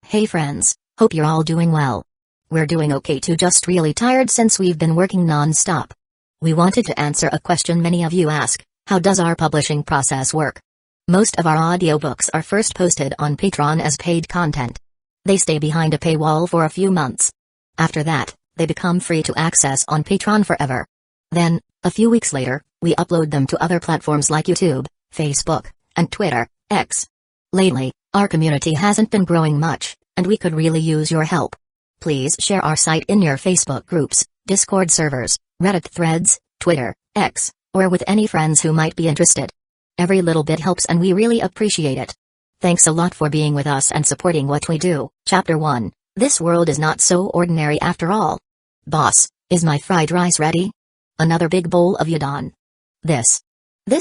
Hey friends, hope you're all doing well. We're doing okay too, just really tired since we've been working non-stop. We wanted to answer a question many of you ask: how does our publishing process work? Most of our audiobooks are first posted on Patreon as paid content. They stay behind a paywall for a few months. After that, they become free to access on Patreon forever. Then, a few weeks later, we upload them to other platforms like YouTube, Facebook, and Twitter, X. Lately, our community hasn't been growing much, and we could really use your help. Please share our site in your Facebook groups, Discord servers, Reddit threads, Twitter, X, or with any friends who might be interested. Every little bit helps and we really appreciate it. Thanks a lot for being with us and supporting what we do. Chapter 1. This world is not so ordinary after all. Boss, is my fried rice ready? Another big bowl of udon. This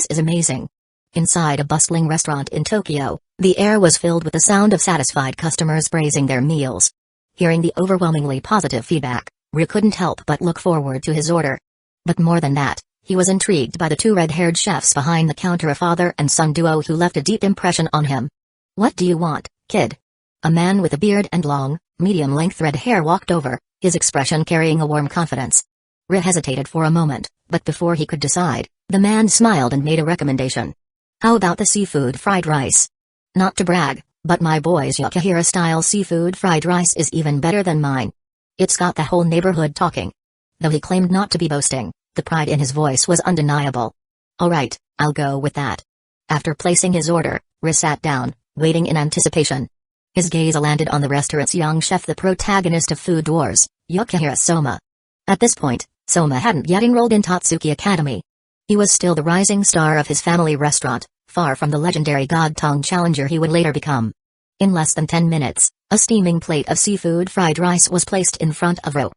is amazing. Inside a bustling restaurant in Tokyo, the air was filled with the sound of satisfied customers praising their meals. Hearing the overwhelmingly positive feedback, Ryu couldn't help but look forward to his order. But more than that, he was intrigued by the two red-haired chefs behind the counter, a father and son duo who left a deep impression on him. "What do you want, kid?" A man with a beard and long, medium-length red hair walked over, his expression carrying a warm confidence. Ryu hesitated for a moment, but before he could decide, the man smiled and made a recommendation. "How about the seafood fried rice? Not to brag, but my boy's Yukihira-style seafood fried rice is even better than mine. It's got the whole neighborhood talking." Though he claimed not to be boasting, the pride in his voice was undeniable. "All right, I'll go with that." After placing his order, Ryu sat down, waiting in anticipation. His gaze landed on the restaurant's young chef, the protagonist of Food Wars, Yukihira Soma. At this point, Soma hadn't yet enrolled in Totsuki Academy. He was still the rising star of his family restaurant, far from the legendary God-tongue challenger he would later become. In less than 10 minutes, a steaming plate of seafood fried rice was placed in front of Ryu.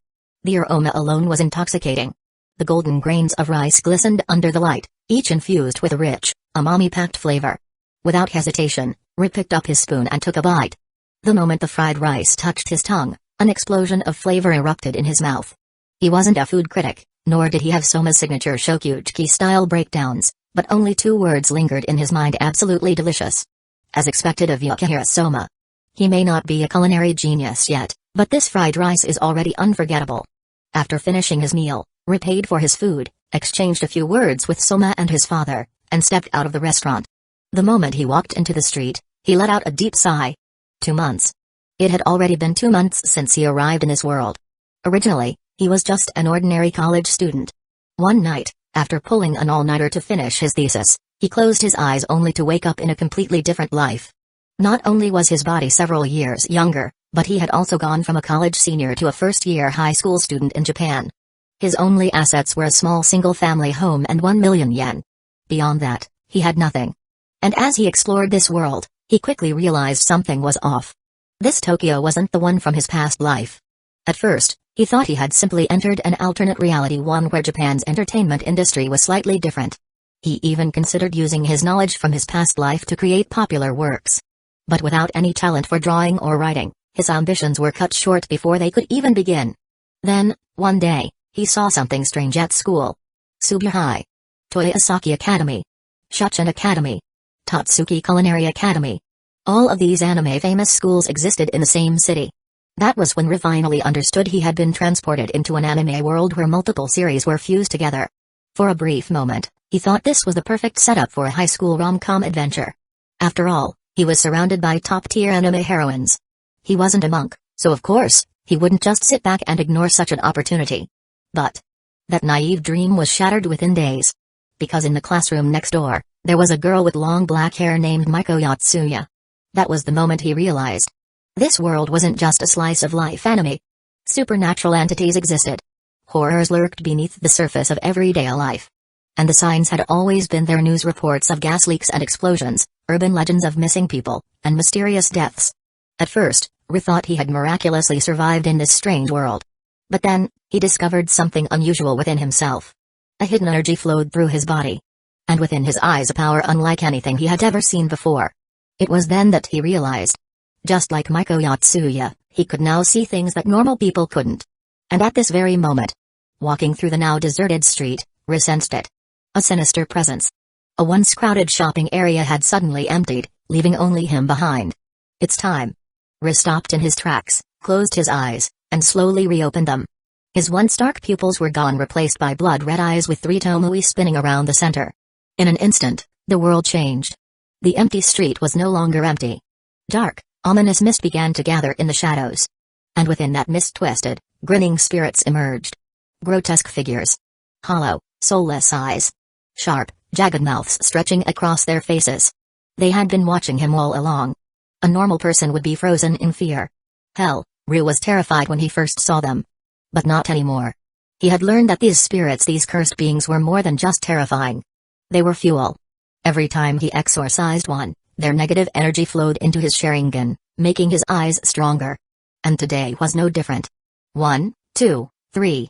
The aroma alone was intoxicating. The golden grains of rice glistened under the light, each infused with a rich, umami-packed flavor. Without hesitation, Ryu picked up his spoon and took a bite. The moment the fried rice touched his tongue, an explosion of flavor erupted in his mouth. He wasn't a food critic, nor did he have Soma's signature Shokuchiki-style breakdowns, but only two words lingered in his mind: absolutely delicious. As expected of Yukihira Soma. He may not be a culinary genius yet, but this fried rice is already unforgettable. After finishing his meal, Ryu paid for his food, exchanged a few words with Soma and his father, and stepped out of the restaurant. The moment he walked into the street, he let out a deep sigh. 2 months. It had already been 2 months since he arrived in this world. Originally, he was just an ordinary college student. One night, after pulling an all-nighter to finish his thesis, he closed his eyes only to wake up in a completely different life. Not only was his body several years younger, but he had also gone from a college senior to a first-year high school student in Japan. His only assets were a small single-family home and 1 million yen. Beyond that, he had nothing. And as he explored this world, he quickly realized something was off. This Tokyo wasn't the one from his past life. At first, he thought he had simply entered an alternate reality, one where Japan's entertainment industry was slightly different. He even considered using his knowledge from his past life to create popular works. But without any talent for drawing or writing, his ambitions were cut short before they could even begin. Then, one day, he saw something strange at school. Subiu High, Toyosaki Academy, Shuchen Academy, Totsuki Culinary Academy. All of these anime-famous schools existed in the same city. That was when Ryu finally understood he had been transported into an anime world where multiple series were fused together. For a brief moment, he thought this was the perfect setup for a high school rom-com adventure. After all, he was surrounded by top-tier anime heroines. He wasn't a monk, so of course, he wouldn't just sit back and ignore such an opportunity. But that naive dream was shattered within days. Because in the classroom next door, there was a girl with long black hair named Yatsuya. That was the moment he realized. This world wasn't just a slice of life anime. Supernatural entities existed. Horrors lurked beneath the surface of everyday life. And the signs had always been there: news reports of gas leaks and explosions, urban legends of missing people, and mysterious deaths. At first, Ryu thought he had miraculously survived in this strange world. But then, he discovered something unusual within himself. A hidden energy flowed through his body. And within his eyes a power unlike anything he had ever seen before. It was then that he realized. Just like Yatsuya, he could now see things that normal people couldn't. And at this very moment, walking through the now deserted street, Ryu sensed it. A sinister presence. A once crowded shopping area had suddenly emptied, leaving only him behind. "It's time." Riz stopped in his tracks, closed his eyes, and slowly reopened them. His once dark pupils were gone, replaced by blood-red eyes with 3 tomoe spinning around the center. In an instant, the world changed. The empty street was no longer empty. Dark, ominous mist began to gather in the shadows. And within that mist twisted, grinning spirits emerged. Grotesque figures. Hollow, soulless eyes. Sharp, jagged mouths stretching across their faces. They had been watching him all along. A normal person would be frozen in fear. Hell, Ryu was terrified when he first saw them. But not anymore. He had learned that these spirits, these cursed beings, were more than just terrifying. They were fuel. Every time he exorcised one, their negative energy flowed into his Sharingan, making his eyes stronger. And today was no different. 1, 2, 3.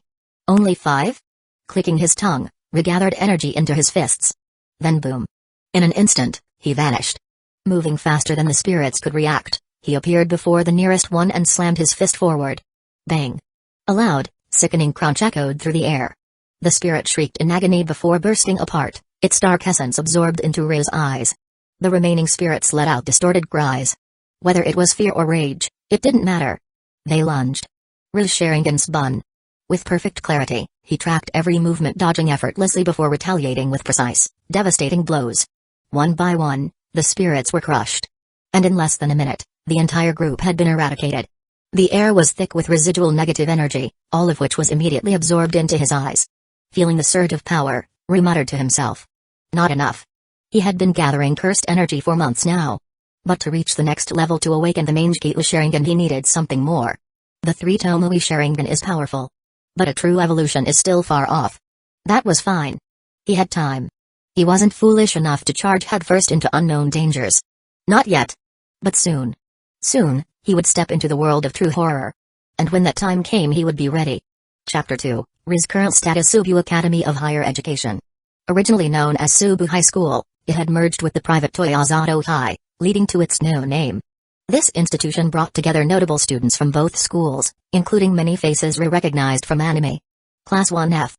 Only 5? Clicking his tongue, regathered energy into his fists. Then boom. In an instant, he vanished. Moving faster than the spirits could react, he appeared before the nearest one and slammed his fist forward. Bang. A loud, sickening crunch echoed through the air. The spirit shrieked in agony before bursting apart, its dark essence absorbed into Riz's eyes. The remaining spirits let out distorted cries. Whether it was fear or rage, it didn't matter. They lunged. Riz Sharingan spun. With perfect clarity, he tracked every movement, dodging effortlessly before retaliating with precise, devastating blows. One by one, the spirits were crushed. And in less than a minute, the entire group had been eradicated. The air was thick with residual negative energy, all of which was immediately absorbed into his eyes. Feeling the surge of power, Ryu muttered to himself. Not enough. He had been gathering cursed energy for months now. But to reach the next level, to awaken the Mangekyō Sharingan, he needed something more. The 3 tomoe Sharingan is powerful. But a true evolution is still far off. That was fine. He had time. He wasn't foolish enough to charge headfirst into unknown dangers. Not yet. But soon. Soon, he would step into the world of true horror. And when that time came, he would be ready. Chapter 2, Riz's current status. Subu Academy of Higher Education. Originally known as Subu High School, it had merged with the private Toyozato High, leading to its new name. This institution brought together notable students from both schools, including many faces recognized from anime. Class 1F.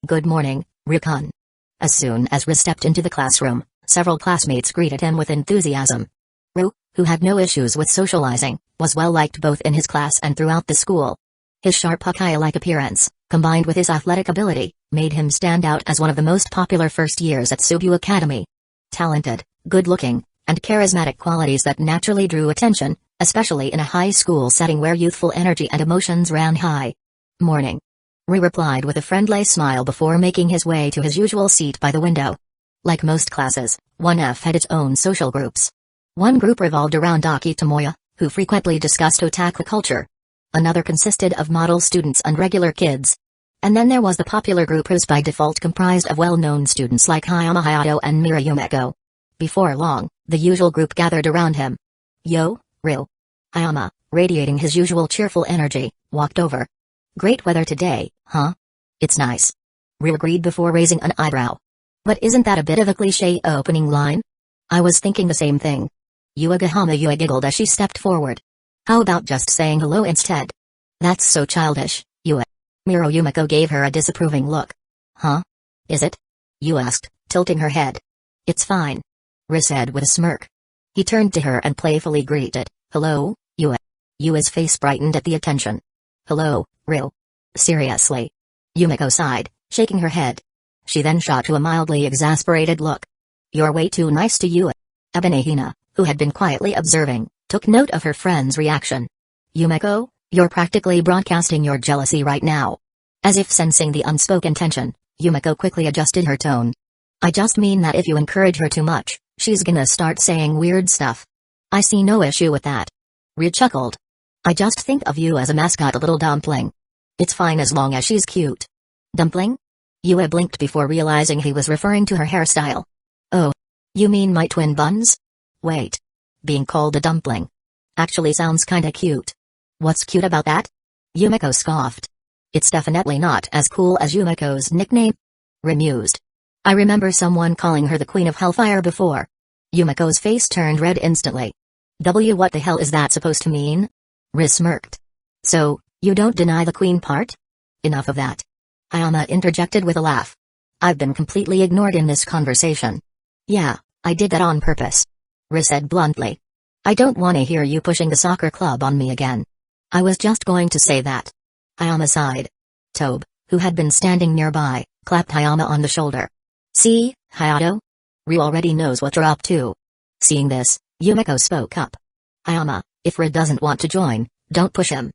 Good morning, Ryu-kun. As soon as Riz stepped into the classroom, several classmates greeted him with enthusiasm. Ryu, who had no issues with socializing, was well liked both in his class and throughout the school. His sharp Hokage-like appearance, combined with his athletic ability, made him stand out as one of the most popular first years at Subu Academy. Talented, good-looking, and charismatic qualities that naturally drew attention, especially in a high school setting where youthful energy and emotions ran high. Morning. Ryu replied with a friendly smile before making his way to his usual seat by the window. Like most classes, 1F had its own social groups. One group revolved around Aki Tomoya, who frequently discussed otaku culture. Another consisted of model students and regular kids. And then there was the popular group, who's by default comprised of well-known students like Hayama Hayato and Mira Yumeko. Before long, the usual group gathered around him. Yo, Ryu. Hayama, radiating his usual cheerful energy, walked over. Great weather today, huh? It's nice. Ryu agreed before raising an eyebrow. But isn't that a bit of a cliché opening line? I was thinking the same thing. Yua giggled as she stepped forward. How about just saying hello instead? That's so childish, Yua. Miro Yumeko gave her a disapproving look. Huh? Is it? Yu asked, tilting her head. It's fine. Ryu said with a smirk. He turned to her and playfully greeted, hello, Yua. Yua's face brightened at the attention. Hello, Ryu. Seriously? Yumeko sighed, shaking her head. She then shot to a mildly exasperated look. You're way too nice to Yua. Ebenehina, who had been quietly observing, took note of her friend's reaction. Yumeko, you're practically broadcasting your jealousy right now. As if sensing the unspoken tension, Yumeko quickly adjusted her tone. I just mean that if you encourage her too much, she's gonna start saying weird stuff. I see no issue with that. Ryu chuckled. I just think of you as a mascot little dumpling. It's fine as long as she's cute. Dumpling? Yua blinked before realizing he was referring to her hairstyle. Oh. You mean my twin buns? Wait. Being called a dumpling actually sounds kinda cute. What's cute about that? Yumeko scoffed. It's definitely not as cool as Yumeko's nickname. Ryu mused. I remember someone calling her the Queen of Hellfire before. Yumeko's face turned red instantly. What the hell is that supposed to mean? Ryu smirked. So, you don't deny the queen part? Enough of that. Hayama interjected with a laugh. I've been completely ignored in this conversation. Yeah, I did that on purpose. Ryu said bluntly. I don't wanna hear you pushing the soccer club on me again. I was just going to say that. Ayama sighed. Tobe, who had been standing nearby, clapped Hayama on the shoulder. See, Hayato? Ryu already knows what you're up to. Seeing this, Yumeko spoke up. Hayama, if Rid doesn't want to join, don't push him.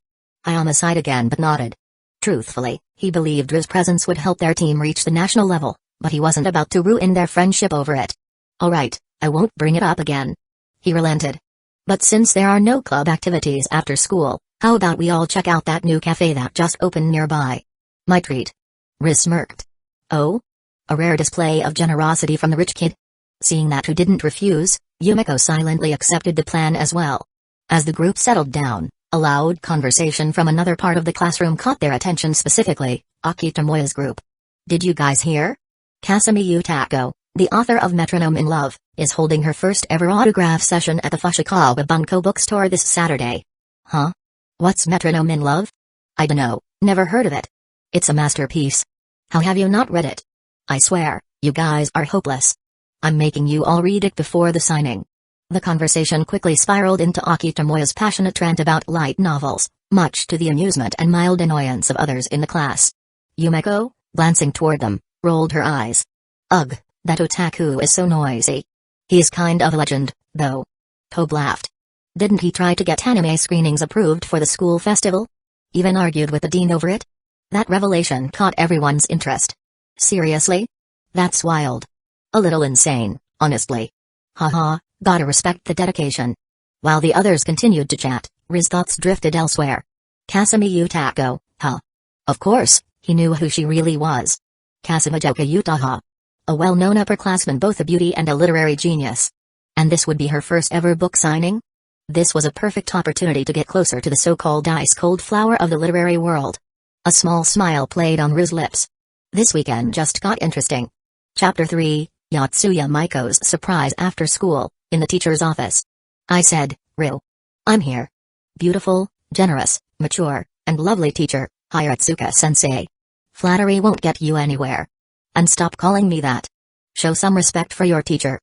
Hayama sighed again but nodded. Truthfully, he believed Ryu's presence would help their team reach the national level, but he wasn't about to ruin their friendship over it. Alright, I won't bring it up again. He relented. But since there are no club activities after school, how about we all check out that new cafe that just opened nearby? My treat. Riz smirked. Oh? A rare display of generosity from the rich kid? Seeing that who didn't refuse, Yumeko silently accepted the plan as well. As the group settled down, a loud conversation from another part of the classroom caught their attention, specifically, Aki Tomoya's group. Did you guys hear? Kasumi Utaha, the author of Metronome in Love, is holding her first ever autograph session at the Fushikawa Bunko bookstore this Saturday. Huh? What's Metronome in Love? I dunno, never heard of it. It's a masterpiece. How have you not read it? I swear, you guys are hopeless. I'm making you all read it before the signing. The conversation quickly spiraled into Aki Tomoya's passionate rant about light novels, much to the amusement and mild annoyance of others in the class. Yumeko, glancing toward them, rolled her eyes. Ugh, that otaku is so noisy. He's kind of a legend, though. Tobe laughed. Didn't he try to get anime screenings approved for the school festival? Even argued with the dean over it? That revelation caught everyone's interest. Seriously? That's wild. A little insane, honestly. Haha, gotta respect the dedication. While the others continued to chat, Riz's thoughts drifted elsewhere. Kasumi Utaha, huh? Of course, he knew who she really was. Kasumi Utaha. A well-known upperclassman, both a beauty and a literary genius. And this would be her first ever book signing? This was a perfect opportunity to get closer to the so-called ice-cold flower of the literary world. A small smile played on Riz's lips. This weekend just got interesting. Chapter 3, Yatsuya Maiko's surprise after school, in the teacher's office. I said, Ryu. I'm here. Beautiful, generous, mature, and lovely teacher, Hiratsuka-sensei. Flattery won't get you anywhere. And stop calling me that. Show some respect for your teacher.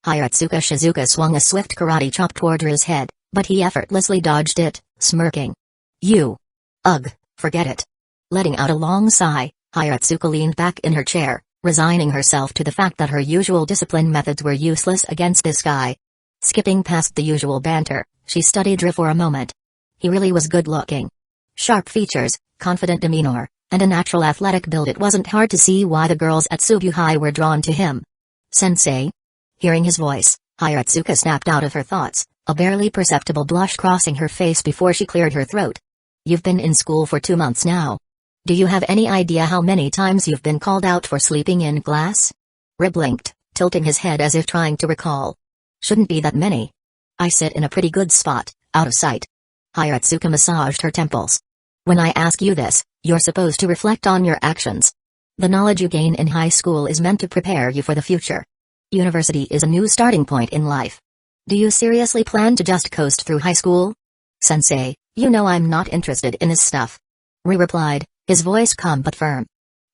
Hiratsuka Shizuka swung a swift karate chop toward Ryu's head, but he effortlessly dodged it, smirking. You. Ugh, forget it. Letting out a long sigh, Hiratsuka leaned back in her chair, resigning herself to the fact that her usual discipline methods were useless against this guy. Skipping past the usual banter, she studied Ryu for a moment. He really was good-looking. Sharp features, confident demeanor, and a natural athletic build. It wasn't hard to see why the girls at Subu High were drawn to him. Sensei? Hearing his voice, Hiratsuka snapped out of her thoughts, a barely perceptible blush crossing her face before she cleared her throat. You've been in school for 2 months now. Do you have any idea how many times you've been called out for sleeping in class? Ryu blinked, tilting his head as if trying to recall. Shouldn't be that many. I sit in a pretty good spot, out of sight. Hiratsuka massaged her temples. When I ask you this, you're supposed to reflect on your actions. The knowledge you gain in high school is meant to prepare you for the future. University is a new starting point in life. Do you seriously plan to just coast through high school? Sensei, you know I'm not interested in this stuff. Ryu replied, his voice calm but firm.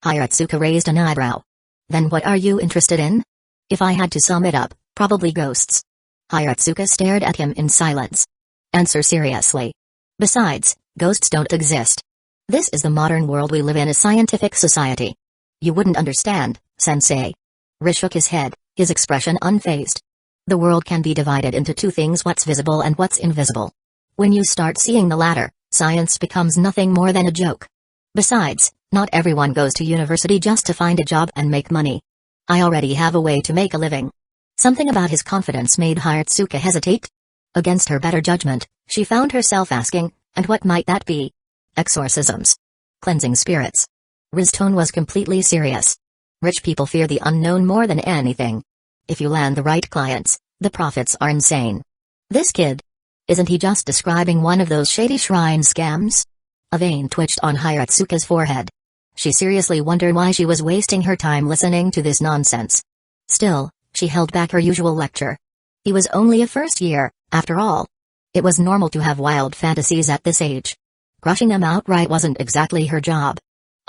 Hiratsuka raised an eyebrow. Then what are you interested in? If I had to sum it up, probably ghosts. Hiratsuka stared at him in silence. Answer seriously. Besides, ghosts don't exist. This is the modern world we live in, a scientific society. You wouldn't understand, Sensei. Ryu shook his head, his expression unfazed. The world can be divided into two things: what's visible and what's invisible. When you start seeing the latter, science becomes nothing more than a joke. Besides, not everyone goes to university just to find a job and make money. I already have a way to make a living. Something about his confidence made Hiratsuka hesitate. Against her better judgment, she found herself asking, and what might that be? Exorcisms. Cleansing spirits. Ryu's tone was completely serious. Rich people fear the unknown more than anything. If you land the right clients, the profits are insane. This kid. Isn't he just describing one of those shady shrine scams? A vein twitched on Hiratsuka's forehead. She seriously wondered why she was wasting her time listening to this nonsense. Still, she held back her usual lecture. He was only a first year, after all. It was normal to have wild fantasies at this age. Crushing them outright wasn't exactly her job.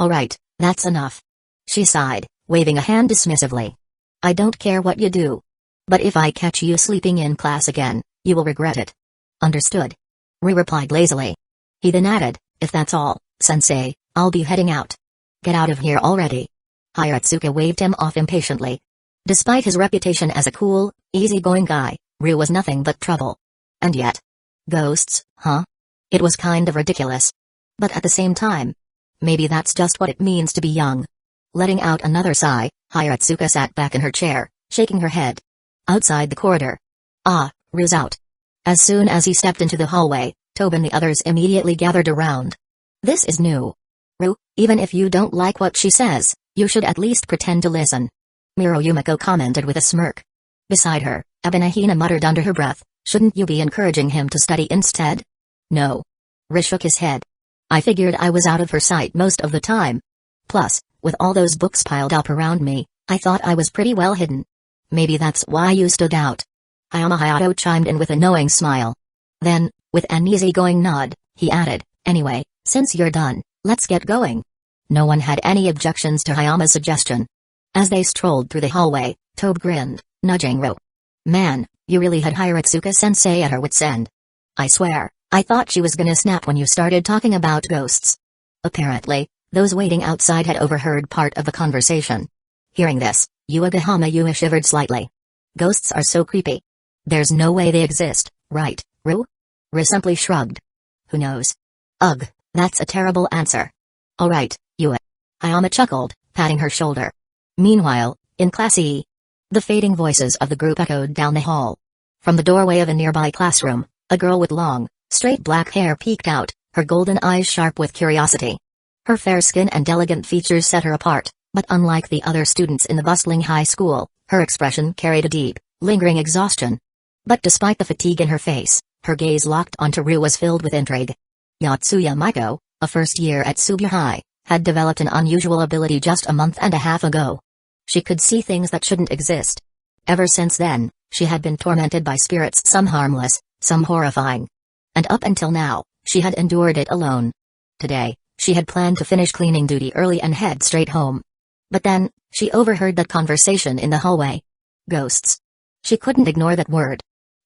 Alright, that's enough. She sighed, waving a hand dismissively. I don't care what you do. But if I catch you sleeping in class again, You will regret it. Understood. Ru replied lazily. He then added, if that's all, sensei, I'll be heading out. Get out of here already. Hayatsuka waved him off impatiently. Despite his reputation as a cool, easygoing guy, Ru was nothing but trouble. And yet, ghosts, huh? It was kind of ridiculous. But at the same time, maybe that's just what it means to be young. Letting out another sigh, Hayatsuka sat back in her chair, shaking her head. Outside the corridor. Ah, Ru's out. As soon as he stepped into the hallway, Tobe and the others immediately gathered around. This is new. Ru, even if you don't like what she says, you should at least pretend to listen. Miro Yumiko commented with a smirk. Beside her, Abinahina muttered under her breath, shouldn't you be encouraging him to study instead? No. Ru shook his head. I figured I was out of her sight most of the time. Plus, with all those books piled up around me, I thought I was pretty well hidden. Maybe that's why you stood out. Hayama Hayato chimed in with a knowing smile. Then, with an easygoing nod, he added, anyway, since you're done, let's get going. No one had any objections to Hayama's suggestion. As they strolled through the hallway, Tobe grinned, nudging Ru. Man, you really had Hayatsuka-sensei at her wit's end. I swear, I thought she was gonna snap when you started talking about ghosts. Apparently, those waiting outside had overheard part of the conversation. Hearing this, Yua shivered slightly. Ghosts are so creepy. There's no way they exist, right, Ru? Ru simply shrugged. Who knows? Ugh, that's a terrible answer. Alright, Yua. Hayama chuckled, patting her shoulder. Meanwhile, in Class E, the fading voices of the group echoed down the hall. From the doorway of a nearby classroom, a girl with long, straight black hair peeked out, her golden eyes sharp with curiosity. Her fair skin and elegant features set her apart, but unlike the other students in the bustling high school, her expression carried a deep, lingering exhaustion. But despite the fatigue in her face, her gaze locked onto Ru was filled with intrigue. Yatsuya Maiko, a first year at Subiu High, had developed an unusual ability just a month and a half ago. She could see things that shouldn't exist. Ever since then, she had been tormented by spirits, some harmless, some horrifying. And up until now, she had endured it alone. Today, she had planned to finish cleaning duty early and head straight home. But then, she overheard that conversation in the hallway. Ghosts. She couldn't ignore that word.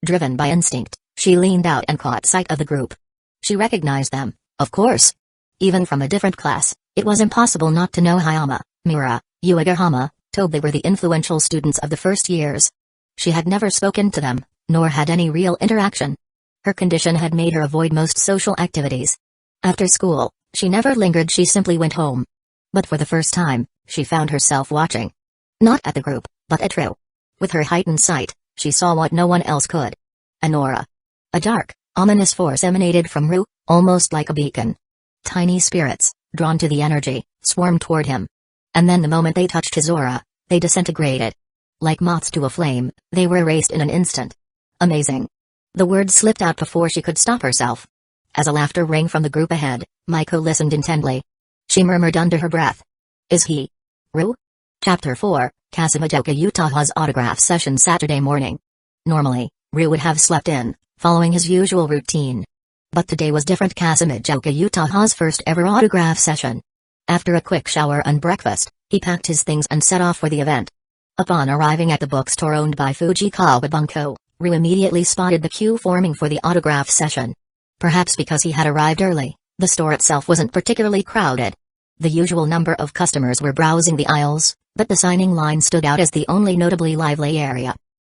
Driven by instinct, she leaned out and caught sight of the group. She recognized them, of course. Even from a different class, it was impossible not to know Hayama, Mira, Yuigahama, Tobe. They were the influential students of the first years. She had never spoken to them, nor had any real interaction. Her condition had made her avoid most social activities. After school, she never lingered, she simply went home. But for the first time, she found herself watching. Not at the group, but at Ru. With her heightened sight, she saw what no one else could. An aura. A dark, ominous force emanated from Ru, almost like a beacon. Tiny spirits, drawn to the energy, swarmed toward him. And then the moment they touched his aura, they disintegrated. Like moths to a flame, they were erased in an instant. Amazing. The words slipped out before she could stop herself. As a laughter rang from the group ahead, Maiko listened intently. She murmured under her breath. Is he Ru? Chapter 4, Kazekage Utaha's autograph session Saturday morning. Normally, Ru would have slept in, following his usual routine. But today was different. Kazekage Utaha's first ever autograph session. After a quick shower and breakfast, he packed his things and set off for the event. Upon arriving at the bookstore owned by Fujikawa Bunko, Ru immediately spotted the queue forming for the autograph session. Perhaps because he had arrived early, the store itself wasn't particularly crowded. The usual number of customers were browsing the aisles, but the signing line stood out as the only notably lively area.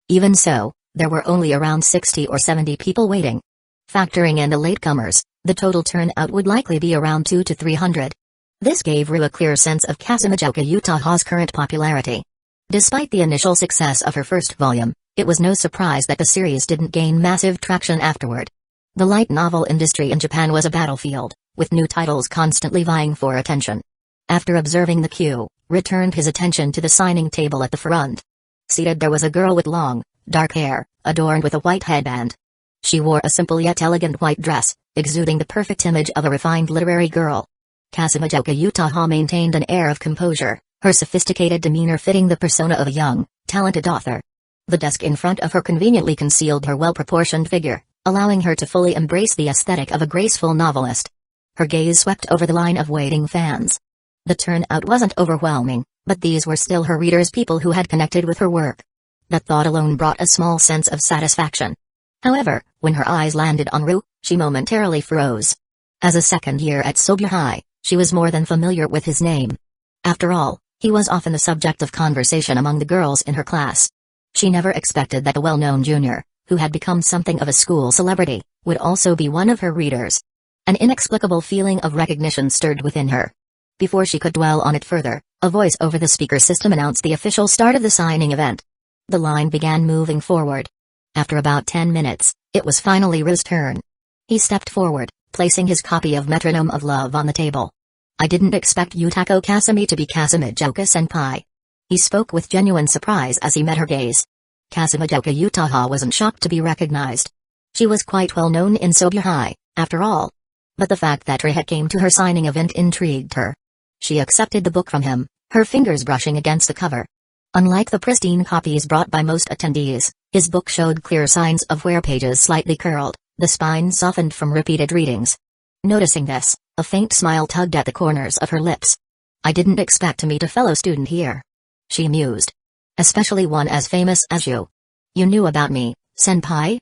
Even so, there were only around 60 or 70 people waiting. Factoring in the latecomers, the total turnout would likely be around 200 to 300. This gave Ru a clear sense of Kazekage Utaha's current popularity. Despite the initial success of her first volume, it was no surprise that the series didn't gain massive traction afterward. The light novel industry in Japan was a battlefield, with new titles constantly vying for attention. After observing the queue, Ru turned his attention to the signing table at the front. Seated there was a girl with long, dark hair, adorned with a white headband. She wore a simple yet elegant white dress, exuding the perfect image of a refined literary girl. Kazekage Utaha maintained an air of composure, her sophisticated demeanor fitting the persona of a young, talented author. The desk in front of her conveniently concealed her well-proportioned figure, allowing her to fully embrace the aesthetic of a graceful novelist. Her gaze swept over the line of waiting fans. The turnout wasn't overwhelming, but these were still her readers, people who had connected with her work. That thought alone brought a small sense of satisfaction. However, when her eyes landed on Ru, she momentarily froze. As a second year at Sobya High, she was more than familiar with his name. After all, he was often the subject of conversation among the girls in her class. She never expected that a well-known junior, who had become something of a school celebrity, would also be one of her readers. An inexplicable feeling of recognition stirred within her. Before she could dwell on it further, a voice over the speaker system announced the official start of the signing event. The line began moving forward. After about 10 minutes, it was finally Ru's turn. He stepped forward, placing his copy of Metronome of Love on the table. "I didn't expect Yutako Kasumi to be Kasumijoka-senpai." He spoke with genuine surprise as he met her gaze. Kasumijoka Utaha wasn't shocked to be recognized. She was quite well known in Sobya High, after all. But the fact that Ray came to her signing event intrigued her. She accepted the book from him, her fingers brushing against the cover. Unlike the pristine copies brought by most attendees, his book showed clear signs of wear, pages slightly curled, the spine softened from repeated readings. Noticing this, a faint smile tugged at the corners of her lips. "I didn't expect to meet a fellow student here," she mused. "Especially one as famous as you. You knew about me, senpai?"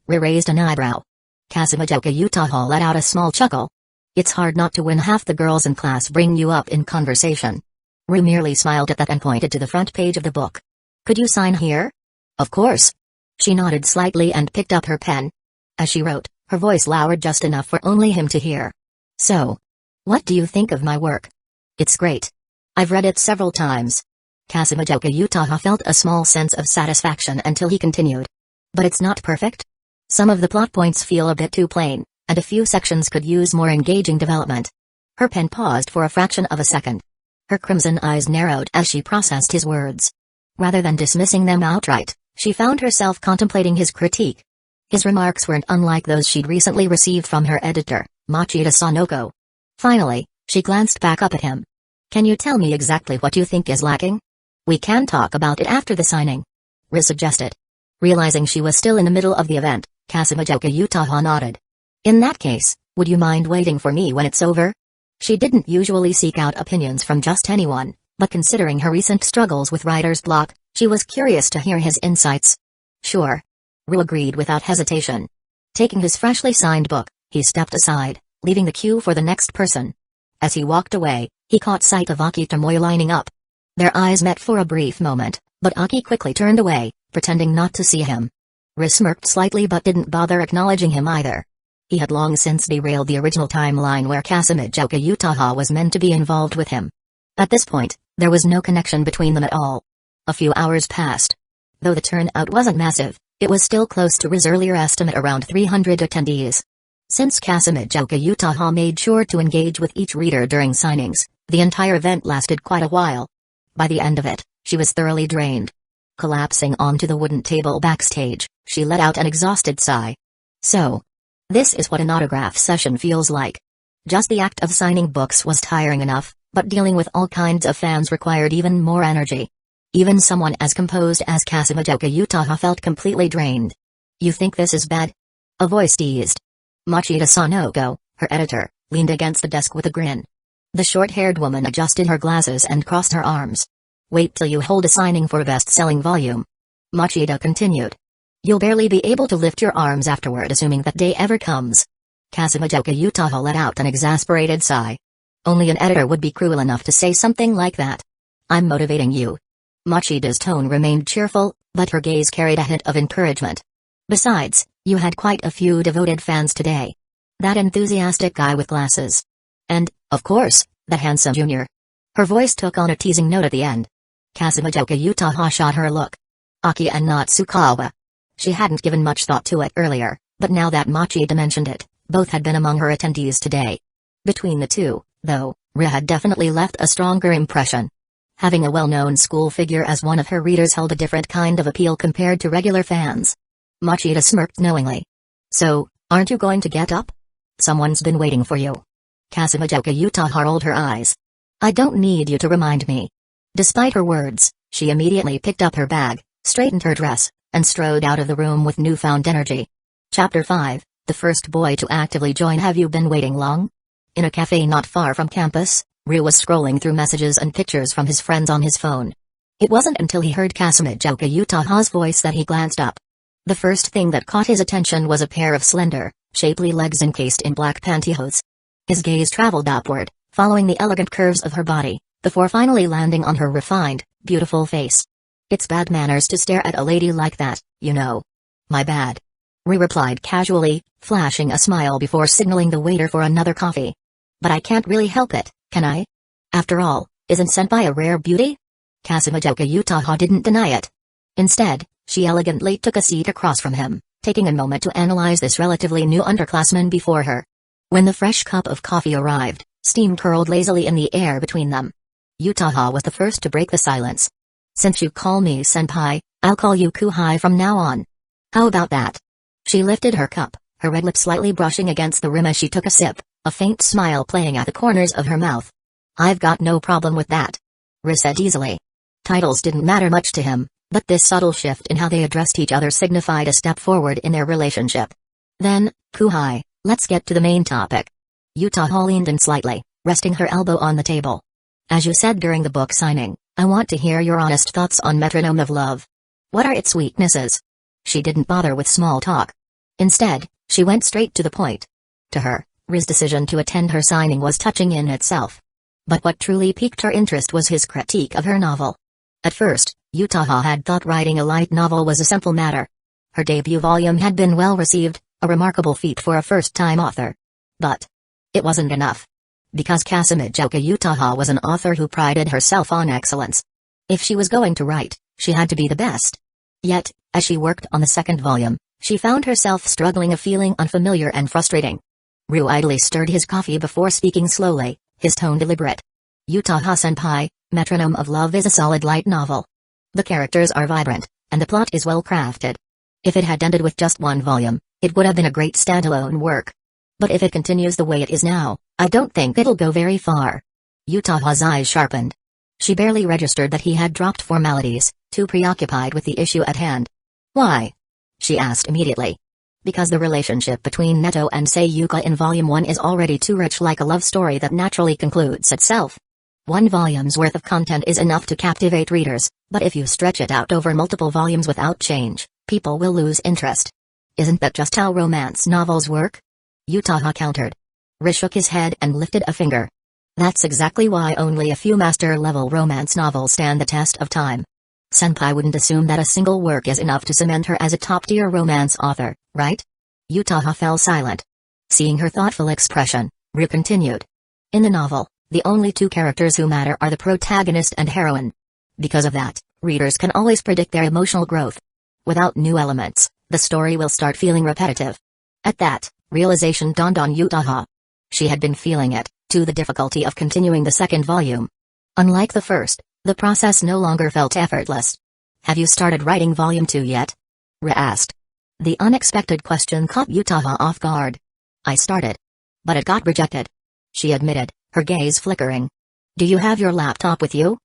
Ray raised an eyebrow. Kasumijoka Utaha let out a small chuckle. "It's hard not to when half the girls in class bring you up in conversation." Ru merely smiled at that and pointed to the front page of the book. "Could you sign here?" "Of course." She nodded slightly and picked up her pen. As she wrote, her voice lowered just enough for only him to hear. "So, what do you think of my work?" "It's great. I've read it several times." Kasumijoka Utaha felt a small sense of satisfaction until he continued. "But it's not perfect? Some of the plot points feel a bit too plain, and a few sections could use more engaging development." Her pen paused for a fraction of a second. Her crimson eyes narrowed as she processed his words. Rather than dismissing them outright, she found herself contemplating his critique. His remarks weren't unlike those she'd recently received from her editor, Machida Sanoko. Finally, she glanced back up at him. "Can you tell me exactly what you think is lacking? We can talk about it after the signing," Riz suggested. Realizing she was still in the middle of the event, Kasumijoka Utaha nodded. "In that case, would you mind waiting for me when it's over?" She didn't usually seek out opinions from just anyone, but considering her recent struggles with writer's block, she was curious to hear his insights. "Sure." Ru agreed without hesitation. Taking his freshly signed book, he stepped aside, leaving the queue for the next person. As he walked away, he caught sight of Aki Tomoe lining up. Their eyes met for a brief moment, but Aki quickly turned away, pretending not to see him. Riz smirked slightly but didn't bother acknowledging him either. He had long since derailed the original timeline where Kasumijoka Utaha was meant to be involved with him. At this point, there was no connection between them at all. A few hours passed. Though the turnout wasn't massive, it was still close to Riz's earlier estimate, around 300 attendees. Since Kasumijoka Utaha made sure to engage with each reader during signings, the entire event lasted quite a while. By the end of it, she was thoroughly drained. Collapsing onto the wooden table backstage, she let out an exhausted sigh. "So, this is what an autograph session feels like." Just the act of signing books was tiring enough, but dealing with all kinds of fans required even more energy. Even someone as composed as Kasumijoka Utaha felt completely drained. "You think this is bad?" a voice teased. Machida Sanoko, her editor, leaned against the desk with a grin. The short-haired woman adjusted her glasses and crossed her arms. "Wait till you hold a signing for a best-selling volume," Machida continued. "You'll barely be able to lift your arms afterward, assuming that day ever comes." Kasumijoka Utaha let out an exasperated sigh. Only an editor would be cruel enough to say something like that. "I'm motivating you." Machida's tone remained cheerful, but her gaze carried a hint of encouragement. "Besides, you had quite a few devoted fans today. That enthusiastic guy with glasses. And, of course, the handsome junior." Her voice took on a teasing note at the end. Kasumijoka Utaha shot her a look. Aki and Natsukawa. She hadn't given much thought to it earlier, but now that Machida mentioned it, both had been among her attendees today. Between the two, though, Ria had definitely left a stronger impression. Having a well-known school figure as one of her readers held a different kind of appeal compared to regular fans. Machida smirked knowingly. "So, aren't you going to get up? Someone's been waiting for you." Kasumijoka Utaha rolled her eyes. "I don't need you to remind me." Despite her words, she immediately picked up her bag, straightened her dress, and strode out of the room with newfound energy. Chapter 5, the first boy to actively join. Have you been waiting long? In a cafe not far from campus, Ryu was scrolling through messages and pictures from his friends on his phone. It wasn't until he heard Kasumijoka Utaha's voice that he glanced up. The first thing that caught his attention was a pair of slender, shapely legs encased in black pantyhose. His gaze traveled upward, following the elegant curves of her body, before finally landing on her refined, beautiful face. It's bad manners to stare at a lady like that, you know. My bad. Ri replied casually, flashing a smile before signaling the waiter for another coffee. But I can't really help it, can I? After all, isn't senpai a rare beauty? Kazekage Utaha didn't deny it. Instead, she elegantly took a seat across from him, taking a moment to analyze this relatively new underclassman before her. When the fresh cup of coffee arrived, steam curled lazily in the air between them. Utaha was the first to break the silence. Since you call me senpai, I'll call you Kuhai from now on. How about that? She lifted her cup, her red lips slightly brushing against the rim as she took a sip, a faint smile playing at the corners of her mouth. I've got no problem with that. Ri said easily. Titles didn't matter much to him, but this subtle shift in how they addressed each other signified a step forward in their relationship. Then, Kuhai, let's get to the main topic. Utaha leaned in slightly, resting her elbow on the table. As you said during the book signing, I want to hear your honest thoughts on Metronome of Love. What are its weaknesses? She didn't bother with small talk. Instead, she went straight to the point. To her, Ri's decision to attend her signing was touching in itself. But what truly piqued her interest was his critique of her novel. At first, Utaha had thought writing a light novel was a simple matter. Her debut volume had been well received, a remarkable feat for a first-time author. But it wasn't enough. Because Kazekage Utaha was an author who prided herself on excellence. If she was going to write, she had to be the best. Yet, as she worked on the second volume, she found herself struggling, a feeling unfamiliar and frustrating. Ryu idly stirred his coffee before speaking slowly, his tone deliberate. Utaha-senpai, Metronome of Love is a solid light novel. The characters are vibrant, and the plot is well crafted. If it had ended with just one volume, it would have been a great standalone work. But if it continues the way it is now, I don't think it'll go very far. Utaha's eyes sharpened. She barely registered that he had dropped formalities, too preoccupied with the issue at hand. Why? She asked immediately. Because the relationship between Neto and Hyuga in Volume 1 is already too rich, like a love story that naturally concludes itself. One volume's worth of content is enough to captivate readers, but if you stretch it out over multiple volumes without change, people will lose interest. Isn't that just how romance novels work? Utaha countered. Ri shook his head and lifted a finger. That's exactly why only a few master-level romance novels stand the test of time. Senpai wouldn't assume that a single work is enough to cement her as a top-tier romance author, right? Utaha fell silent. Seeing her thoughtful expression, Ri continued. In the novel, the only two characters who matter are the protagonist and heroine. Because of that, readers can always predict their emotional growth. Without new elements, the story will start feeling repetitive. At that, realization dawned on Utaha. She had been feeling it, too, the difficulty of continuing the second volume. Unlike the first, the process no longer felt effortless. Have you started writing Volume 2 yet? Ri asked. The unexpected question caught Utaha off guard. I started. But it got rejected. She admitted, her gaze flickering. Do you have your laptop with you?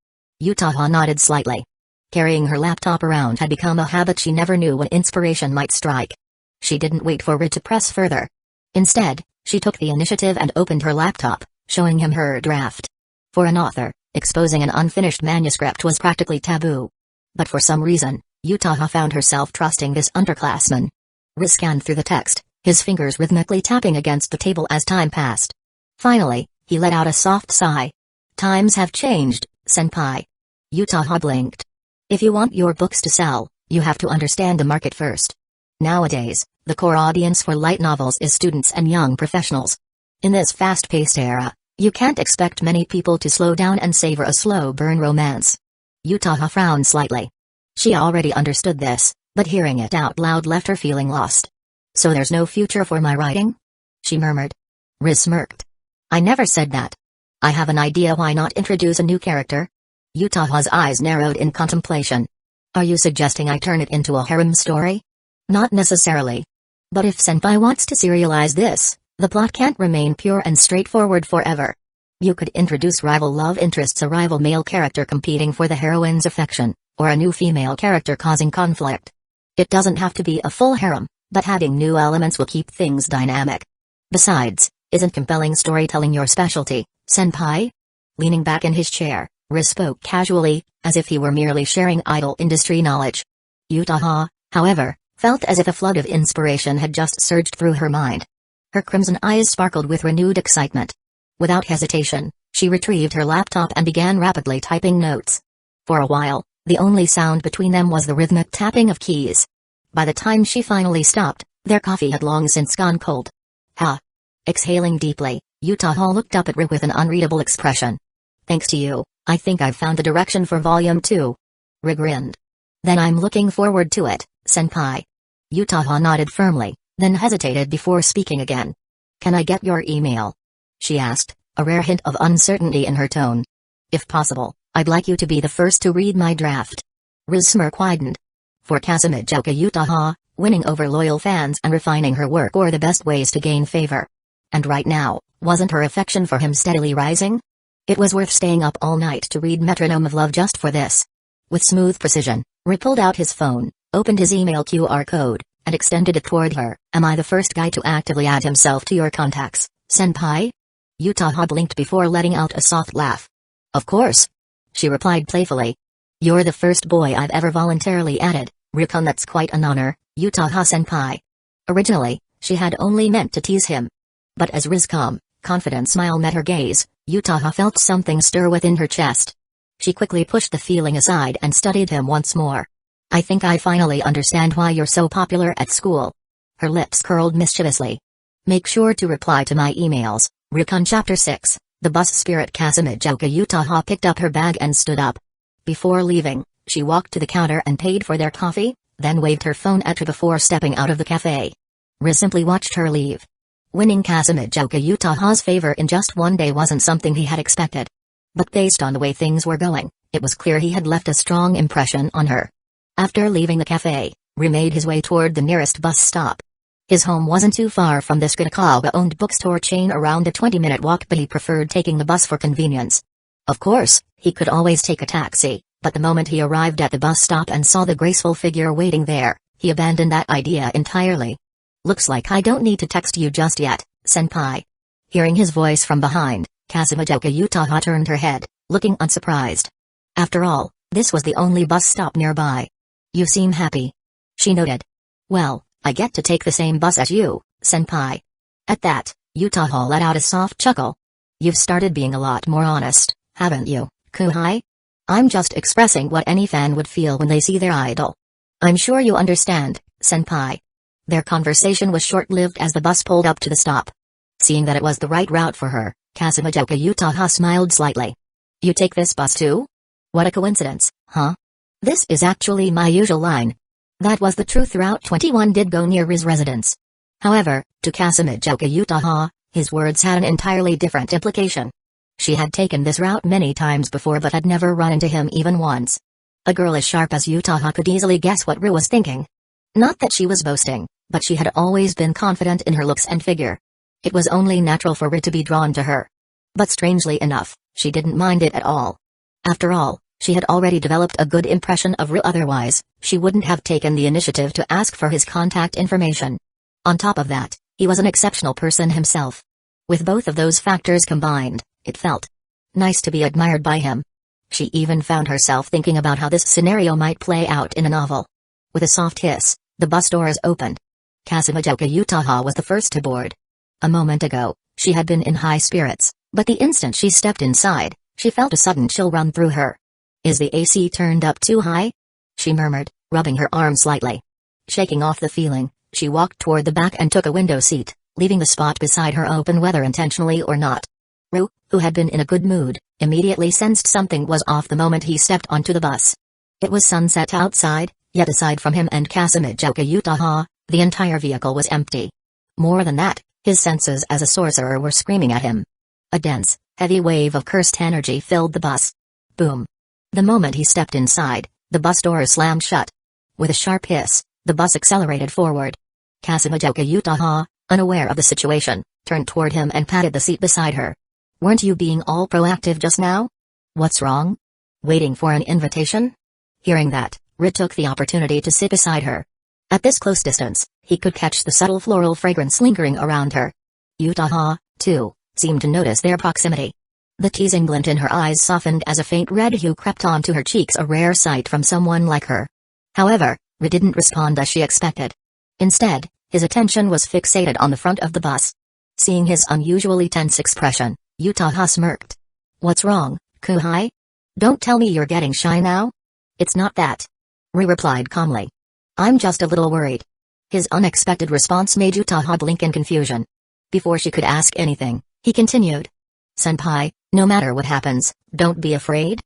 Utaha nodded slightly. Carrying her laptop around had become a habit she never knew when inspiration might strike. She didn't wait for Ri to press further. Instead, she took the initiative and opened her laptop, showing him her draft. For an author, exposing an unfinished manuscript was practically taboo. But for some reason, Utaha found herself trusting this underclassman. Ri scanned through the text, his fingers rhythmically tapping against the table as time passed. Finally, he let out a soft sigh. Times have changed, senpai. Utaha blinked. If you want your books to sell, you have to understand the market first. Nowadays, the core audience for light novels is students and young professionals. In this fast-paced era, you can't expect many people to slow down and savor a slow-burn romance. Utaha frowned slightly. She already understood this, but hearing it out loud left her feeling lost. So there's no future for my writing? She murmured. Ri smirked. I never said that. I have an idea. Why not introduce a new character? Utaha's eyes narrowed in contemplation. Are you suggesting I turn it into a harem story? Not necessarily. But if senpai wants to serialize this, the plot can't remain pure and straightforward forever. You could introduce rival love interests, a rival male character competing for the heroine's affection, or a new female character causing conflict. It doesn't have to be a full harem, but adding new elements will keep things dynamic. Besides, isn't compelling storytelling your specialty, senpai? Leaning back in his chair, Ri spoke casually, as if he were merely sharing idle industry knowledge. Utaha, however, felt as if a flood of inspiration had just surged through her mind. Her crimson eyes sparkled with renewed excitement. Without hesitation, she retrieved her laptop and began rapidly typing notes. For a while, the only sound between them was the rhythmic tapping of keys. By the time she finally stopped, their coffee had long since gone cold. Ha! Exhaling deeply, Utaha looked up at Ru with an unreadable expression. Thanks to you, I think I've found the direction for Volume 2. Ru grinned. Then I'm looking forward to it, senpai. Utaha nodded firmly, then hesitated before speaking again. Can I get your email? She asked, a rare hint of uncertainty in her tone. If possible, I'd like you to be the first to read my draft. Ru's smirk widened. For Kazekage Utaha, winning over loyal fans and refining her work were the best ways to gain favor. And right now, wasn't her affection for him steadily rising? It was worth staying up all night to read Metronome of Love just for this. With smooth precision, Ru pulled out his phone, opened his email QR code, and extended it toward her. Am I the first guy to actively add himself to your contacts, senpai? Utaha blinked before letting out a soft laugh. Of course. She replied playfully. You're the first boy I've ever voluntarily added, Rukun. That's quite an honor, Utaha-senpai. Originally, she had only meant to tease him. But as Ru's calm, confident smile met her gaze, Utaha felt something stir within her chest. She quickly pushed the feeling aside and studied him once more. I think I finally understand why you're so popular at school. Her lips curled mischievously. Make sure to reply to my emails, Rukun. Chapter 6, The Bus Spirit. Kazekage Utaha picked up her bag and stood up. Before leaving, she walked to the counter and paid for their coffee, then waved her phone at her before stepping out of the cafe. Ru simply watched her leave. Winning Kazekage Utaha's favor in just one day wasn't something he had expected. But based on the way things were going, it was clear he had left a strong impression on her. After leaving the cafe, Ru made his way toward the nearest bus stop. His home wasn't too far from this Kazekage-owned bookstore chain, around a 20-minute walk, but he preferred taking the bus for convenience. Of course, he could always take a taxi, but the moment he arrived at the bus stop and saw the graceful figure waiting there, he abandoned that idea entirely. Looks like I don't need to text you just yet, senpai. Hearing his voice from behind, Kazekage Utaha turned her head, looking unsurprised. After all, this was the only bus stop nearby. You seem happy. She noted. Well, I get to take the same bus as you, senpai. At that, Utaha let out a soft chuckle. You've started being a lot more honest, haven't you, Kuhai? I'm just expressing what any fan would feel when they see their idol. I'm sure you understand, senpai. Their conversation was short-lived as the bus pulled up to the stop. Seeing that it was the right route for her, Kazekage Utaha smiled slightly. You take this bus too? What a coincidence, huh? This is actually my usual line. That was the truth. Route 21 did go near Ru's residence. However, to Kazekage Utaha, his words had an entirely different implication. She had taken this route many times before but had never run into him even once. A girl as sharp as Utaha could easily guess what Ru was thinking. Not that she was boasting, but she had always been confident in her looks and figure. It was only natural for Ru to be drawn to her. But strangely enough, she didn't mind it at all. After all, she had already developed a good impression of Ru. Otherwise, she wouldn't have taken the initiative to ask for his contact information. On top of that, he was an exceptional person himself. With both of those factors combined, it felt nice to be admired by him. She even found herself thinking about how this scenario might play out in a novel. With a soft hiss, the bus doors opened. Kazekage Utaha was the first to board. A moment ago, she had been in high spirits, but the instant she stepped inside, she felt a sudden chill run through her. Is the AC turned up too high? She murmured, rubbing her arm slightly. Shaking off the feeling, she walked toward the back and took a window seat, leaving the spot beside her open whether intentionally or not. Ru, who had been in a good mood, immediately sensed something was off the moment he stepped onto the bus. It was sunset outside, yet aside from him and Kazekage Utaha, the entire vehicle was empty. More than that, his senses as a sorcerer were screaming at him. A dense, heavy wave of cursed energy filled the bus. Boom. The moment he stepped inside, the bus doors slammed shut. With a sharp hiss, the bus accelerated forward. Kazekage Utaha, unaware of the situation, turned toward him and patted the seat beside her. Weren't you being all proactive just now? What's wrong? Waiting for an invitation? Hearing that, Ru took the opportunity to sit beside her. At this close distance, he could catch the subtle floral fragrance lingering around her. Utaha, too, seemed to notice their proximity. The teasing glint in her eyes softened as a faint red hue crept onto her cheeks, a rare sight from someone like her. However, Ru didn't respond as she expected. Instead, his attention was fixated on the front of the bus. Seeing his unusually tense expression, Utaha smirked. "What's wrong, Kuhai? Don't tell me you're getting shy now?" "It's not that," Ri replied calmly. "I'm just a little worried." His unexpected response made Utaha blink in confusion. Before she could ask anything, he continued. "Senpai, no matter what happens, don't be afraid?"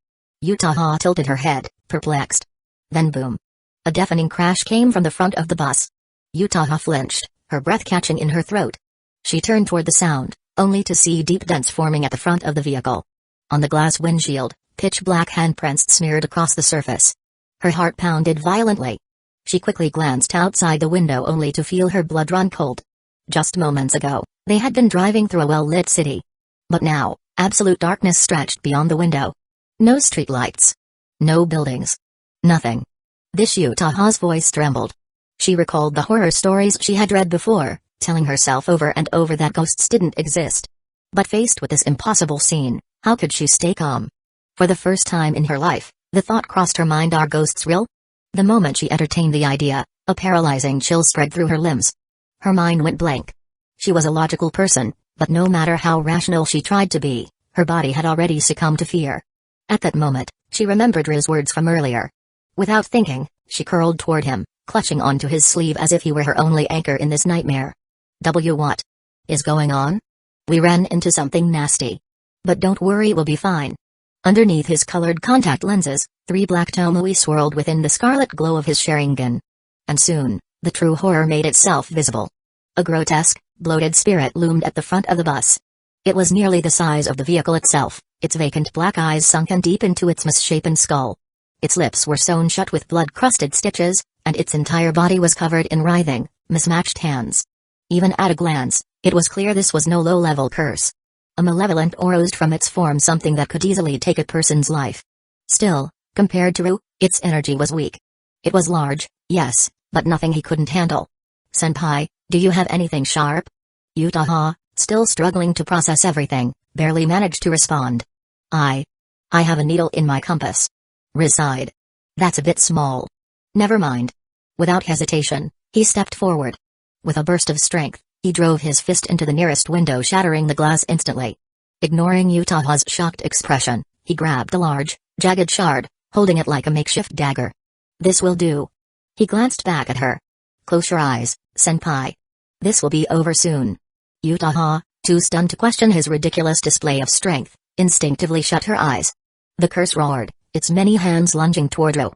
Utaha tilted her head, perplexed. Then boom. A deafening crash came from the front of the bus. Utaha flinched, her breath catching in her throat. She turned toward the sound, only to see deep dents forming at the front of the vehicle. On the glass windshield, pitch-black handprints smeared across the surface. Her heart pounded violently. She quickly glanced outside the window only to feel her blood run cold. Just moments ago, they had been driving through a well-lit city. But now, absolute darkness stretched beyond the window. No streetlights. No buildings. Nothing. This Utaha's voice trembled. She recalled the horror stories she had read before, telling herself over and over that ghosts didn't exist. But faced with this impossible scene, how could she stay calm? For the first time in her life, the thought crossed her mind, are ghosts real? The moment she entertained the idea, a paralyzing chill spread through her limbs. Her mind went blank. She was a logical person, but no matter how rational she tried to be, her body had already succumbed to fear. At that moment, she remembered Ri's words from earlier. Without thinking, she curled toward him, clutching onto his sleeve as if he were her only anchor in this nightmare. What is going on? We ran into something nasty. But don't worry, we'll be fine. Underneath his colored contact lenses, 3 black tomoe swirled within the scarlet glow of his Sharingan. And soon, the true horror made itself visible. A grotesque, bloated spirit loomed at the front of the bus. It was nearly the size of the vehicle itself, its vacant black eyes sunken deep into its misshapen skull. Its lips were sewn shut with blood-crusted stitches, and its entire body was covered in writhing, mismatched hands. Even at a glance, it was clear this was no low-level curse. A malevolent aura oozed from its form, something that could easily take a person's life. Still, compared to Ru, its energy was weak. It was large, yes, but nothing he couldn't handle. "Senpai, do you have anything sharp?" Utaha, still struggling to process everything, barely managed to respond. I have a needle in my compass." Ri sighed. "That's a bit small." "Never mind." Without hesitation, he stepped forward. With a burst of strength, he drove his fist into the nearest window, shattering the glass instantly. Ignoring Utaha's shocked expression, he grabbed the large, jagged shard, holding it like a makeshift dagger. "This will do." He glanced back at her. "Close your eyes, senpai. This will be over soon." Utaha, too stunned to question his ridiculous display of strength, instinctively shut her eyes. The curse roared, its many hands lunging toward Ru.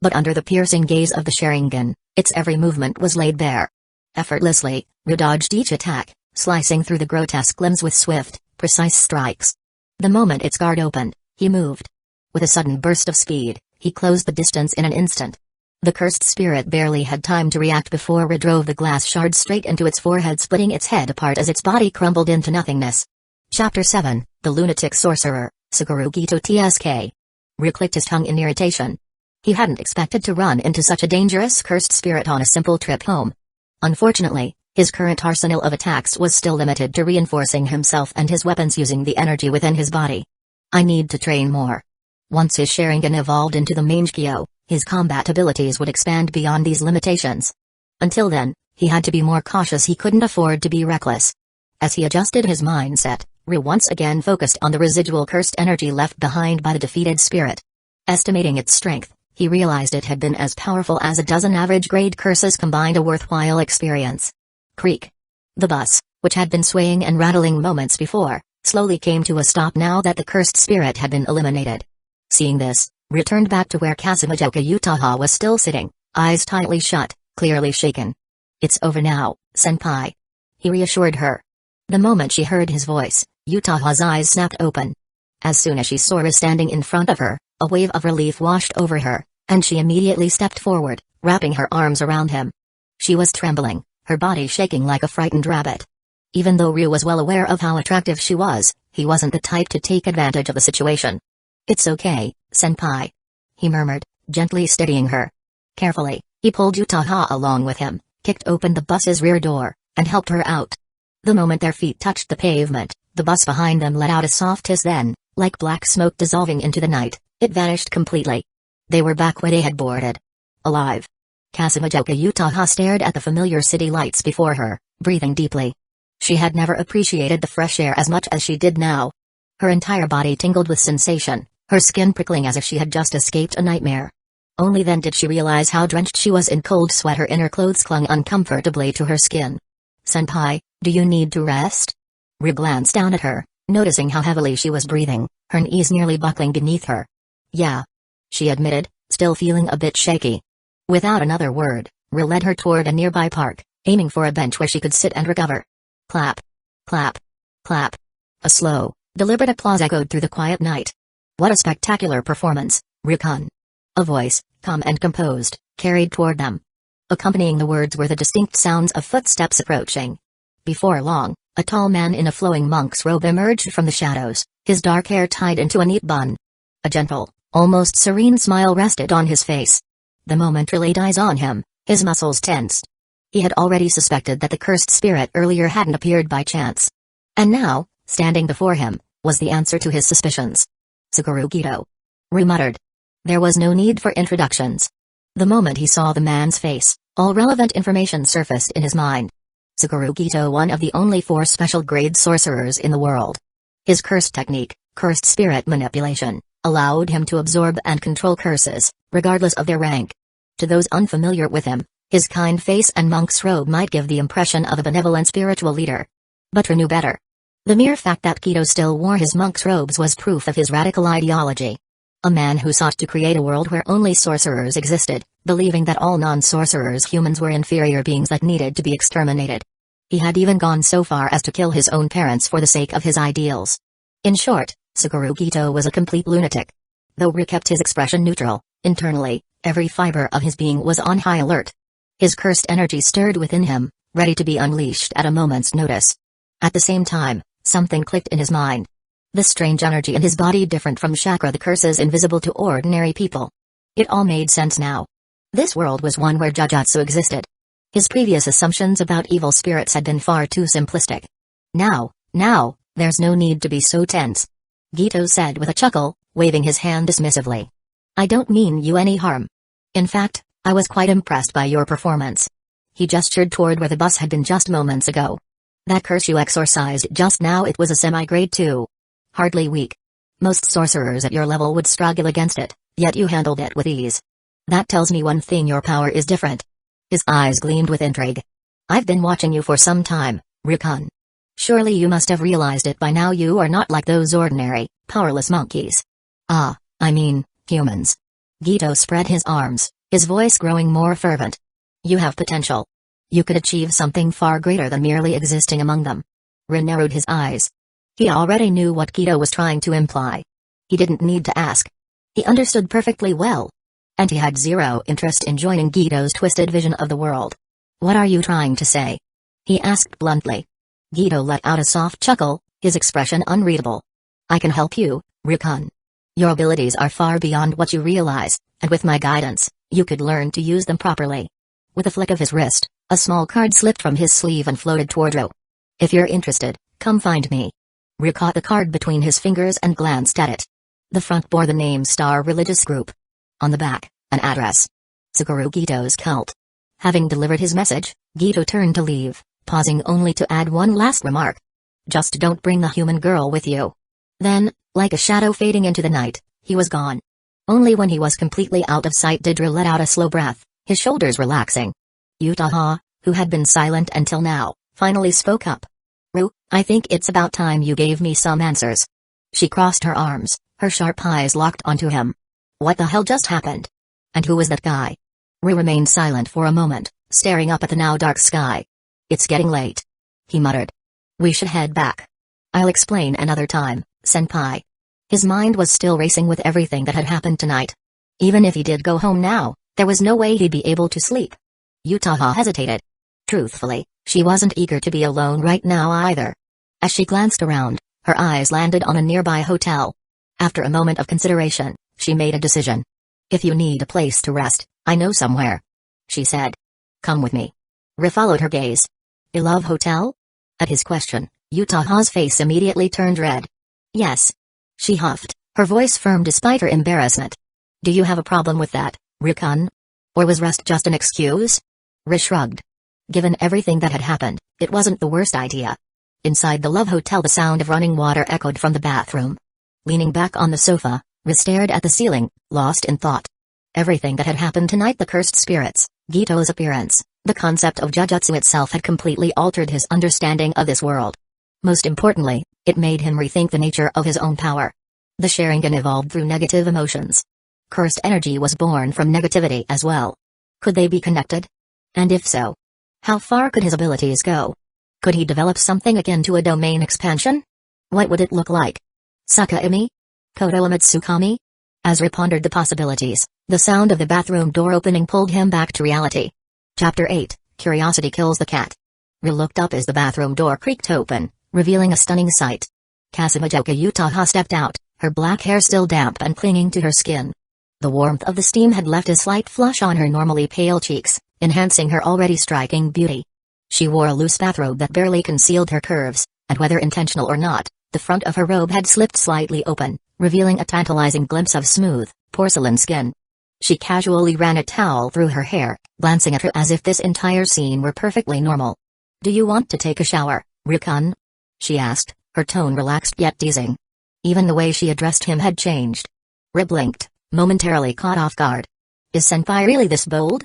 But under the piercing gaze of the Sharingan, its every movement was laid bare. Effortlessly, Ru dodged each attack, slicing through the grotesque limbs with swift, precise strikes. The moment its guard opened, he moved. With a sudden burst of speed, he closed the distance in an instant. The cursed spirit barely had time to react before Ri drove the glass shard straight into its forehead, splitting its head apart as its body crumbled into nothingness. Chapter 7, The Lunatic Sorcerer, Suguru Geto Tsk. Ri clicked his tongue in irritation. He hadn't expected to run into such a dangerous cursed spirit on a simple trip home. Unfortunately, his current arsenal of attacks was still limited to reinforcing himself and his weapons using the energy within his body. I need to train more. Once his Sharingan evolved into the Mangekyō, his combat abilities would expand beyond these limitations. Until then, he had to be more cautious. He couldn't afford to be reckless. As he adjusted his mindset, Ri once again focused on the residual cursed energy left behind by the defeated spirit. Estimating its strength, he realized it had been as powerful as a dozen average-grade curses combined, a worthwhile experience. Creak. The bus, which had been swaying and rattling moments before, slowly came to a stop now that the cursed spirit had been eliminated. Seeing this, Ri turned back to where Kazekage Utaha was still sitting, eyes tightly shut, clearly shaken. "It's over now, senpai," he reassured her. The moment she heard his voice, Utaha's eyes snapped open. As soon as she saw Ri standing in front of her, a wave of relief washed over her, and she immediately stepped forward, wrapping her arms around him. She was trembling, her body shaking like a frightened rabbit. Even though Ri was well aware of how attractive she was, he wasn't the type to take advantage of the situation. "It's okay, senpai," he murmured, gently steadying her. Carefully, he pulled Utaha along with him, kicked open the bus's rear door, and helped her out. The moment their feet touched the pavement, the bus behind them let out a soft hiss, then, like black smoke dissolving into the night, it vanished completely. They were back where they had boarded. Alive. Kazekage Utaha stared at the familiar city lights before her, breathing deeply. She had never appreciated the fresh air as much as she did now. Her entire body tingled with sensation, her skin prickling as if she had just escaped a nightmare. Only then did she realize how drenched she was in cold sweat. Her inner clothes clung uncomfortably to her skin. "Senpai, do you need to rest?" Ri glanced down at her, noticing how heavily she was breathing, her knees nearly buckling beneath her. "Yeah," she admitted, still feeling a bit shaky. Without another word, Ri led her toward a nearby park, aiming for a bench where she could sit and recover. Clap. Clap. Clap. A slow, deliberate applause echoed through the quiet night. "What a spectacular performance, Rikun." A voice, calm and composed, carried toward them. Accompanying the words were the distinct sounds of footsteps approaching. Before long, a tall man in a flowing monk's robe emerged from the shadows, his dark hair tied into a neat bun. A gentle, almost serene smile rested on his face. The moment Ri laid eyes on him, his muscles tensed. He had already suspected that the cursed spirit earlier hadn't appeared by chance. And now, standing before him, was the answer to his suspicions. "Suguru Geto." Ri muttered. There was no need for introductions. The moment he saw the man's face, all relevant information surfaced in his mind. Suguru Geto, one of the only 4 special-grade sorcerers in the world. His cursed technique, cursed spirit manipulation, allowed him to absorb and control curses, regardless of their rank. To those unfamiliar with him, his kind face and monk's robe might give the impression of a benevolent spiritual leader. But Ri knew better. The mere fact that Geto still wore his monk's robes was proof of his radical ideology. A man who sought to create a world where only sorcerers existed, believing that all non-sorcerers humans were inferior beings that needed to be exterminated. He had even gone so far as to kill his own parents for the sake of his ideals. In short, Suguru Geto was a complete lunatic. Though Ri kept his expression neutral, internally, every fiber of his being was on high alert. His cursed energy stirred within him, ready to be unleashed at a moment's notice. At the same time, something clicked in his mind. The strange energy in his body different from chakra, the curses invisible to ordinary people. It all made sense now. This world was one where jujutsu existed. His previous assumptions about evil spirits had been far too simplistic. Now, there's no need to be so tense," Geto said with a chuckle, waving his hand dismissively. "I don't mean you any harm. In fact, I was quite impressed by your performance." He gestured toward where the bus had been just moments ago. "That curse you exorcised just now, it was a semi-grade 2. Hardly weak. Most sorcerers at your level would struggle against it, yet you handled it with ease. That tells me one thing: your power is different." His eyes gleamed with intrigue. "I've been watching you for some time, Rikun. Surely you must have realized it by now. You are not like those ordinary, powerless monkeys. I mean, humans." Geto spread his arms, his voice growing more fervent. "You have potential. You could achieve something far greater than merely existing among them." Ri narrowed his eyes. He already knew what Geto was trying to imply. He didn't need to ask. He understood perfectly well. And he had zero interest in joining Geto's twisted vision of the world. "What are you trying to say?" he asked bluntly. Geto let out a soft chuckle, his expression unreadable. "I can help you, Rikun. Your abilities are far beyond what you realize, and with my guidance, you could learn to use them properly." With a flick of his wrist, a small card slipped from his sleeve and floated toward Ro. "If you're interested, come find me." Ri caught the card between his fingers and glanced at it. The front bore the name Star Religious Group. On the back, an address. Suguru Geto's cult. Having delivered his message, Geto turned to leave, pausing only to add one last remark. "Just don't bring the human girl with you." Then, like a shadow fading into the night, he was gone. Only when he was completely out of sight did Ri let out a slow breath, his shoulders relaxing. Utaha, who had been silent until now, finally spoke up. "Ru, I think it's about time you gave me some answers." She crossed her arms, her sharp eyes locked onto him. "What the hell just happened? And who was that guy?" Ri remained silent for a moment, staring up at the now dark sky. "It's getting late," he muttered. "We should head back. I'll explain another time, senpai." His mind was still racing with everything that had happened tonight. Even if he did go home now, there was no way he'd be able to sleep. Utaha hesitated. Truthfully, she wasn't eager to be alone right now either. As she glanced around, her eyes landed on a nearby hotel. After a moment of consideration, she made a decision. "If you need a place to rest, I know somewhere," she said. "Come with me." Ri followed her gaze. "A love hotel?" At his question, Utaha's face immediately turned red. "Yes." She huffed, her voice firm despite her embarrassment. "Do you have a problem with that, Rikun?" Or was rest just an excuse? Ri shrugged. Given everything that had happened, it wasn't the worst idea. Inside the Love Hotel, the sound of running water echoed from the bathroom. Leaning back on the sofa, Ri stared at the ceiling, lost in thought. Everything that had happened tonight, the cursed spirits, Geto's appearance, the concept of jujutsu itself had completely altered his understanding of this world. Most importantly, it made him rethink the nature of his own power. The Sharingan evolved through negative emotions. Cursed energy was born from negativity as well. Could they be connected? And if so, how far could his abilities go? Could he develop something akin to a domain expansion? What would it look like? Sakaimi? Koto Amatsukami? As Ri pondered the possibilities, the sound of the bathroom door opening pulled him back to reality. Chapter 8, Curiosity Kills the Cat. Ri looked up as the bathroom door creaked open, revealing a stunning sight. Kazekage Utaha stepped out, her black hair still damp and clinging to her skin. The warmth of the steam had left a slight flush on her normally pale cheeks, enhancing her already striking beauty. She wore a loose bathrobe that barely concealed her curves, and whether intentional or not, the front of her robe had slipped slightly open, revealing a tantalizing glimpse of smooth, porcelain skin. She casually ran a towel through her hair, glancing at her as if this entire scene were perfectly normal. "Do you want to take a shower, Rikun?" she asked, her tone relaxed yet teasing. Even the way she addressed him had changed. Ri blinked, momentarily caught off guard. "Is Senpai really this bold?"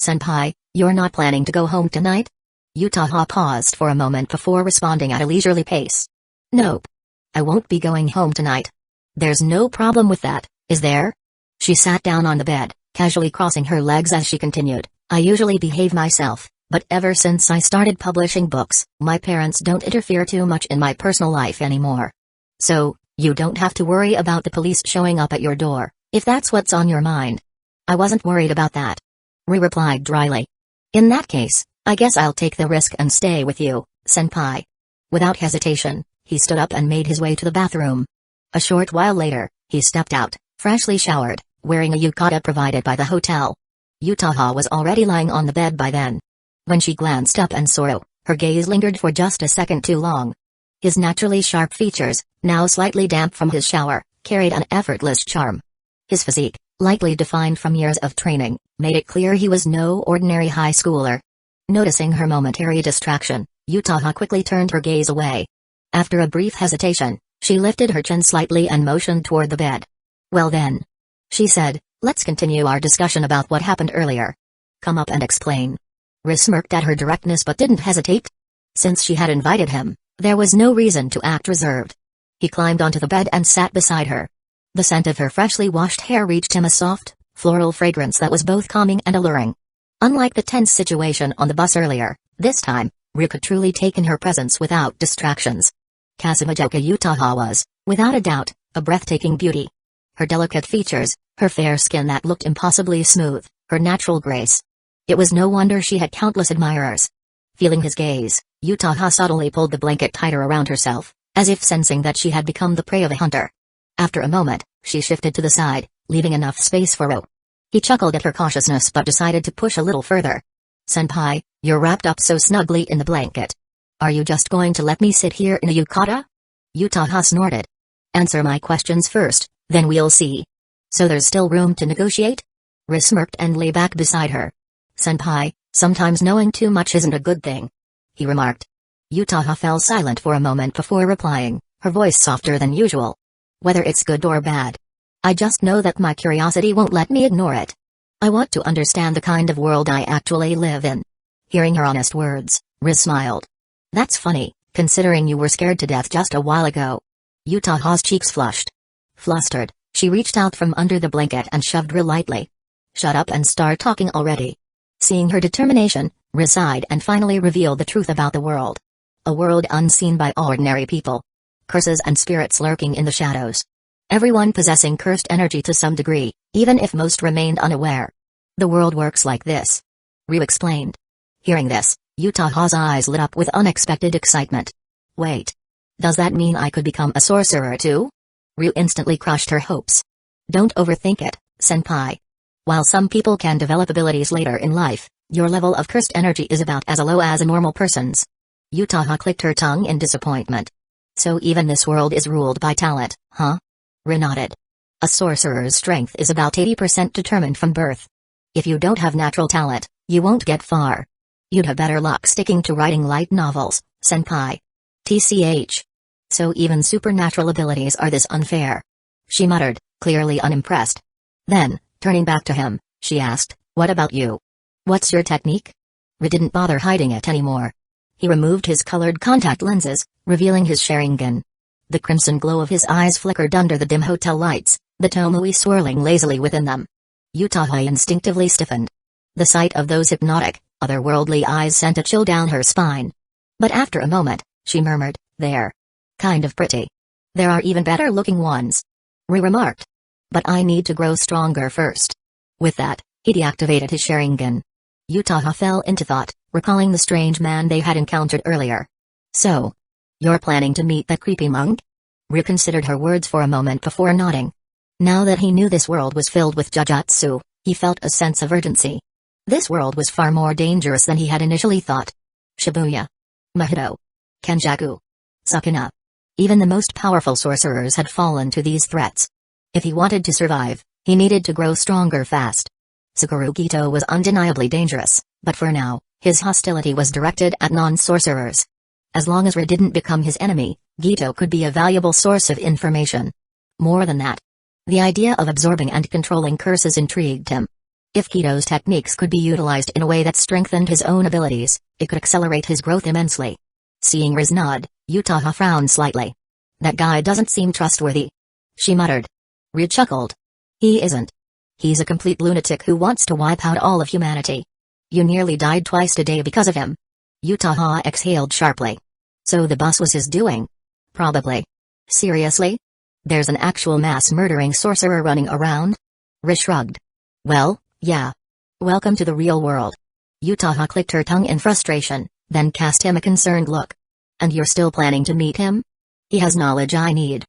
"Senpai, you're not planning to go home tonight?" Utaha paused for a moment before responding at a leisurely pace. "Nope. I won't be going home tonight." "There's no problem with that, is there?" She sat down on the bed, casually crossing her legs as she continued. "I usually behave myself, but ever since I started publishing books, my parents don't interfere too much in my personal life anymore. So, you don't have to worry about the police showing up at your door, if that's what's on your mind." "I wasn't worried about that," Ri replied dryly. "In that case, I guess I'll take the risk and stay with you, Senpai." Without hesitation, he stood up and made his way to the bathroom. A short while later, he stepped out, freshly showered, wearing a yukata provided by the hotel. Utaha was already lying on the bed by then. When she glanced up and saw Ro, her gaze lingered for just a second too long. His naturally sharp features, now slightly damp from his shower, carried an effortless charm. His physique, lightly defined from years of training, made it clear he was no ordinary high schooler. Noticing her momentary distraction, Utaha quickly turned her gaze away. After a brief hesitation, she lifted her chin slightly and motioned toward the bed. "Well then," she said, "let's continue our discussion about what happened earlier. Come up and explain." Ri smirked at her directness but didn't hesitate. Since she had invited him, there was no reason to act reserved. He climbed onto the bed and sat beside her. The scent of her freshly washed hair reached him, a soft, floral fragrance that was both calming and alluring. Unlike the tense situation on the bus earlier, this time, Ri could truly take in her presence without distractions. Kazekage Utaha was, without a doubt, a breathtaking beauty. Her delicate features, her fair skin that looked impossibly smooth, her natural grace. It was no wonder she had countless admirers. Feeling his gaze, Utaha subtly pulled the blanket tighter around herself, as if sensing that she had become the prey of a hunter. After a moment, she shifted to the side, leaving enough space for Ro. He chuckled at her cautiousness but decided to push a little further. "Senpai, you're wrapped up so snugly in the blanket. Are you just going to let me sit here in a yukata?" Utaha snorted. "Answer my questions first, then we'll see." "So there's still room to negotiate?" Ri smirked and lay back beside her. "Senpai, sometimes knowing too much isn't a good thing," he remarked. Utaha fell silent for a moment before replying, her voice softer than usual. "Whether it's good or bad, I just know that my curiosity won't let me ignore it. I want to understand the kind of world I actually live in." Hearing her honest words, Ri smiled. "That's funny, considering you were scared to death just a while ago." Utaha's cheeks flushed. Flustered, she reached out from under the blanket and shoved Ri lightly. "Shut up and start talking already." Seeing her determination, Ri sighed and finally revealed the truth about the world. A world unseen by ordinary people. Curses and spirits lurking in the shadows. Everyone possessing cursed energy to some degree, even if most remained unaware. "The world works like this," Ri explained. Hearing this, Utaha's eyes lit up with unexpected excitement. "Wait. Does that mean I could become a sorcerer too?" Ri instantly crushed her hopes. "Don't overthink it, senpai. While some people can develop abilities later in life, your level of cursed energy is about as low as a normal person's." Utaha clicked her tongue in disappointment. "So even this world is ruled by talent, huh?" Ri nodded. "A sorcerer's strength is about 80% determined from birth. If you don't have natural talent, you won't get far. You'd have better luck sticking to writing light novels, senpai. TCH. So even supernatural abilities are this unfair. She muttered, clearly unimpressed. Then, turning back to him, she asked, what about you? What's your technique? Ri didn't bother hiding it anymore. He removed his colored contact lenses, revealing his Sharingan. The crimson glow of his eyes flickered under the dim hotel lights, the Tomoe swirling lazily within them. Utaha instinctively stiffened. The sight of those hypnotic, otherworldly eyes sent a chill down her spine. But after a moment, she murmured, they're kind of pretty. There are even better looking ones. Ri remarked. But I need to grow stronger first. With that, he deactivated his Sharingan. Utaha fell into thought, recalling the strange man they had encountered earlier. So, you're planning to meet that creepy monk? Ri considered her words for a moment before nodding. Now that he knew this world was filled with jujutsu, he felt a sense of urgency. This world was far more dangerous than he had initially thought. Shibuya. Mahito. Kenjaku. Sukuna. Even the most powerful sorcerers had fallen to these threats. If he wanted to survive, he needed to grow stronger fast. Sakura Geto was undeniably dangerous, but for now, his hostility was directed at non-sorcerers. As long as Ri didn't become his enemy, Geto could be a valuable source of information. More than that, the idea of absorbing and controlling curses intrigued him. If Geto's techniques could be utilized in a way that strengthened his own abilities, it could accelerate his growth immensely. Seeing Ri's nod, Utaha frowned slightly. That guy doesn't seem trustworthy. She muttered. Ri chuckled. He isn't. He's a complete lunatic who wants to wipe out all of humanity. You nearly died twice today because of him. Utaha exhaled sharply. So the bus was his doing? Probably. Seriously? There's an actual mass-murdering sorcerer running around? Ri shrugged. Well, yeah. Welcome to the real world. Utaha clicked her tongue in frustration, then cast him a concerned look. And you're still planning to meet him? He has knowledge I need.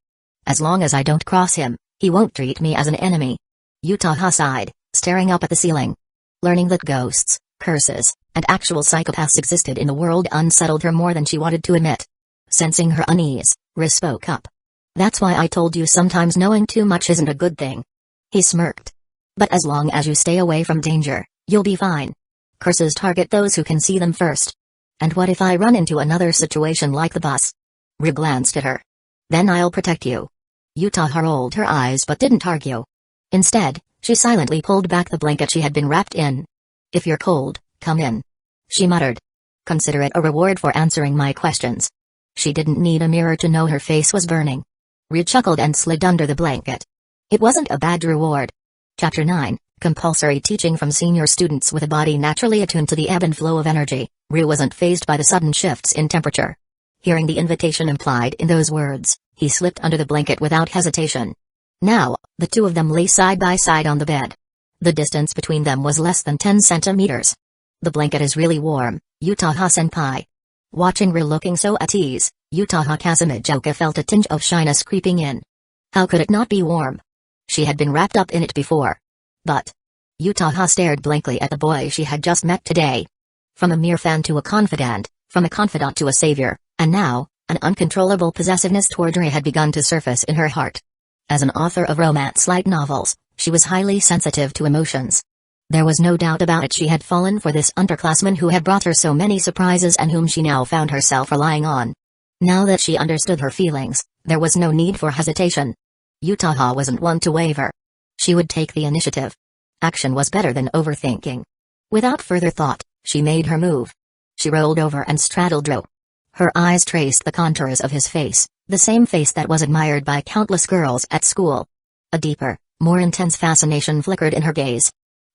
As long as I don't cross him, he won't treat me as an enemy. Utaha sighed, staring up at the ceiling. Learning that ghosts, curses, and actual psychopaths existed in the world unsettled her more than she wanted to admit. Sensing her unease, Ri spoke up. That's why I told you sometimes knowing too much isn't a good thing. He smirked. But as long as you stay away from danger, you'll be fine. Curses target those who can see them first. And what if I run into another situation like the bus? Ri glanced at her. Then I'll protect you. Utaha rolled her eyes but didn't argue. Instead, she silently pulled back the blanket she had been wrapped in. If you're cold, come in. She muttered. Consider it a reward for answering my questions. She didn't need a mirror to know her face was burning. Ri chuckled and slid under the blanket. It wasn't a bad reward. Chapter 9, Compulsory Teaching from Senior Students with a body naturally attuned to the ebb and flow of energy. Ri wasn't fazed by the sudden shifts in temperature. Hearing the invitation implied in those words, he slipped under the blanket without hesitation. Now, the two of them lay side by side on the bed. The distance between them was less than 10 centimeters. The blanket is really warm, Utaha-senpai. Watching Ri looking so at ease, Utaha Kazekage felt a tinge of shyness creeping in. How could it not be warm? She had been wrapped up in it before. But Utaha stared blankly at the boy she had just met today. From a mere fan to a confidant, from a confidant to a savior, and now, an uncontrollable possessiveness toward Ri had begun to surface in her heart. As an author of romance light novels, she was highly sensitive to emotions. There was no doubt about it, she had fallen for this underclassman who had brought her so many surprises and whom she now found herself relying on. Now that she understood her feelings, there was no need for hesitation. Utaha wasn't one to waver. She would take the initiative. Action was better than overthinking. Without further thought, she made her move. She rolled over and straddled Ro. Her eyes traced the contours of his face, the same face that was admired by countless girls at school. A deeper, more intense fascination flickered in her gaze.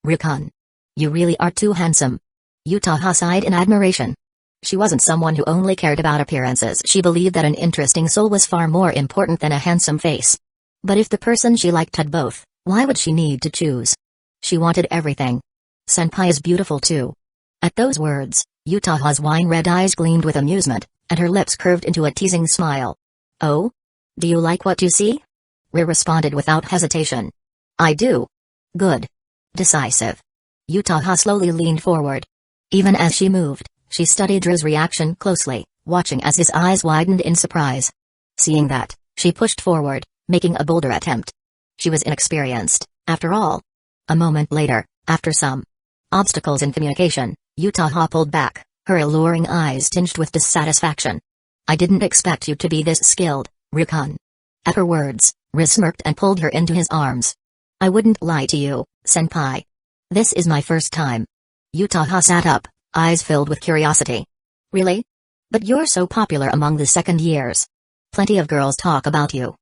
Rikun. You really are too handsome. Utaha sighed in admiration. She wasn't someone who only cared about appearances. She believed that an interesting soul was far more important than a handsome face. But if the person she liked had both, why would she need to choose? She wanted everything. Senpai is beautiful too. At those words, Utaha's wine-red eyes gleamed with amusement, and her lips curved into a teasing smile. Oh? Do you like what you see? Ri responded without hesitation. I do. Good. Decisive. Utaha slowly leaned forward. Even as she moved, she studied Ri's reaction closely, watching as his eyes widened in surprise. Seeing that, she pushed forward, making a bolder attempt. She was inexperienced, after all. A moment later, After some obstacles in communication, Utaha pulled back, her alluring eyes tinged with dissatisfaction. I didn't expect you to be this skilled, Rikun. At her words, Riz smirked and pulled her into his arms. I wouldn't lie to you, senpai. This is my first time. Utaha sat up, eyes filled with curiosity. Really? But you're so popular among the second years. Plenty of girls talk about you.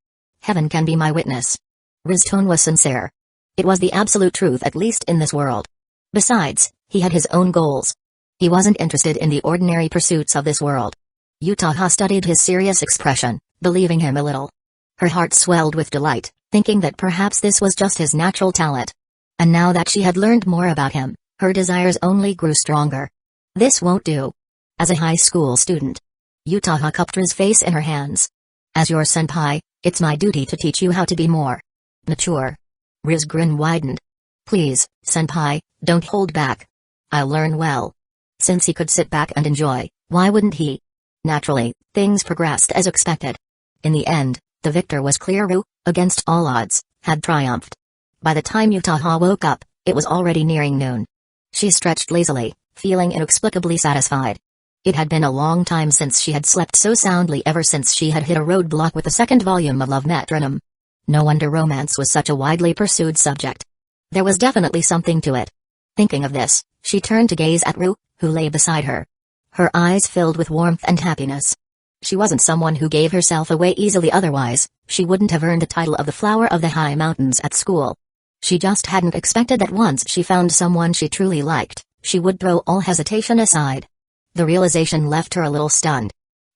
Heaven can be my witness. Riz's tone was sincere. It was the absolute truth, at least in this world. Besides, he had his own goals. He wasn't interested in the ordinary pursuits of this world. Utaha studied his serious expression, believing him a little. Her heart swelled with delight, thinking that perhaps this was just his natural talent. And now that she had learned more about him, her desires only grew stronger. This won't do. As a high school student, Utaha cupped Riz's face in her hands. As your senpai, it's my duty to teach you how to be more mature. Riz's grin widened. Please, senpai, don't hold back. I'll learn well. Since he could sit back and enjoy, why wouldn't he? Naturally, things progressed as expected. In the end, the victor was clear. Ru, against all odds, had triumphed. By the time Utaha woke up, it was already nearing noon. She stretched lazily, feeling inexplicably satisfied. It had been a long time since she had slept so soundly, ever since she had hit a roadblock with the second volume of Love Metronome. No wonder romance was such a widely pursued subject. There was definitely something to it. Thinking of this, she turned to gaze at Ru, who lay beside her. Her eyes filled with warmth and happiness. She wasn't someone who gave herself away easily, otherwise, she wouldn't have earned the title of the Flower of the High Mountains at school. She just hadn't expected that once she found someone she truly liked, she would throw all hesitation aside. The realization left her a little stunned.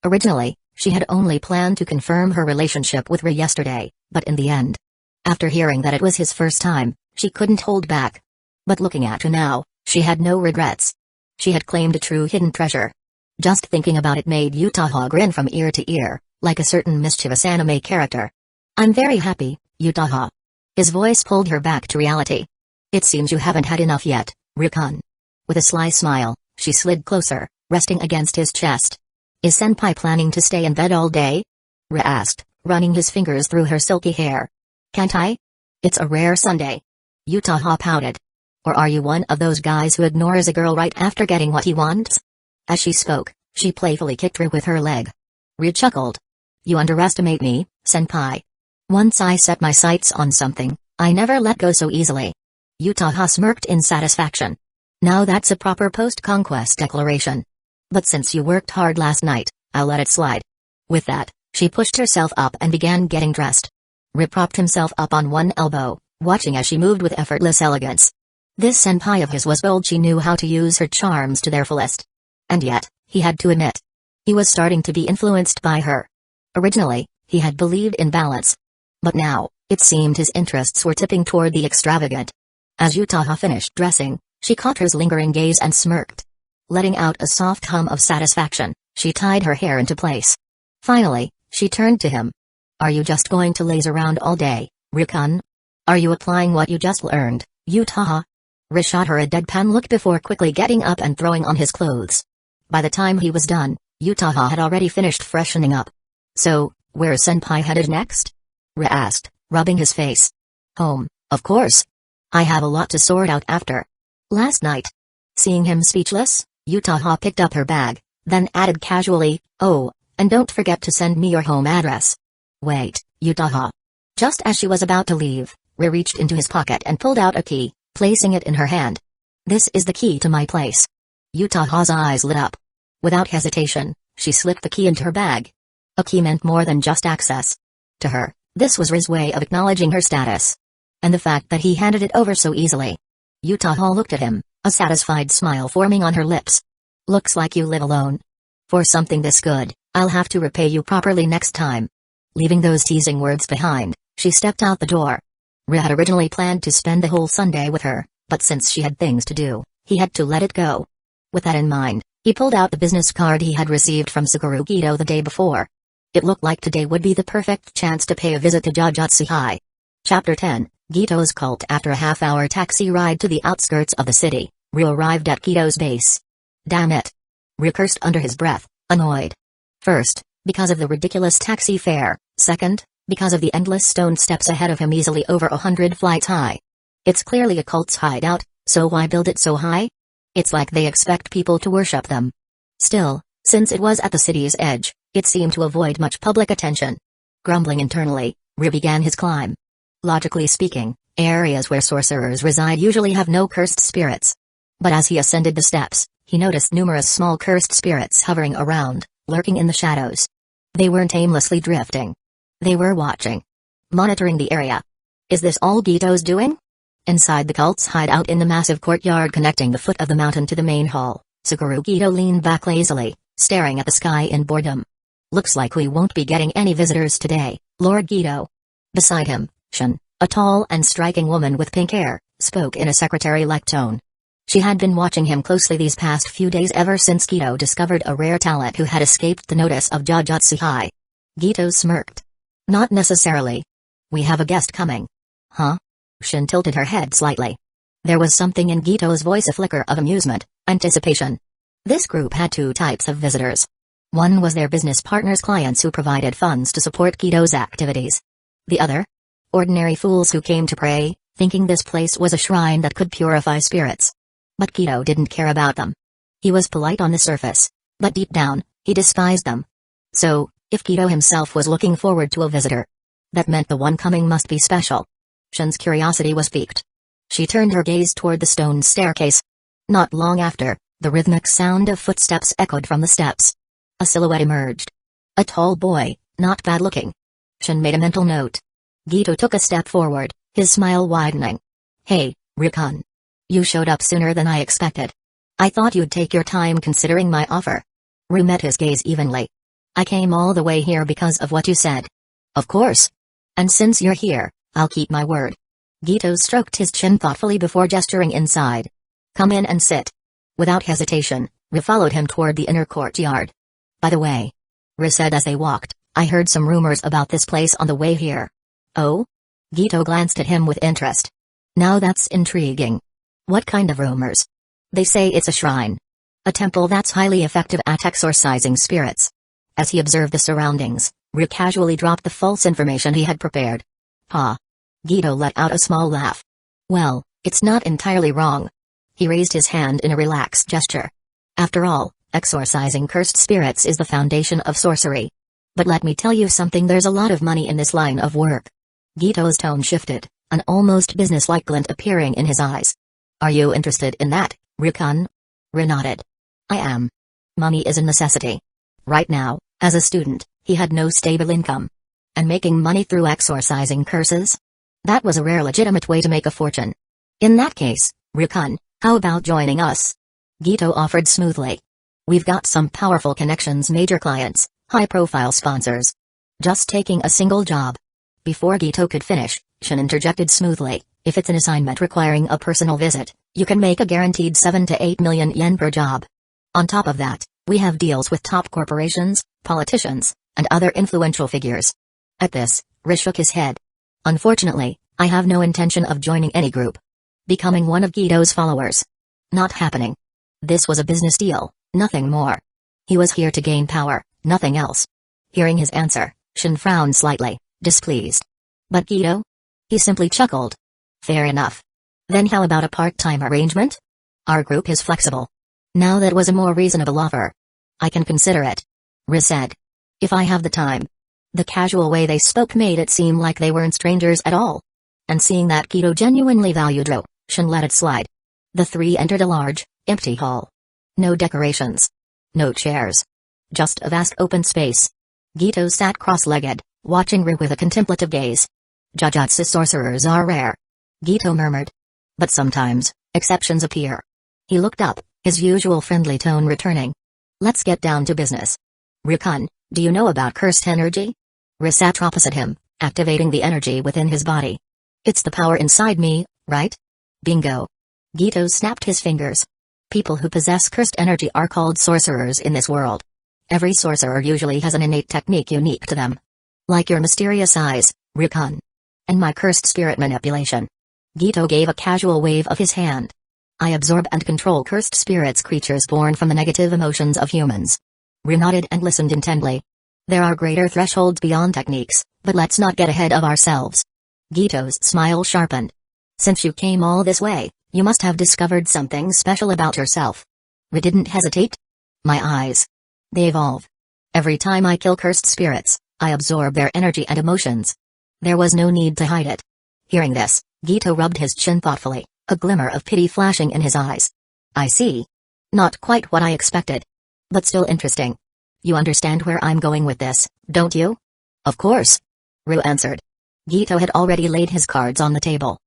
Originally, she had only planned to confirm her relationship with Ri yesterday, but in the end, after hearing that it was his first time, she couldn't hold back. But looking at her now, she had no regrets. She had claimed a true hidden treasure. Just thinking about it made Utaha grin from ear to ear, like a certain mischievous anime character. I'm very happy, Utaha. His voice pulled her back to reality. It seems you haven't had enough yet, Rikun. With a sly smile, she slid closer, resting against his chest. Is senpai planning to stay in bed all day? Ri asked, running his fingers through her silky hair. Can't I? It's a rare Sunday. Utaha pouted. Or are you one of those guys who ignores a girl right after getting what he wants? As she spoke, she playfully kicked Ri with her leg. Ri chuckled. You underestimate me, senpai. Once I set my sights on something, I never let go so easily. Utaha smirked in satisfaction. Now that's a proper post-conquest declaration. But since you worked hard last night, I'll let it slide. With that, she pushed herself up and began getting dressed. Ri propped himself up on one elbow, watching as she moved with effortless elegance. This senpai of his was bold. She knew how to use her charms to their fullest. And yet, he had to admit, he was starting to be influenced by her. Originally, he had believed in balance. But now, it seemed his interests were tipping toward the extravagant. As Utaha finished dressing, she caught Ri's lingering gaze and smirked. Letting out a soft hum of satisfaction, she tied her hair into place. Finally, she turned to him. Are you just going to laze around all day, Rikun? Are you applying what you just learned, Utaha? Ri shot her a deadpan look before quickly getting up and throwing on his clothes. By the time he was done, Utaha had already finished freshening up. So, where's senpai headed next? Ri asked, rubbing his face. Home, of course. I have a lot to sort out after last night. Seeing him speechless, Utaha picked up her bag, then added casually, oh, and don't forget to send me your home address. Wait, Utaha. Just as she was about to leave, Ri reached into his pocket and pulled out a key, placing it in her hand. This is the key to my place. Utaha's eyes lit up. Without hesitation, she slipped the key into her bag. A key meant more than just access. To her, this was Ri's way of acknowledging her status. And the fact that he handed it over so easily. Utaha looked at him, a satisfied smile forming on her lips. Looks like you live alone. For something this good, I'll have to repay you properly next time. Leaving those teasing words behind, she stepped out the door. Ri had originally planned to spend the whole Sunday with her, but since she had things to do, he had to let it go. With that in mind, he pulled out the business card he had received from Sakura Geto the day before. It looked like today would be the perfect chance to pay a visit to Jujutsu. Chapter 10, Geto's Cult. After a half-hour taxi ride to the outskirts of the city, Ri arrived at Geto's base. Damn it. Ri cursed under his breath, annoyed. First, because of the ridiculous taxi fare. Second, because of the endless stone steps ahead of him, easily over 100 flights high. It's clearly a cult's hideout, So why build it so high? It's like they expect people to worship them. Still, since it was at the city's edge, it seemed to avoid much public attention. Grumbling internally, Ri began his climb. Logically speaking, areas where sorcerers reside usually have no cursed spirits. But as he ascended the steps, he noticed numerous small cursed spirits hovering around, lurking in the shadows. They weren't aimlessly drifting. They were watching. Monitoring the area. Is this all Geto's doing? Inside the cult's hideout in the massive courtyard connecting the foot of the mountain to the main hall, Suguru Geto leaned back lazily, staring at the sky in boredom. Looks like we won't be getting any visitors today, Lord Geto. Beside him, Shin, a tall and striking woman with pink hair, spoke in a secretary-like tone. She had been watching him closely these past few days ever since Geto discovered a rare talent who had escaped the notice of Jujutsu High. Geto smirked. Not necessarily. We have a guest coming. Huh? Shin tilted her head slightly. There was something in Geto's voice, a flicker of amusement, anticipation. This group had two types of visitors. One was their business partners, clients who provided funds to support Geto's activities. The other? Ordinary fools who came to pray, thinking this place was a shrine that could purify spirits. But Geto didn't care about them. He was polite on the surface, but deep down, he despised them. So, if Geto himself was looking forward to a visitor, that meant the one coming must be special. Shin's curiosity was piqued. She turned her gaze toward the stone staircase. Not long after, the rhythmic sound of footsteps echoed from the steps. A silhouette emerged. A tall boy, not bad looking. Shin made a mental note. Geto took a step forward, his smile widening. Hey, Rikun. You showed up sooner than I expected. I thought you'd take your time considering my offer. Ru met his gaze evenly. I came all the way here because of what you said. Of course. And since you're here, I'll keep my word. Geto stroked his chin thoughtfully before gesturing inside. Come in and sit. Without hesitation, Ru followed him toward the inner courtyard. By the way, Ru said as they walked, I heard some rumors about this place on the way here. Oh? Geto glanced at him with interest. Now that's intriguing. What kind of rumors? They say it's a shrine. A temple that's highly effective at exorcising spirits. As he observed the surroundings, Ru casually dropped the false information he had prepared. Ha! Geto let out a small laugh. Well, it's not entirely wrong. He raised his hand in a relaxed gesture. After all, exorcising cursed spirits is the foundation of sorcery. But let me tell you something, there's a lot of money in this line of work. Geto's tone shifted, an almost businesslike glint appearing in his eyes. Are you interested in that, Rikun? Ru nodded. I am. Money is a necessity. Right now, as a student, he had no stable income. And making money through exorcising curses? That was a rare legitimate way to make a fortune. In that case, Rikun, how about joining us? Geto offered smoothly. We've got some powerful connections, major clients, high-profile sponsors. Just taking a single job. Before Geto could finish, Shin interjected smoothly. If it's an assignment requiring a personal visit, you can make a guaranteed 7 to 8 million yen per job. On top of that, we have deals with top corporations, politicians, and other influential figures. At this, Ri shook his head. Unfortunately, I have no intention of joining any group. Becoming one of Geto's followers. Not happening. This was a business deal, nothing more. He was here to gain power, nothing else. Hearing his answer, Shin frowned slightly, displeased. But Geto? He simply chuckled. Fair enough. Then how about a part-time arrangement? Our group is flexible. Now that was a more reasonable offer. I can consider it. Ri said. If I have the time. The casual way they spoke made it seem like they weren't strangers at all. And seeing that Geto genuinely valued Ro, Shin let it slide. The three entered a large, empty hall. No decorations. No chairs. Just a vast open space. Geto sat cross-legged, watching Ri with a contemplative gaze. Jujutsu sorcerers are rare. Geto murmured. But sometimes, exceptions appear. He looked up, his usual friendly tone returning. Let's get down to business. Rikun, do you know about cursed energy? Ri sat opposite him, activating the energy within his body. It's the power inside me, right? Bingo. Geto snapped his fingers. People who possess cursed energy are called sorcerers in this world. Every sorcerer usually has an innate technique unique to them. Like your mysterious eyes, Rikun. And my cursed spirit manipulation. Geto gave a casual wave of his hand. I absorb and control cursed spirits, creatures born from the negative emotions of humans. Ri nodded and listened intently. There are greater thresholds beyond techniques, but let's not get ahead of ourselves. Geto's smile sharpened. Since you came all this way, You must have discovered something special about yourself. Ri didn't hesitate. My eyes. They evolve. Every time I kill cursed spirits, I absorb their energy and emotions. There was no need to hide it. Hearing this, Geto rubbed his chin thoughtfully, a glimmer of pity flashing in his eyes. I see. Not quite what I expected. But still interesting. You understand where I'm going with this, don't you? Of course. Ru answered. Geto had already laid his cards on the table.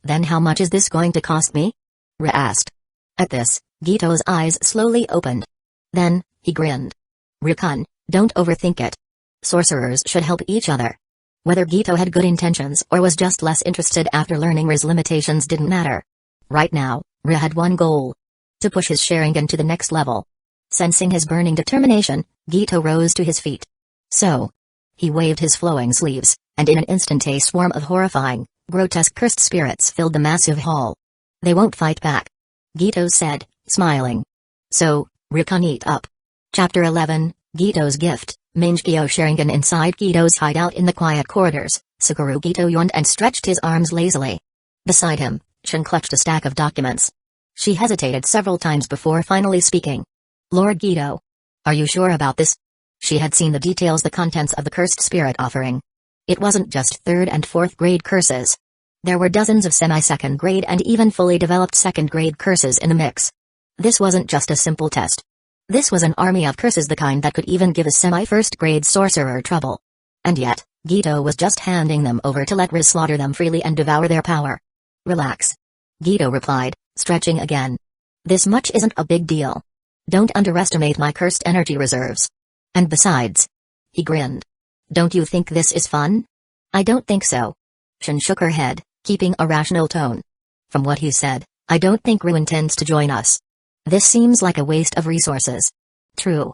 Then how much is this going to cost me? Ru asked. At this, Geto's eyes slowly opened. Then, he grinned. Ru-kun, don't overthink it. Sorcerers should help each other. Whether Geto had good intentions or was just less interested after learning Ru's limitations didn't matter. Right now, Ru had one goal. To push his Sharingan to the next level. Sensing his burning determination, Geto rose to his feet. So. He waved his flowing sleeves, and in an instant a swarm of horrifying, grotesque cursed spirits filled the massive hall. They won't fight back. Geto said, smiling. So, Ru-kun, eat up. Chapter 11, Geto's Gift. Mangekyō Sharingan. Inside Geto's hideout in the quiet corridors, Sakura Geto yawned and stretched his arms lazily. Beside him, Shin clutched a stack of documents. She hesitated several times before finally speaking. Lord Geto. Are you sure about this? She had seen the details, the contents of the cursed spirit offering. It wasn't just 3rd and 4th grade curses. There were dozens of semi-second grade and even fully developed 2nd grade curses in the mix. This wasn't just a simple test. This was an army of curses, the kind that could even give a semi-first grade sorcerer trouble. And yet, Geto was just handing them over to let Riz slaughter them freely and devour their power. Relax. Geto replied, stretching again. This much isn't a big deal. Don't underestimate my cursed energy reserves. And besides. He grinned. Don't you think this is fun? I don't think so. Shin shook her head, keeping a rational tone. From what he said, I don't think Ru intends to join us. This seems like a waste of resources. True.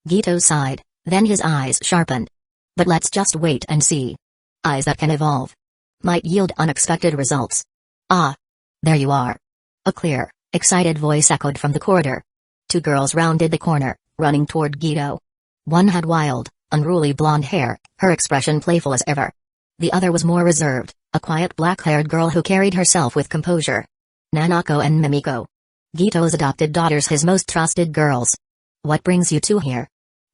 Geto sighed, then his eyes sharpened. But let's just wait and see. Eyes that can evolve. Might yield unexpected results. Ah. There you are. A clear, excited voice echoed from the corridor. 2 girls rounded the corner, running toward Geto. One had wild, unruly blonde hair, her expression playful as ever. The other was more reserved, a quiet black-haired girl who carried herself with composure. Nanako and Mimiko. Geto's adopted daughters, his most trusted girls. What brings you two here?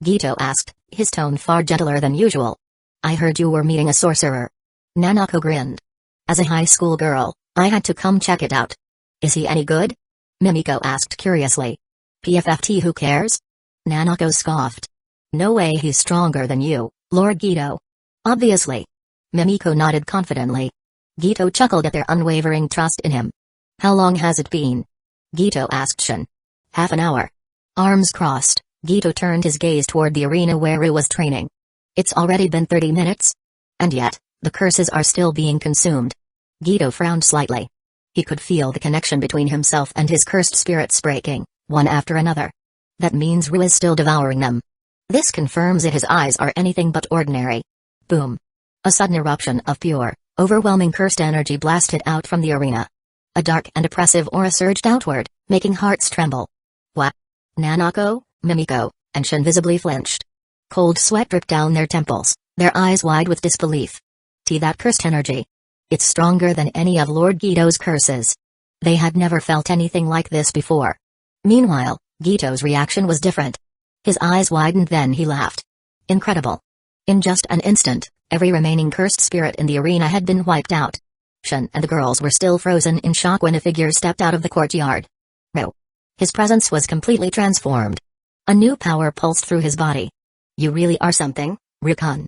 Geto asked, his tone far gentler than usual. I heard you were meeting a sorcerer. Nanako grinned. As a high school girl, I had to come check it out. Is he any good? Mimiko asked curiously. PFFT, who cares? Nanako scoffed. No way, he's stronger than you, Lord Geto. Obviously. Mimiko nodded confidently. Geto chuckled at their unwavering trust in him. How long has it been? Geto asked Shin. Half an hour. Arms crossed, Geto turned his gaze toward the arena where Ru was training. It's already been 30 minutes? And yet, the curses are still being consumed. Geto frowned slightly. He could feel the connection between himself and his cursed spirits breaking, one after another. That means Ru is still devouring them. This confirms that his eyes are anything but ordinary. Boom. A sudden eruption of pure, overwhelming cursed energy blasted out from the arena. A dark and oppressive aura surged outward, making hearts tremble. What? Nanako, Mimiko, and Shin visibly flinched. Cold sweat dripped down their temples, their eyes wide with disbelief. That cursed energy. It's stronger than any of Lord Geto's curses. They had never felt anything like this before. Meanwhile, Geto's reaction was different. His eyes widened, then he laughed. Incredible. In just an instant, every remaining cursed spirit in the arena had been wiped out. Shin and the girls were still frozen in shock when a figure stepped out of the courtyard. Ru. His presence was completely transformed. A new power pulsed through his body. You really are something, Ru-kun.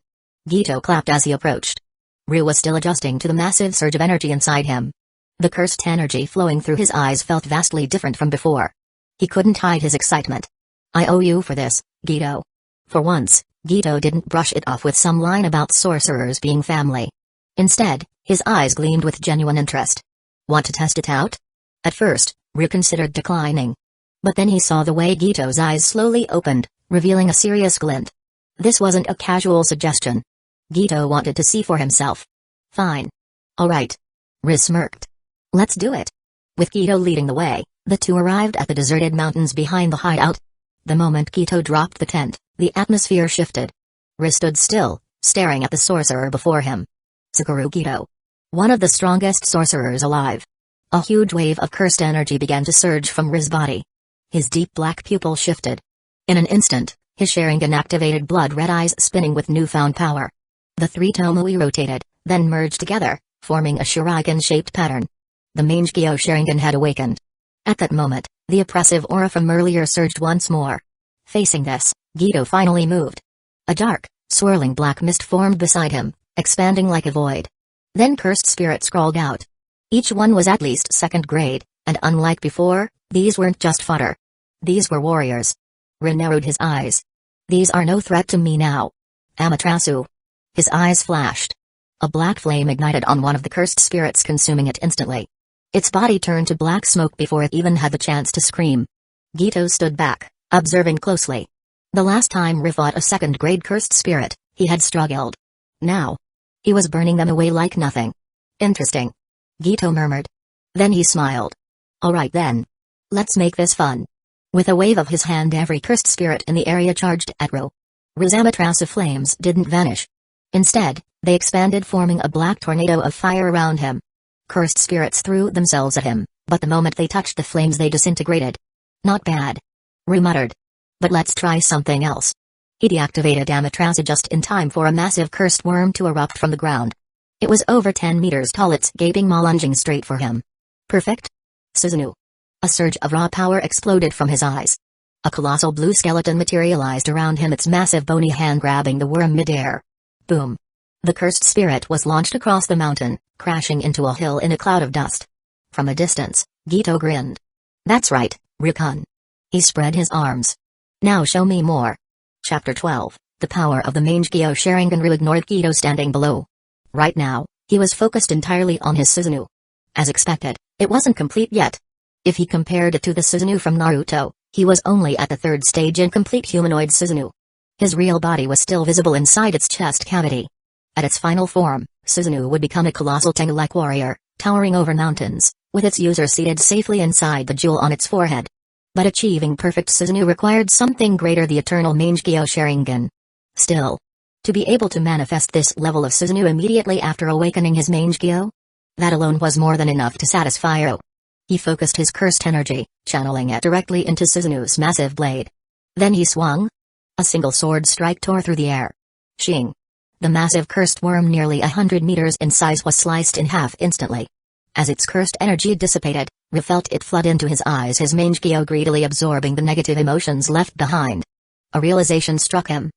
Geto clapped as he approached. Ru was still adjusting to the massive surge of energy inside him. The cursed energy flowing through his eyes felt vastly different from before. He couldn't hide his excitement. I owe you for this, Geto. For once, Geto didn't brush it off with some line about sorcerers being family. Instead, his eyes gleamed with genuine interest. Want to test it out? At first, Ru considered declining. But then he saw the way Geto's eyes slowly opened, revealing a serious glint. This wasn't a casual suggestion. Geto wanted to see for himself. Fine. Alright. Ru smirked. Let's do it. With Geto leading the way, the two arrived at the deserted mountains behind the hideout. The moment Geto dropped the tent, the atmosphere shifted. Ru stood still, staring at the sorcerer before him. Sakura Geto. One of the strongest sorcerers alive. A huge wave of cursed energy began to surge from Ri's body. His deep black pupil shifted. In an instant, his Sharingan activated blood-red eyes spinning with newfound power. The three Tomoe rotated, then merged together, forming a Sharingan-shaped pattern. The Mangekyō Sharingan had awakened. At that moment, the oppressive aura from earlier surged once more. Facing this, Geto finally moved. A dark, swirling black mist formed beside him, expanding like a void. Then cursed spirits crawled out. Each one was at least second grade, and unlike before, these weren't just fodder. These were warriors. Rin narrowed his eyes. These are no threat to me now. Amaterasu. His eyes flashed. A black flame ignited on one of the cursed spirits, consuming it instantly. Its body turned to black smoke before it even had the chance to scream. Geto stood back, observing closely. The last time Ri fought a second-grade cursed spirit, he had struggled. Now, he was burning them away like nothing. Interesting. Geto murmured. Then he smiled. Alright then. Let's make this fun. With a wave of his hand, every cursed spirit in the area charged at Ru. Ri's Amaterasu flames didn't vanish. Instead, they expanded, forming a black tornado of fire around him. Cursed spirits threw themselves at him, but the moment they touched the flames they disintegrated. Not bad. Ru muttered. But let's try something else. He deactivated Amaterasu just in time for a massive cursed worm to erupt from the ground. It was over 10 meters tall, its gaping maw lunging straight for him. Perfect? Susanoo. A surge of raw power exploded from his eyes. A colossal blue skeleton materialized around him, its massive bony hand grabbing the worm midair. Boom. The cursed spirit was launched across the mountain, crashing into a hill in a cloud of dust. From a distance, Geto grinned. That's right, Rikun. He spread his arms. Now show me more. Chapter 12, The Power of the Mangekyō Sharingan. Ru ignored Geto standing below. Right now, he was focused entirely on his Susanoo. As expected, it wasn't complete yet. If he compared it to the Susanoo from Naruto, he was only at the third stage in complete humanoid Susanoo. His real body was still visible inside its chest cavity. At its final form, Susanoo would become a colossal Tengu-like warrior, towering over mountains, with its user seated safely inside the jewel on its forehead. But achieving perfect Susanoo required something greater, the eternal Mangekyō Sharingan. Still, to be able to manifest this level of Susanoo immediately after awakening his Mangekyō? That alone was more than enough to satisfy Ru. He focused his cursed energy, channeling it directly into Susanoo's massive blade. Then he swung. A single sword strike tore through the air. Shing. The massive cursed worm, nearly 100 meters in size, was sliced in half instantly. As its cursed energy dissipated, Ru felt it flood into his eyes, his Mangekyō greedily absorbing the negative emotions left behind. A realization struck him.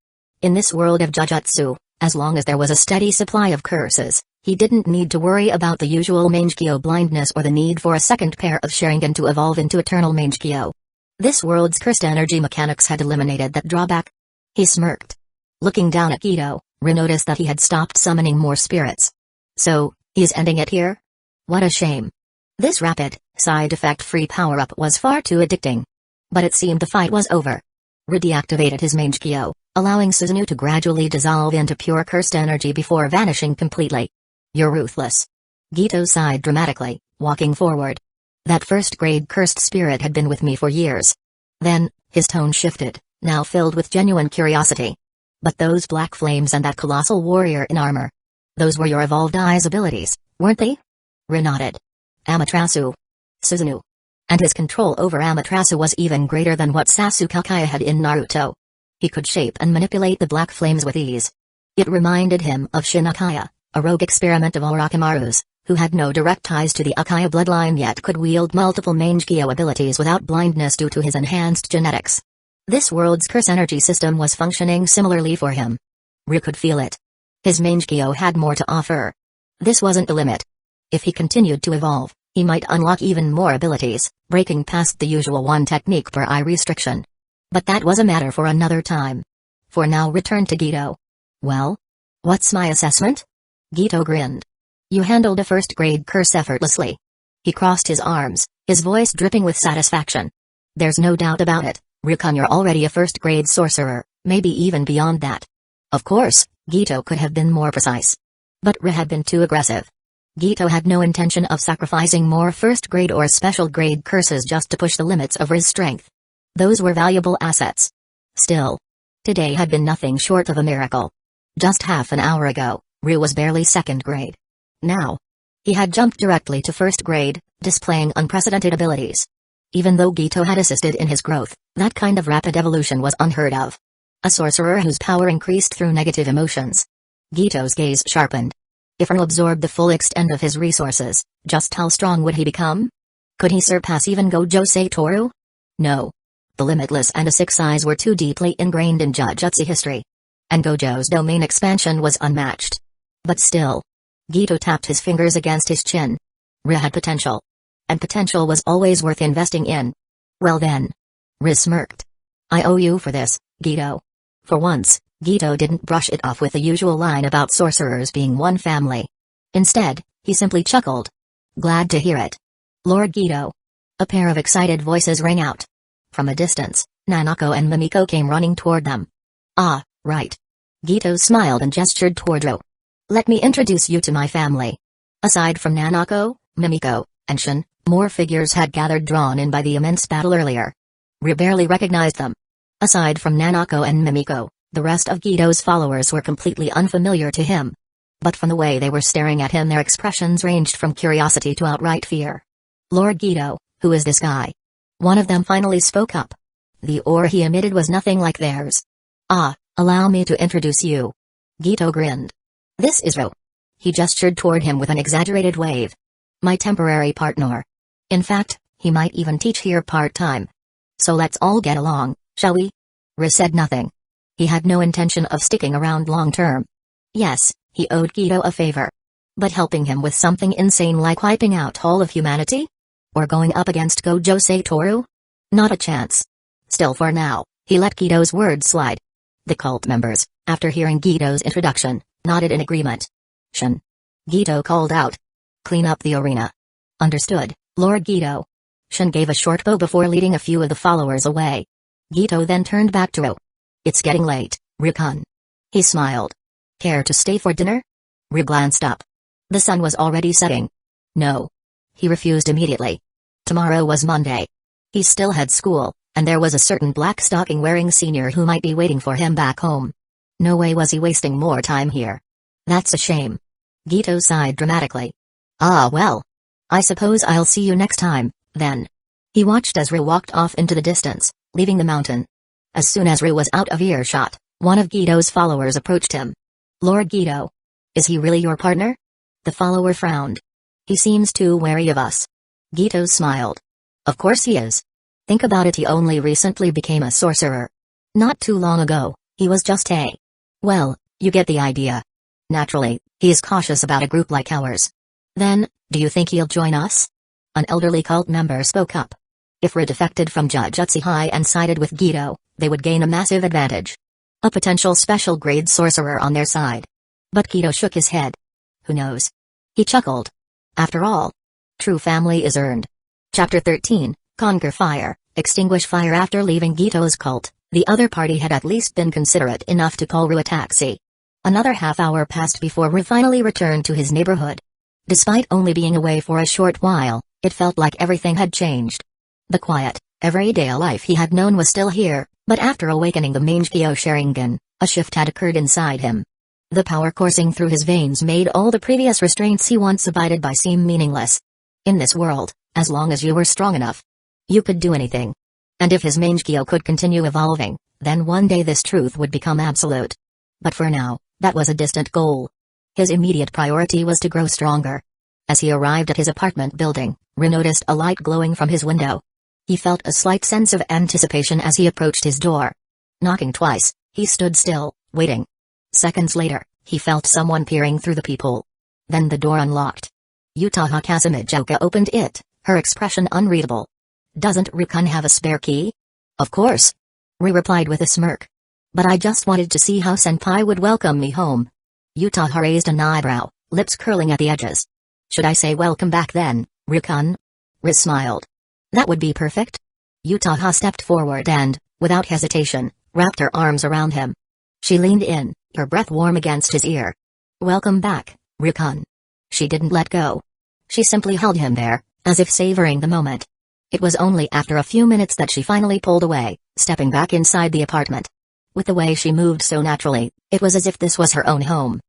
In this world of Jujutsu, as long as there was a steady supply of curses, he didn't need to worry about the usual Mangekyō blindness or the need for a second pair of Sharingan to evolve into eternal Mangekyō. This world's cursed energy mechanics had eliminated that drawback. He smirked. Looking down at Geto, Ru noticed that he had stopped summoning more spirits. So, he's ending it here? What a shame. This rapid, side effect-free power-up was far too addicting. But it seemed the fight was over. Ru deactivated his Mangekyō, allowing Susanoo to gradually dissolve into pure cursed energy before vanishing completely. You're ruthless. Geto sighed dramatically, walking forward. That first-grade cursed spirit had been with me for years. Then, his tone shifted, now filled with genuine curiosity. But those black flames and that colossal warrior in armor. Those were your evolved eyes abilities, weren't they? Ru nodded. Amaterasu. Susanoo. And his control over Amaterasu was even greater than what Sasuke had in Naruto. He could shape and manipulate the black flames with ease. It reminded him of Shinigami, a rogue experiment of Orochimaru's, who had no direct ties to the Uchiha bloodline yet could wield multiple Mangekyō abilities without blindness due to his enhanced genetics. This world's curse energy system was functioning similarly for him. Ru could feel it. His Mangekyō had more to offer. This wasn't the limit. If he continued to evolve, he might unlock even more abilities, breaking past the usual one technique per eye restriction. But that was a matter for another time. For now, return to Geto. Well? What's my assessment? Geto grinned. You handled a first-grade curse effortlessly. He crossed his arms, his voice dripping with satisfaction. There's no doubt about it, Rikun, you're already a first-grade sorcerer, maybe even beyond that. Of course, Geto could have been more precise. But Ri had been too aggressive. Geto had no intention of sacrificing more first-grade or special-grade curses just to push the limits of Ri's strength. Those were valuable assets. Still, today had been nothing short of a miracle. Just half an hour ago, Ri was barely second grade. Now, he had jumped directly to first grade, displaying unprecedented abilities. Even though Geto had assisted in his growth, that kind of rapid evolution was unheard of. A sorcerer whose power increased through negative emotions. Geto's gaze sharpened. If Ru absorbed the full extent of his resources, just how strong would he become? Could he surpass even Gojo Satoru? No. The limitless and a six eyes were too deeply ingrained in Jujutsu history. And Gojo's domain expansion was unmatched. But still. Geto tapped his fingers against his chin. Ru had potential. And potential was always worth investing in. Well then. Ru smirked. I owe you for this, Geto. For once, Geto didn't brush it off with the usual line about sorcerers being one family. Instead, he simply chuckled. Glad to hear it. Lord Geto. A pair of excited voices rang out. From a distance, Nanako and Mimiko came running toward them. Ah, right. Geto smiled and gestured toward Ru. Let me introduce you to my family. Aside from Nanako, Mimiko, and Shin, more figures had gathered drawn in by the immense battle earlier. Ru barely recognized them. Aside from Nanako and Mimiko, the rest of Geto's followers were completely unfamiliar to him. But from the way they were staring at him, their expressions ranged from curiosity to outright fear. Lord Geto, who is this guy? One of them finally spoke up. The aura he emitted was nothing like theirs. Ah, allow me to introduce you. Geto grinned. This is Ru. He gestured toward him with an exaggerated wave. My temporary partner. In fact, he might even teach here part-time. So let's all get along, shall we? Ru said nothing. He had no intention of sticking around long-term. Yes, he owed Geto a favor. But helping him with something insane like wiping out all of humanity? Or going up against Gojo Satoru? Not a chance. Still for now, he let Geto's words slide. The cult members, after hearing Geto's introduction, nodded in agreement. Shin. Geto called out. Clean up the arena. Understood, Lord Geto. Shin gave a short bow before leading a few of the followers away. Geto then turned back to Ru. It's getting late, Rukun. He smiled. Care to stay for dinner? Ru glanced up. The sun was already setting. No. He refused immediately. Tomorrow was Monday. He still had school, and there was a certain black stocking-wearing senior who might be waiting for him back home. No way was he wasting more time here. That's a shame. Geto sighed dramatically. Ah well. I suppose I'll see you next time, then. He watched as Ru walked off into the distance, leaving the mountain. As soon as Ru was out of earshot, one of Geto's followers approached him. Lord Geto. Is he really your partner? The follower frowned. He seems too wary of us. Geto smiled. Of course he is. Think about it, he only recently became a sorcerer. Not too long ago, he was just a... Well, you get the idea. Naturally, he is cautious about a group like ours. Then, do you think he'll join us? An elderly cult member spoke up. If Ru defected from Jujutsu High and sided with Geto, they would gain a massive advantage. A potential special grade sorcerer on their side. But Geto shook his head. Who knows? He chuckled. After all, true family is earned. Chapter 13, Conquer Fire, Extinguish Fire. After leaving Geto's cult, the other party had at least been considerate enough to call Ru a taxi. Another half-hour passed before Ru finally returned to his neighborhood. Despite only being away for a short while, it felt like everything had changed. The quiet, everyday life he had known was still here, but after awakening the Mangekyō Sharingan, a shift had occurred inside him. The power coursing through his veins made all the previous restraints he once abided by seem meaningless. In this world, as long as you were strong enough, you could do anything. And if his Mangekyō could continue evolving, then one day this truth would become absolute. But for now, that was a distant goal. His immediate priority was to grow stronger. As he arrived at his apartment building, Ru noticed a light glowing from his window. He felt a slight sense of anticipation as he approached his door. Knocking twice, he stood still, waiting. Seconds later, he felt someone peering through the peephole. Then the door unlocked. Utaha Kazekage opened it, her expression unreadable. Doesn't Rukun have a spare key? Of course. Ru replied with a smirk. But I just wanted to see how Senpai would welcome me home. Utaha raised an eyebrow, lips curling at the edges. Should I say welcome back then, Rukun? Ru smiled. That would be perfect. Utaha stepped forward and, without hesitation, wrapped her arms around him. She leaned in, her breath warm against his ear. Welcome back, Rukun. She didn't let go. She simply held him there, as if savoring the moment. It was only after a few minutes that she finally pulled away, stepping back inside the apartment. With the way she moved so naturally, it was as if this was her own home.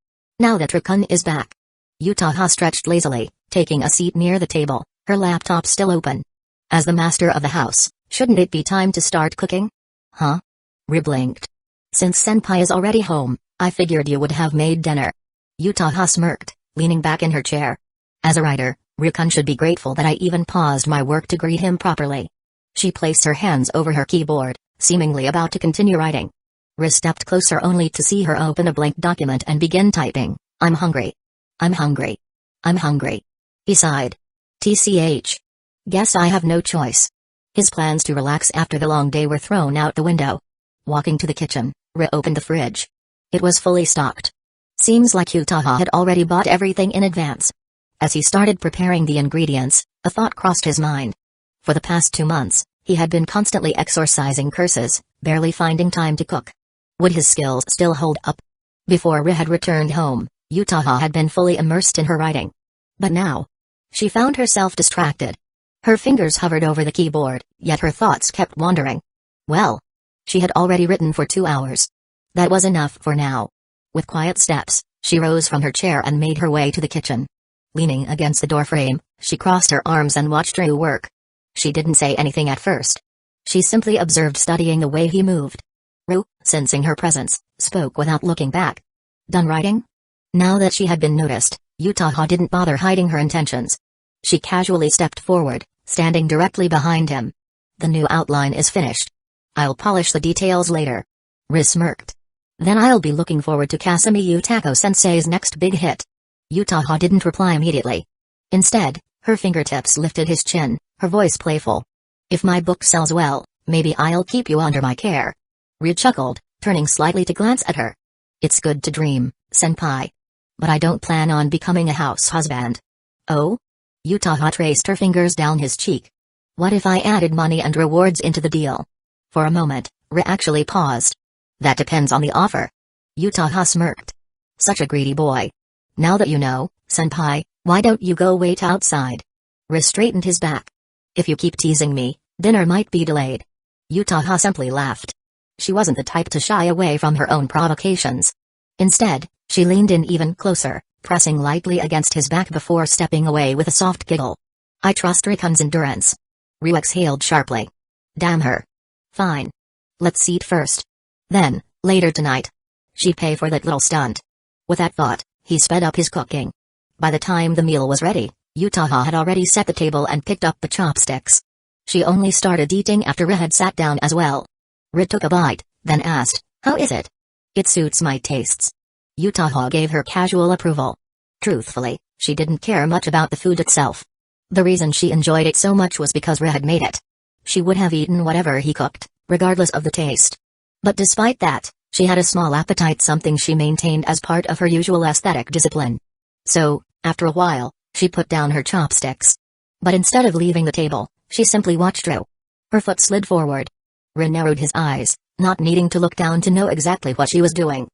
Now that Rukun is back. Utaha stretched lazily, taking a seat near the table, her laptop still open. As the master of the house, shouldn't it be time to start cooking? Huh? Ri blinked. Since Senpai is already home, I figured you would have made dinner. Utaha smirked, leaning back in her chair. As a writer, Rikun should be grateful that I even paused my work to greet him properly. She placed her hands over her keyboard, seemingly about to continue writing. Ri stepped closer only to see her open a blank document and begin typing. I'm hungry. I'm hungry. I'm hungry. He sighed. TCH. Guess I have no choice. His plans to relax after the long day were thrown out the window. Walking to the kitchen, Ri opened the fridge. It was fully stocked. Seems like Utaha had already bought everything in advance. As he started preparing the ingredients, a thought crossed his mind. For the past 2 months, he had been constantly exorcising curses, barely finding time to cook. Would his skills still hold up? Before Ri had returned home, Utaha had been fully immersed in her writing. But now, she found herself distracted. Her fingers hovered over the keyboard, yet her thoughts kept wandering. Well, she had already written for 2 hours. That was enough for now. With quiet steps, she rose from her chair and made her way to the kitchen. Leaning against the doorframe, she crossed her arms and watched Ru work. She didn't say anything at first. She simply observed, studying the way he moved. Ru, sensing her presence, spoke without looking back. Done writing? Now that she had been noticed, Utaha didn't bother hiding her intentions. She casually stepped forward, standing directly behind him. The new outline is finished. I'll polish the details later. Ri smirked. Then I'll be looking forward to Kasumi Utako-sensei's next big hit. Utaha didn't reply immediately. Instead, her fingertips lifted his chin, her voice playful. If my book sells well, maybe I'll keep you under my care. Ri chuckled, turning slightly to glance at her. It's good to dream, senpai. But I don't plan on becoming a house husband. Oh? Utaha traced her fingers down his cheek. What if I added money and rewards into the deal? For a moment, Ri actually paused. That depends on the offer. Utaha smirked. Such a greedy boy. Now that you know, senpai, why don't you go wait outside? Ri straightened his back. If you keep teasing me, dinner might be delayed. Utaha simply laughed. She wasn't the type to shy away from her own provocations. Instead, she leaned in even closer, pressing lightly against his back before stepping away with a soft giggle. I trust Rikun's endurance. Ru exhaled sharply. Damn her. Fine. Let's eat first. Then, later tonight. She'd pay for that little stunt. With that thought, he sped up his cooking. By the time the meal was ready, Utaha had already set the table and picked up the chopsticks. She only started eating after Ri had sat down as well. Ri took a bite, then asked, How is it? It suits my tastes. Utaha gave her casual approval. Truthfully, she didn't care much about the food itself. The reason she enjoyed it so much was because Ri had made it. She would have eaten whatever he cooked, regardless of the taste. But despite that, she had a small appetite, something she maintained as part of her usual aesthetic discipline. So, after a while, she put down her chopsticks. But instead of leaving the table, she simply watched Ru. Her foot slid forward. Ru narrowed his eyes, not needing to look down to know exactly what she was doing.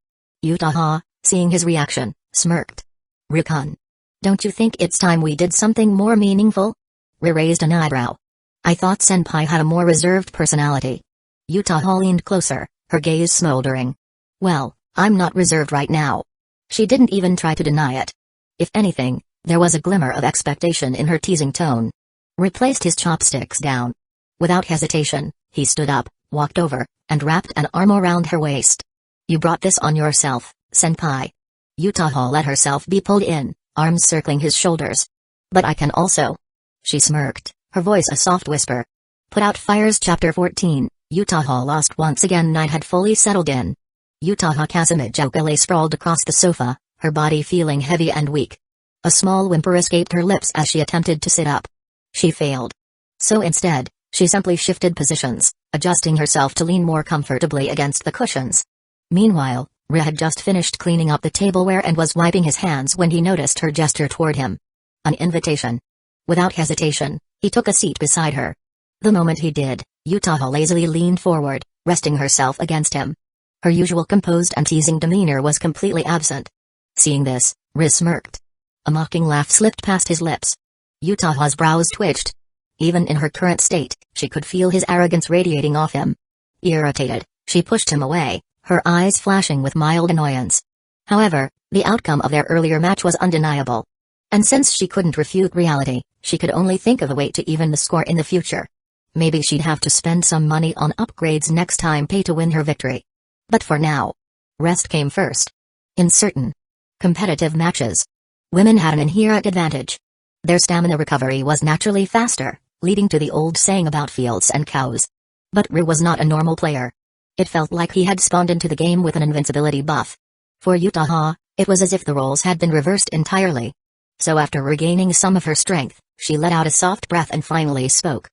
Utaha, seeing his reaction, smirked. Rikun. Don't you think it's time we did something more meaningful? Ri raised an eyebrow. I thought senpai had a more reserved personality. Utaha leaned closer, her gaze smoldering. Well, I'm not reserved right now. She didn't even try to deny it. If anything, there was a glimmer of expectation in her teasing tone. Ri placed his chopsticks down. Without hesitation, he stood up, walked over, and wrapped an arm around her waist. You brought this on yourself, senpai. Utaha let herself be pulled in, arms circling his shoulders. But I can also. She smirked, her voice a soft whisper. Put out fires. Chapter 14, Utaha lost once again. Night had fully settled in. Utaha Kazekage lay sprawled across the sofa, her body feeling heavy and weak. A small whimper escaped her lips as she attempted to sit up. She failed. So instead, she simply shifted positions, adjusting herself to lean more comfortably against the cushions. Meanwhile, Ri had just finished cleaning up the tableware and was wiping his hands when he noticed her gesture toward him. An invitation. Without hesitation, he took a seat beside her. The moment he did, Utaha lazily leaned forward, resting herself against him. Her usual composed and teasing demeanor was completely absent. Seeing this, Ri smirked. A mocking laugh slipped past his lips. Utaha's brows twitched. Even in her current state, she could feel his arrogance radiating off him. Irritated, she pushed him away, her eyes flashing with mild annoyance. However, the outcome of their earlier match was undeniable. And since she couldn't refute reality, she could only think of a way to even the score in the future. Maybe she'd have to spend some money on upgrades next time pay to win her victory. But for now, rest came first. In certain competitive matches, women had an inherent advantage. Their stamina recovery was naturally faster, leading to the old saying about fields and cows. But Ru was not a normal player. It felt like he had spawned into the game with an invincibility buff. For Utaha, it was as if the roles had been reversed entirely. So after regaining some of her strength, she let out a soft breath and finally spoke.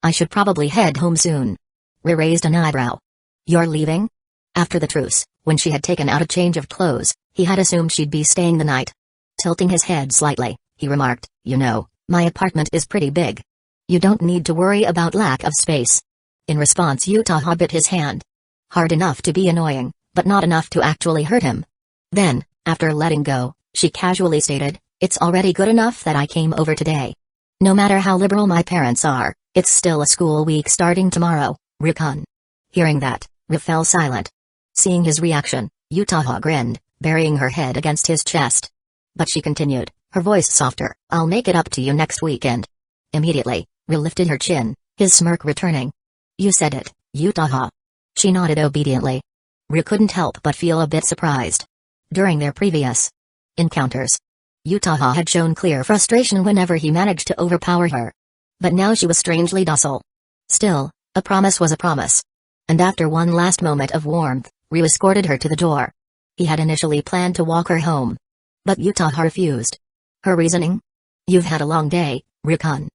I should probably head home soon. Ru raised an eyebrow. You're leaving? After the truce, when she had taken out a change of clothes, he had assumed she'd be staying the night. Tilting his head slightly, he remarked, you know, my apartment is pretty big. You don't need to worry about lack of space. In response, Utaha bit his hand. Hard enough to be annoying, but not enough to actually hurt him. Then, after letting go, she casually stated, it's already good enough that I came over today. No matter how liberal my parents are, it's still a school week starting tomorrow, Rukun. Hearing that, Ru fell silent. Seeing his reaction, Utaha grinned, burying her head against his chest. But she continued, her voice softer, I'll make it up to you next weekend. Immediately, Ru lifted her chin, his smirk returning. You said it, Utaha. She nodded obediently. Ru couldn't help but feel a bit surprised. During their previous encounters, Utaha had shown clear frustration whenever he managed to overpower her. But now she was strangely docile. Still, a promise was a promise. And after one last moment of warmth, Ru escorted her to the door. He had initially planned to walk her home. But Utaha refused. Her reasoning? You've had a long day, Rukun.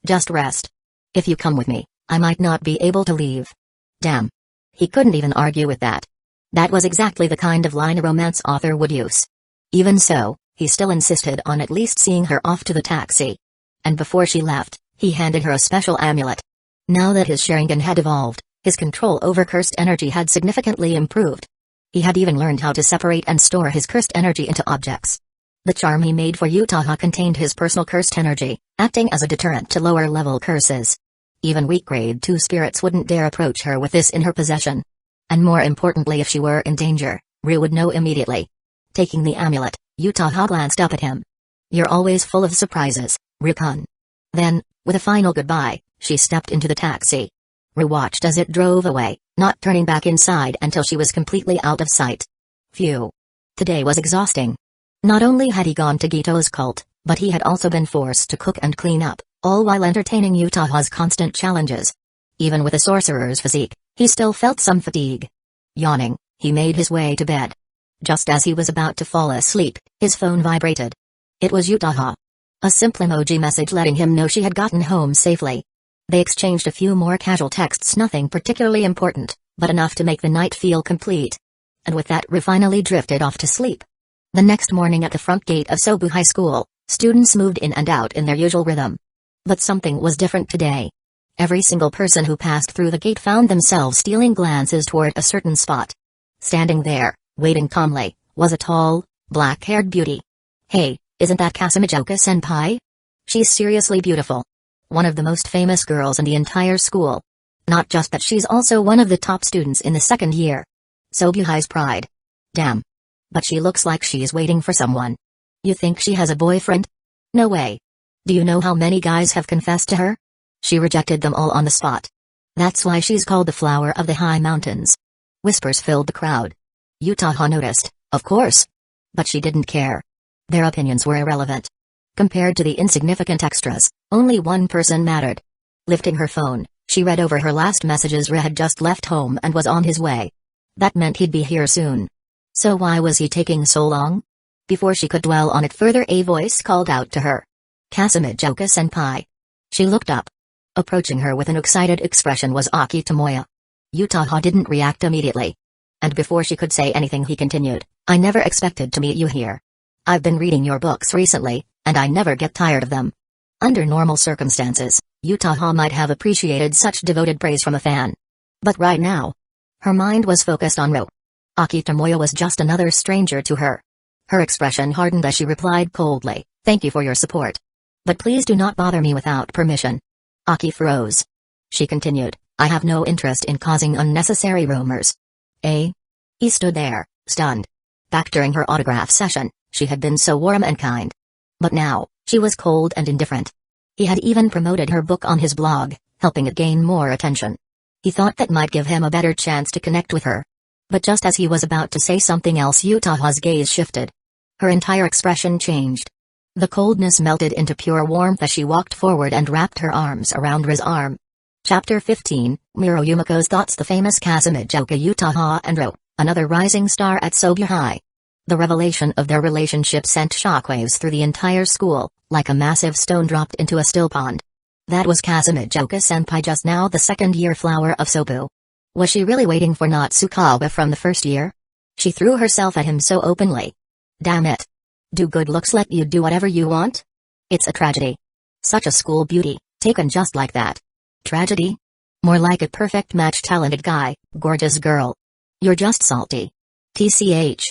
Just rest. If you come with me, I might not be able to leave. Damn. He couldn't even argue with that. That was exactly the kind of line a romance author would use. Even so, he still insisted on at least seeing her off to the taxi. And before she left, he handed her a special amulet. Now that his Sharingan had evolved, his control over cursed energy had significantly improved. He had even learned how to separate and store his cursed energy into objects. The charm he made for Utaha contained his personal cursed energy, acting as a deterrent to lower-level curses. Even weak grade 2 spirits wouldn't dare approach her with this in her possession. And more importantly, if she were in danger, Ru would know immediately. Taking the amulet, Utaha glanced up at him. You're always full of surprises, Rukun. Then, with a final goodbye, she stepped into the taxi. Ru watched as it drove away, not turning back inside until she was completely out of sight. Phew. Today was exhausting. Not only had he gone to Geto's cult, but he had also been forced to cook and clean up, all while entertaining Utaha's constant challenges. Even with a sorcerer's physique, he still felt some fatigue. Yawning, he made his way to bed. Just as he was about to fall asleep, his phone vibrated. It was Utaha. A simple emoji message letting him know she had gotten home safely. They exchanged a few more casual texts, nothing particularly important, but enough to make the night feel complete. And with that, Ru finally drifted off to sleep. The next morning at the front gate of Sobu High School, students moved in and out in their usual rhythm. But something was different today. Every single person who passed through the gate found themselves stealing glances toward a certain spot. Standing there, waiting calmly, was a tall, black-haired beauty. Hey, isn't that Kazekage-senpai? She's seriously beautiful. One of the most famous girls in the entire school. Not just that, she's also one of the top students in the second year. Sobu High's pride. Damn. But she looks like she's waiting for someone. You think she has a boyfriend? No way. Do you know how many guys have confessed to her? She rejected them all on the spot. That's why she's called the flower of the high mountains. Whispers filled the crowd. Utaha noticed, of course. But she didn't care. Their opinions were irrelevant. Compared to the insignificant extras, only one person mattered. Lifting her phone, she read over her last messages. Re had just left home and was on his way. That meant he'd be here soon. So why was he taking so long? Before she could dwell on it further, a voice called out to her. Kazekage-senpai. She looked up. Approaching her with an excited expression was Aki Tomoya. Utaha didn't react immediately. And before she could say anything, he continued, I never expected to meet you here. I've been reading your books recently, and I never get tired of them. Under normal circumstances, Utaha might have appreciated such devoted praise from a fan. But right now, her mind was focused on Ru. Aki Tomoya was just another stranger to her. Her expression hardened as she replied coldly, thank you for your support. But please do not bother me without permission. Aki froze. She continued, I have no interest in causing unnecessary rumors. Eh? He stood there, stunned. Back during her autograph session, she had been so warm and kind. But now, she was cold and indifferent. He had even promoted her book on his blog, helping it gain more attention. He thought that might give him a better chance to connect with her. But just as he was about to say something else, Utaha's gaze shifted. Her entire expression changed. The coldness melted into pure warmth as she walked forward and wrapped her arms around Ri's arm. Chapter 15, Miro Yumeko's Thoughts. The famous Kazekage Utaha and Ro, another rising star at Sobu High. The revelation of their relationship sent shockwaves through the entire school, like a massive stone dropped into a still pond. That was Kazekage-senpai, just now the second-year flower of Sobu. Was she really waiting for Natsukawa from the first year? She threw herself at him so openly. Damn it. Do good looks let you do whatever you want? It's a tragedy. Such a school beauty, taken just like that. Tragedy? More like a perfect match. Talented guy, gorgeous girl. You're just salty. TCH.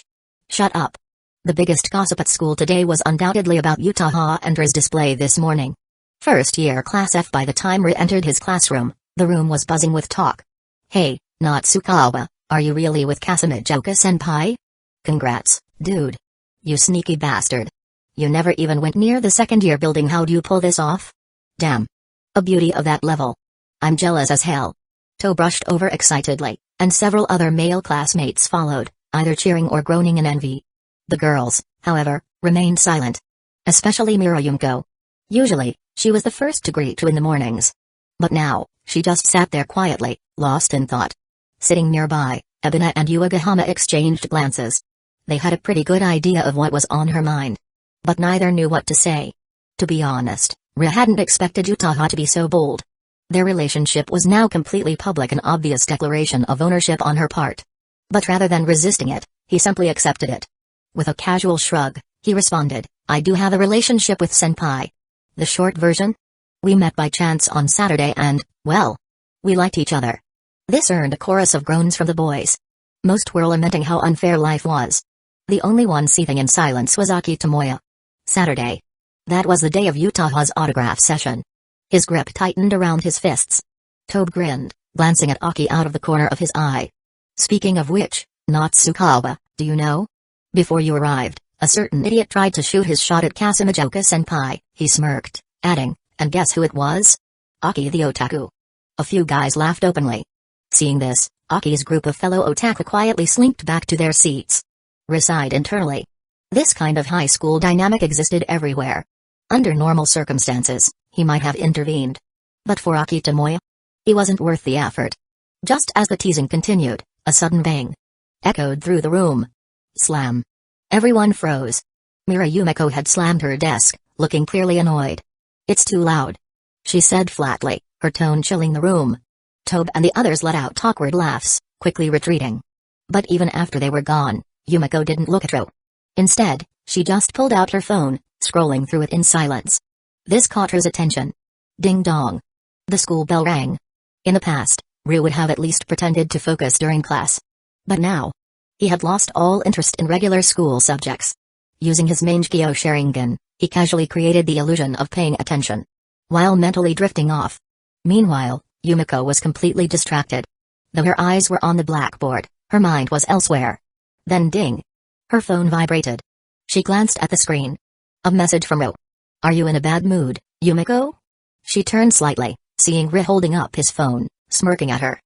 Shut up. The biggest gossip at school today was undoubtedly about Utaha and Ri's display this morning. First year class F. By the time Ri entered his classroom, the room was buzzing with talk. Hey, Natsukawa, are you really with Kazekage-senpai? Congrats, dude. You sneaky bastard. You never even went near the second-year building. How'd you pull this off? Damn. A beauty of that level. I'm jealous as hell. To brushed over excitedly, and several other male classmates followed, either cheering or groaning in envy. The girls, however, remained silent. Especially Miro Yumeko. Usually, she was the first to greet Ru in the mornings. But now, she just sat there quietly, lost in thought. Sitting nearby, Ebina and Yuagahama exchanged glances. They had a pretty good idea of what was on her mind. But neither knew what to say. To be honest, Ri hadn't expected Utaha to be so bold. Their relationship was now completely public, an obvious declaration of ownership on her part. But rather than resisting it, he simply accepted it. With a casual shrug, he responded, I do have a relationship with senpai. The short version? We met by chance on Saturday and, well, we liked each other. This earned a chorus of groans from the boys. Most were lamenting how unfair life was. The only one seething in silence was Aki Tomoya. Saturday. That was the day of Utaha's autograph session. His grip tightened around his fists. Tobe grinned, glancing at Aki out of the corner of his eye. Speaking of which, Natsukawa, do you know? Before you arrived, a certain idiot tried to shoot his shot at Kazekage-senpai, he smirked, adding, and guess who it was? Aki the otaku. A few guys laughed openly. Seeing this, Aki's group of fellow otaku quietly slinked back to their seats. Ri sighed internally. This kind of high school dynamic existed everywhere. Under normal circumstances, he might have intervened. But for Aki Tomoya? He wasn't worth the effort. Just as the teasing continued, a sudden bang echoed through the room. Slam. Everyone froze. Miro Yumeko had slammed her desk, looking clearly annoyed. It's too loud, she said flatly, her tone chilling the room. Tobe and the others let out awkward laughs, quickly retreating. But even after they were gone, Yumeko didn't look at Ro. Instead, she just pulled out her phone, scrolling through it in silence. This caught Ri's attention. Ding dong. The school bell rang. In the past, Ri would have at least pretended to focus during class. But now, he had lost all interest in regular school subjects. Using his Mangekyō Sharingan, he casually created the illusion of paying attention, while mentally drifting off. Meanwhile, Yumeko was completely distracted. Though her eyes were on the blackboard, her mind was elsewhere. Then ding. Her phone vibrated. She glanced at the screen. A message from Ro. Are you in a bad mood, Yumeko? She turned slightly, seeing Ri holding up his phone, smirking at her.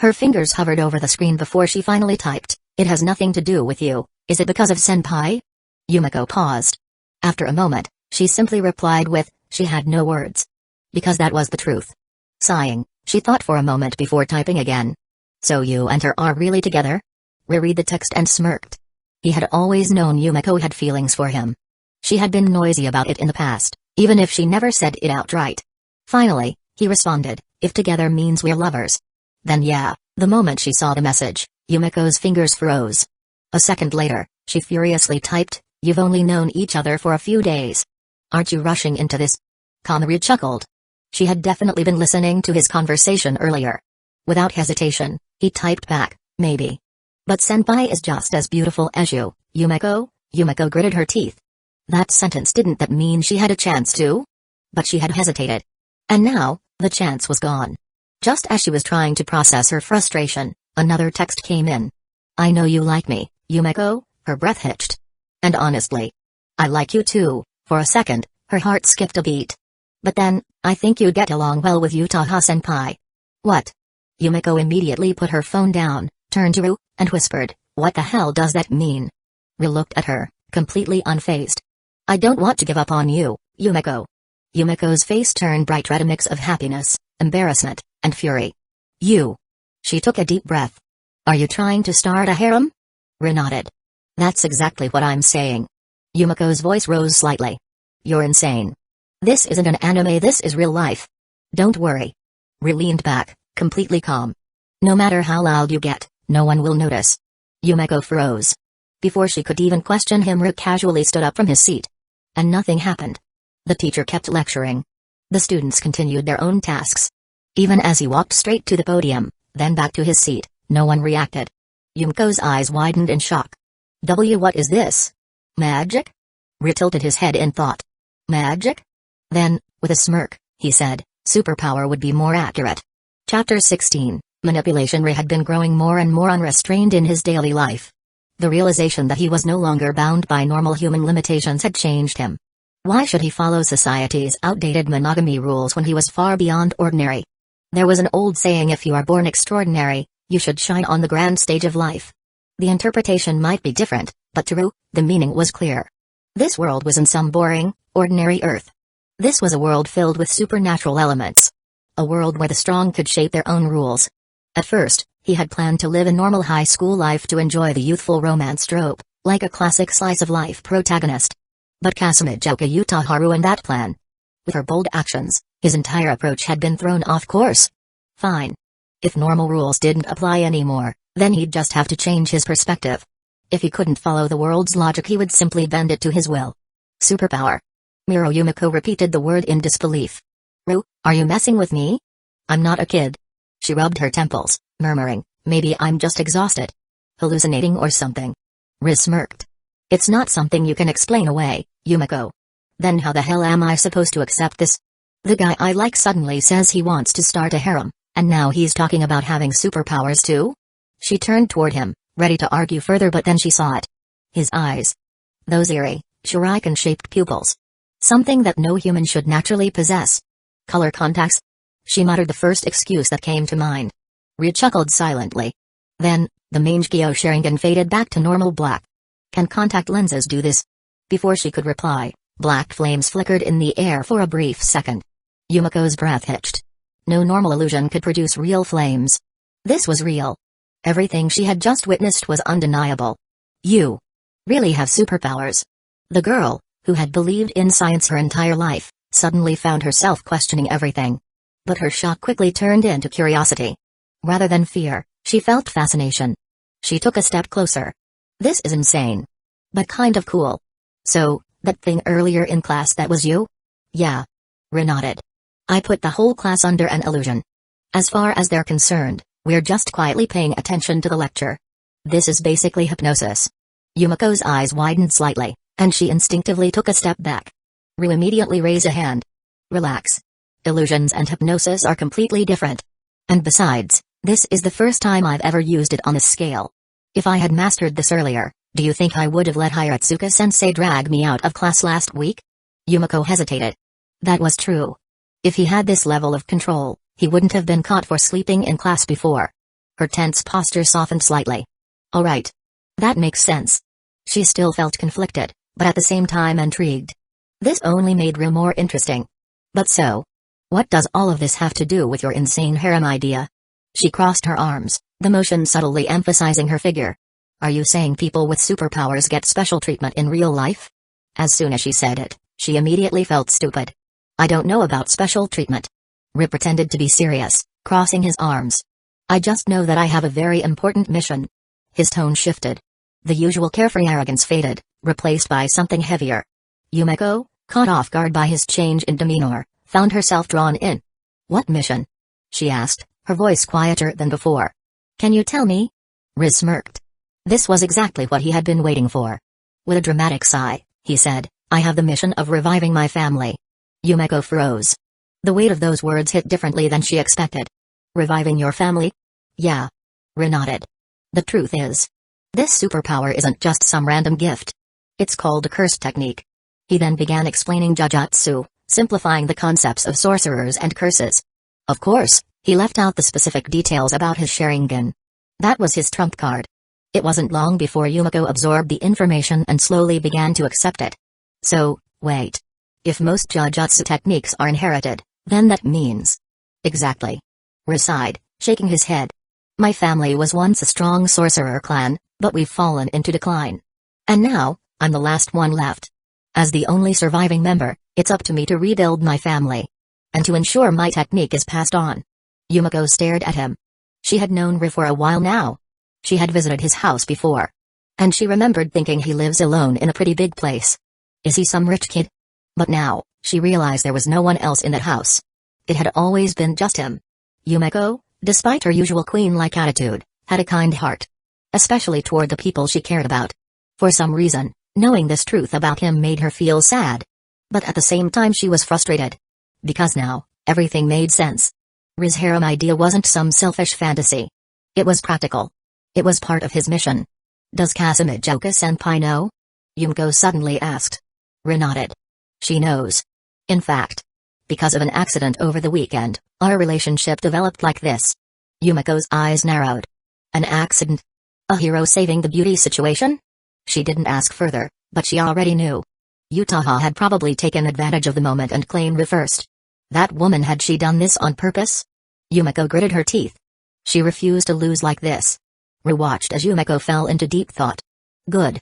Her fingers hovered over the screen before she finally typed, it has nothing to do with you, is it because of senpai? Yumeko paused. After a moment, she simply replied with, she had no words. Because that was the truth. Sighing, she thought for a moment before typing again. So you and her are really together? Ri read the text and smirked. He had always known Yumeko had feelings for him. She had been noisy about it in the past, even if she never said it outright. Finally, he responded, if together means we're lovers. Then yeah, the moment she saw the message, Yumeko's fingers froze. A second later, she furiously typed, you've only known each other for a few days. Aren't you rushing into this? Kamari chuckled. She had definitely been listening to his conversation earlier. Without hesitation, he typed back, maybe. But senpai is just as beautiful as you, Yumeko? Yumeko gritted her teeth. That sentence didn't that mean she had a chance to? But she had hesitated. And now, the chance was gone. Just as she was trying to process her frustration, another text came in. I know you like me, Yumeko, her breath hitched. And honestly, I like you too, For a second, her heart skipped a beat. But then, I think you'd get along well with Utaha-senpai. What? Yumiko immediately put her phone down, turned to Ru, and whispered, "What the hell does that mean?" Ru looked at her, completely unfazed. "I don't want to give up on you, Yumiko." Yumiko's face turned bright red, a mix of happiness, embarrassment, and fury. "You." She took a deep breath. "Are you trying to start a harem?" Ru nodded. "That's exactly what I'm saying." Yumiko's voice rose slightly. "You're insane. This isn't an anime, this is real life. Don't worry." Ru leaned back, completely calm. "No matter how loud you get, no one will notice." Yumiko froze. Before she could even question him, Ru casually stood up from his seat. And nothing happened. The teacher kept lecturing. The students continued their own tasks. Even as he walked straight to the podium, then back to his seat, no one reacted. Yumiko's eyes widened in shock. What is this? Magic? Ru tilted his head in thought. Magic? Then, with a smirk, he said, superpower would be more accurate. Chapter 16, Manipulation. Ru had been growing more and more unrestrained in his daily life. The realization that he was no longer bound by normal human limitations had changed him. Why should he follow society's outdated monogamy rules when he was far beyond ordinary? There was an old saying, if you are born extraordinary, you should shine on the grand stage of life. The interpretation might be different, but to Ru, the meaning was clear. This world wasn't some boring, ordinary Earth. This was a world filled with supernatural elements. A world where the strong could shape their own rules. At first, he had planned to live a normal high school life to enjoy the youthful romance trope, like a classic slice-of-life protagonist. But Kazekage Utaha ruined that plan. With her bold actions, his entire approach had been thrown off course. Fine. If normal rules didn't apply anymore, then he'd just have to change his perspective. If he couldn't follow the world's logic, he would simply bend it to his will. Superpower. Yumiko repeated the word in disbelief. Ru, are you messing with me? I'm not a kid. She rubbed her temples, murmuring, maybe I'm just exhausted. Hallucinating or something. Ru smirked. It's not something you can explain away, Yumiko. Then how the hell am I supposed to accept this? The guy I like suddenly says he wants to start a harem, and now he's talking about having superpowers too? She turned toward him, ready to argue further, but then she saw it. His eyes. Those eerie, shuriken-shaped pupils. Something that no human should naturally possess. Color contacts? She muttered the first excuse that came to mind. Ru chuckled silently. Then, the Mangekyō Sharingan faded back to normal black. Can contact lenses do this? Before she could reply, black flames flickered in the air for a brief second. Yumiko's breath hitched. No normal illusion could produce real flames. This was real. Everything she had just witnessed was undeniable. You really have superpowers. The girl, who had believed in science her entire life, suddenly found herself questioning everything. But her shock quickly turned into curiosity. Rather than fear, she felt fascination. She took a step closer. This is insane. But kind of cool. So, that thing earlier in class, that was you? Yeah. Ru nodded. I put the whole class under an illusion. As far as they're concerned, we're just quietly paying attention to the lecture. This is basically hypnosis. Yumiko's eyes widened slightly, and she instinctively took a step back. Ru immediately raised a hand. Relax. Illusions and hypnosis are completely different. And besides, this is the first time I've ever used it on this scale. If I had mastered this earlier, do you think I would have let Hiratsuka-sensei drag me out of class last week? Yumiko hesitated. That was true. If he had this level of control, he wouldn't have been caught for sleeping in class before. Her tense posture softened slightly. All right. That makes sense. She still felt conflicted, but at the same time intrigued. This only made Ru more interesting. But so, what does all of this have to do with your insane harem idea? She crossed her arms, the motion subtly emphasizing her figure. Are you saying people with superpowers get special treatment in real life? As soon as she said it, she immediately felt stupid. I don't know about special treatment. Ru pretended to be serious, crossing his arms. I just know that I have a very important mission. His tone shifted. The usual carefree arrogance faded, replaced by something heavier. Yumiko, caught off guard by his change in demeanor, found herself drawn in. What mission? She asked, her voice quieter than before. Can you tell me? Ru smirked. This was exactly what he had been waiting for. With a dramatic sigh, he said, I have the mission of reviving my family. Yumiko froze. The weight of those words hit differently than she expected. Reviving your family? Yeah. Ru nodded. The truth is, this superpower isn't just some random gift. It's called a curse technique. He then began explaining Jujutsu, simplifying the concepts of sorcerers and curses. Of course, he left out the specific details about his Sharingan. That was his trump card. It wasn't long before Yumiko absorbed the information and slowly began to accept it. So, wait. If most Jujutsu techniques are inherited, then that means... Exactly. Riz sighed, shaking his head. My family was once a strong sorcerer clan, but we've fallen into decline. And now, I'm the last one left. As the only surviving member, it's up to me to rebuild my family. And to ensure my technique is passed on. Yumiko stared at him. She had known Riz for a while now. She had visited his house before. And she remembered thinking he lives alone in a pretty big place. Is he some rich kid? But now, she realized there was no one else in that house. It had always been just him. Yumiko, despite her usual queen-like attitude, had a kind heart. Especially toward the people she cared about. For some reason, knowing this truth about him made her feel sad. But at the same time she was frustrated. Because now, everything made sense. Riz's harem idea wasn't some selfish fantasy. It was practical. It was part of his mission. Does Kazekage-senpai know? Yumiko suddenly asked. Riz nodded. She knows. In fact, because of an accident over the weekend, our relationship developed like this. Yumiko's eyes narrowed. An accident? A hero saving the beauty situation? She didn't ask further, but she already knew. Utaha had probably taken advantage of the moment and claimed Riz first. That woman, had she done this on purpose? Yumiko gritted her teeth. She refused to lose like this. Riz watched as Yumiko fell into deep thought. Good.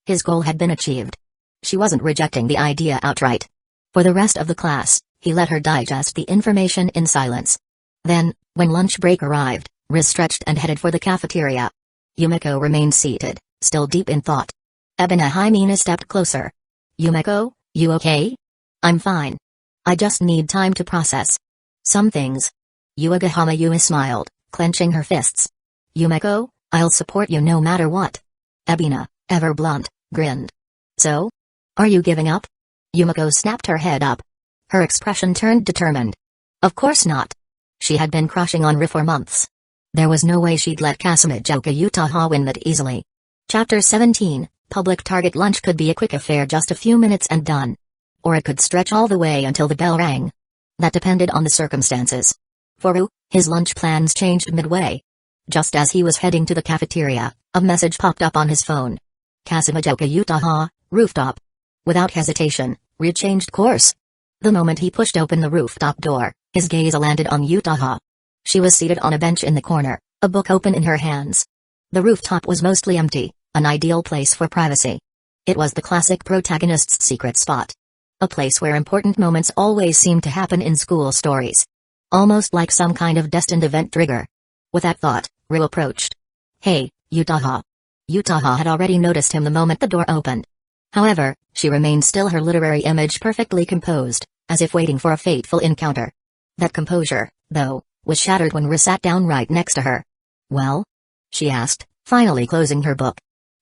His goal had been achieved. She wasn't rejecting the idea outright. For the rest of the class, he let her digest the information in silence. Then, when lunch break arrived, Riz stretched and headed for the cafeteria. Yumiko remained seated, still deep in thought. Ebina Himena stepped closer. Yumiko, you okay? I'm fine. I just need time to process some things. Yuma smiled, clenching her fists. Yumiko, I'll support you no matter what. Ebina, ever blunt, grinned. So? Are you giving up? Yumiko snapped her head up. Her expression turned determined. Of course not. She had been crushing on Riz for months. There was no way she'd let Kazekage Utaha win that easily. Chapter 17, Public Target Lunch could be a quick affair, just a few minutes and done. Or it could stretch all the way until the bell rang. That depended on the circumstances. For Riz, his lunch plans changed midway. Just as he was heading to the cafeteria, a message popped up on his phone. Kazekage Utaha, rooftop. Without hesitation, Riz changed course. The moment he pushed open the rooftop door, his gaze landed on Utaha. She was seated on a bench in the corner, a book open in her hands. The rooftop was mostly empty, an ideal place for privacy. It was the classic protagonist's secret spot. A place where important moments always seem to happen in school stories. Almost like some kind of destined event trigger. With that thought, Riz approached. Hey, Utaha. Utaha had already noticed him the moment the door opened. However, she remained still, her literary image perfectly composed, as if waiting for a fateful encounter. That composure, though, was shattered when Riz sat down right next to her. Well? She asked, finally closing her book.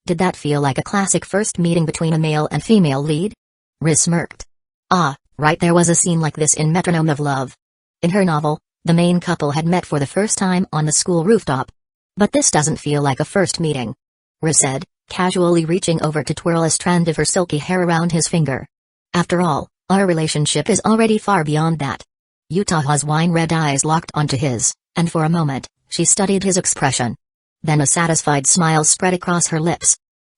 Did that feel like a classic first meeting between a male and female lead? Riz smirked. Ah, right, there was a scene like this in Metronome of Love. In her novel, the main couple had met for the first time on the school rooftop. But this doesn't feel like a first meeting. Riz said, casually reaching over to twirl a strand of her silky hair around his finger. After all, our relationship is already far beyond that. Utaha's wine-red eyes locked onto his, and for a moment, she studied his expression. Then a satisfied smile spread across her lips.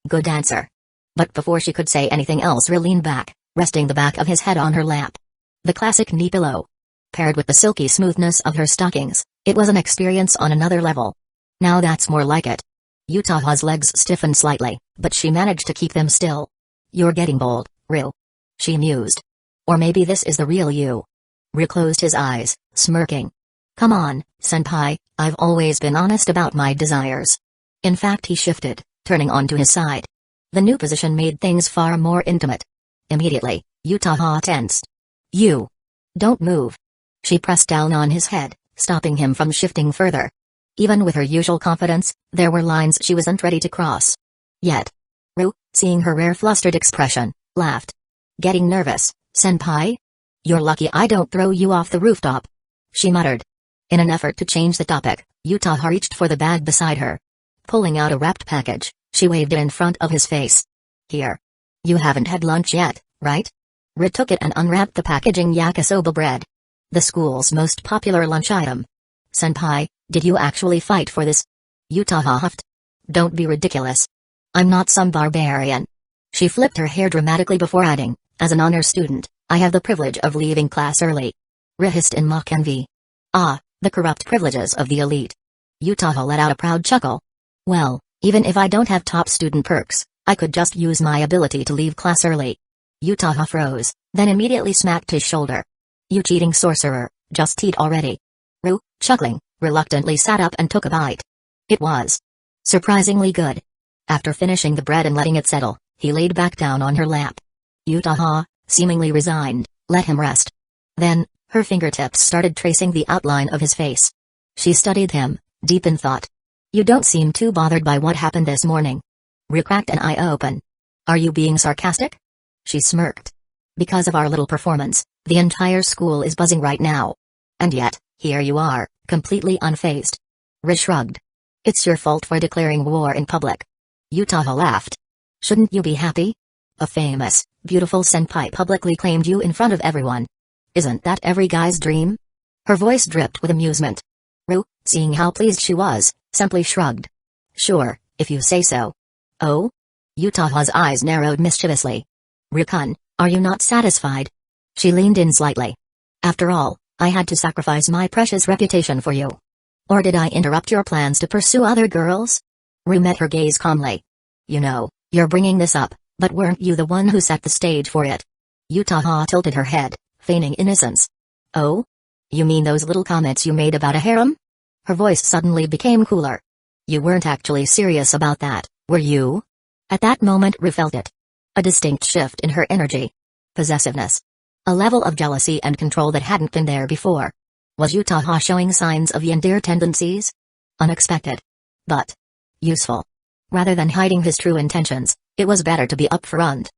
Good answer. But before she could say anything else, Riz leaned back, resting the back of his head on her lap. The classic knee pillow. Paired with the silky smoothness of her stockings, it was an experience on another level. Now that's more like it. Utaha's legs stiffened slightly, but she managed to keep them still. You're getting bold, Riz. She mused. Or maybe this is the real you. Riz closed his eyes, smirking. Come on, senpai, I've always been honest about my desires. In fact, he shifted, turning onto his side. The new position made things far more intimate. Immediately, Utaha tensed. You. Don't move. She pressed down on his head, stopping him from shifting further. Even with her usual confidence, there were lines she wasn't ready to cross. Yet. Riz, seeing her rare flustered expression, laughed. Getting nervous, senpai? You're lucky I don't throw you off the rooftop. She muttered. In an effort to change the topic, Utaha reached for the bag beside her. Pulling out a wrapped package, she waved it in front of his face. Here. You haven't had lunch yet, right? Rit took it and unwrapped the packaging yakisoba bread. The school's most popular lunch item. Senpai, did you actually fight for this? Utaha huffed. Don't be ridiculous. I'm not some barbarian. She flipped her hair dramatically before adding, as an honor student, I have the privilege of leaving class early. Rit hissed in mock envy. Ah, the corrupt privileges of the elite. Utaha let out a proud chuckle. Well, even if I don't have top student perks, I could just use my ability to leave class early. Utaha froze, then immediately smacked his shoulder. You cheating sorcerer, just eat already. Ru, chuckling, reluctantly sat up and took a bite. It was surprisingly good. After finishing the bread and letting it settle, he laid back down on her lap. Utaha, seemingly resigned, let him rest. Then, her fingertips started tracing the outline of his face. She studied him, deep in thought. You don't seem too bothered by what happened this morning. Ru cracked an eye open. Are you being sarcastic? She smirked. Because of our little performance, the entire school is buzzing right now. And yet, here you are, completely unfazed. Ru shrugged. It's your fault for declaring war in public. Utaha laughed. Shouldn't you be happy? A famous, beautiful senpai publicly claimed you in front of everyone. Isn't that every guy's dream? Her voice dripped with amusement. Ru, seeing how pleased she was, simply shrugged. Sure, if you say so. Oh? Utaha's eyes narrowed mischievously. Rukun, are you not satisfied? She leaned in slightly. After all, I had to sacrifice my precious reputation for you. Or did I interrupt your plans to pursue other girls? Ru met her gaze calmly. You know, you're bringing this up, but weren't you the one who set the stage for it? Utaha tilted her head, feigning innocence. Oh? You mean those little comments you made about a harem? Her voice suddenly became cooler. You weren't actually serious about that, were you? At that moment Ru felt it. A distinct shift in her energy. Possessiveness. A level of jealousy and control that hadn't been there before. Was Utaha showing signs of yandere tendencies? Unexpected. But useful. Rather than hiding his true intentions, it was better to be upfront.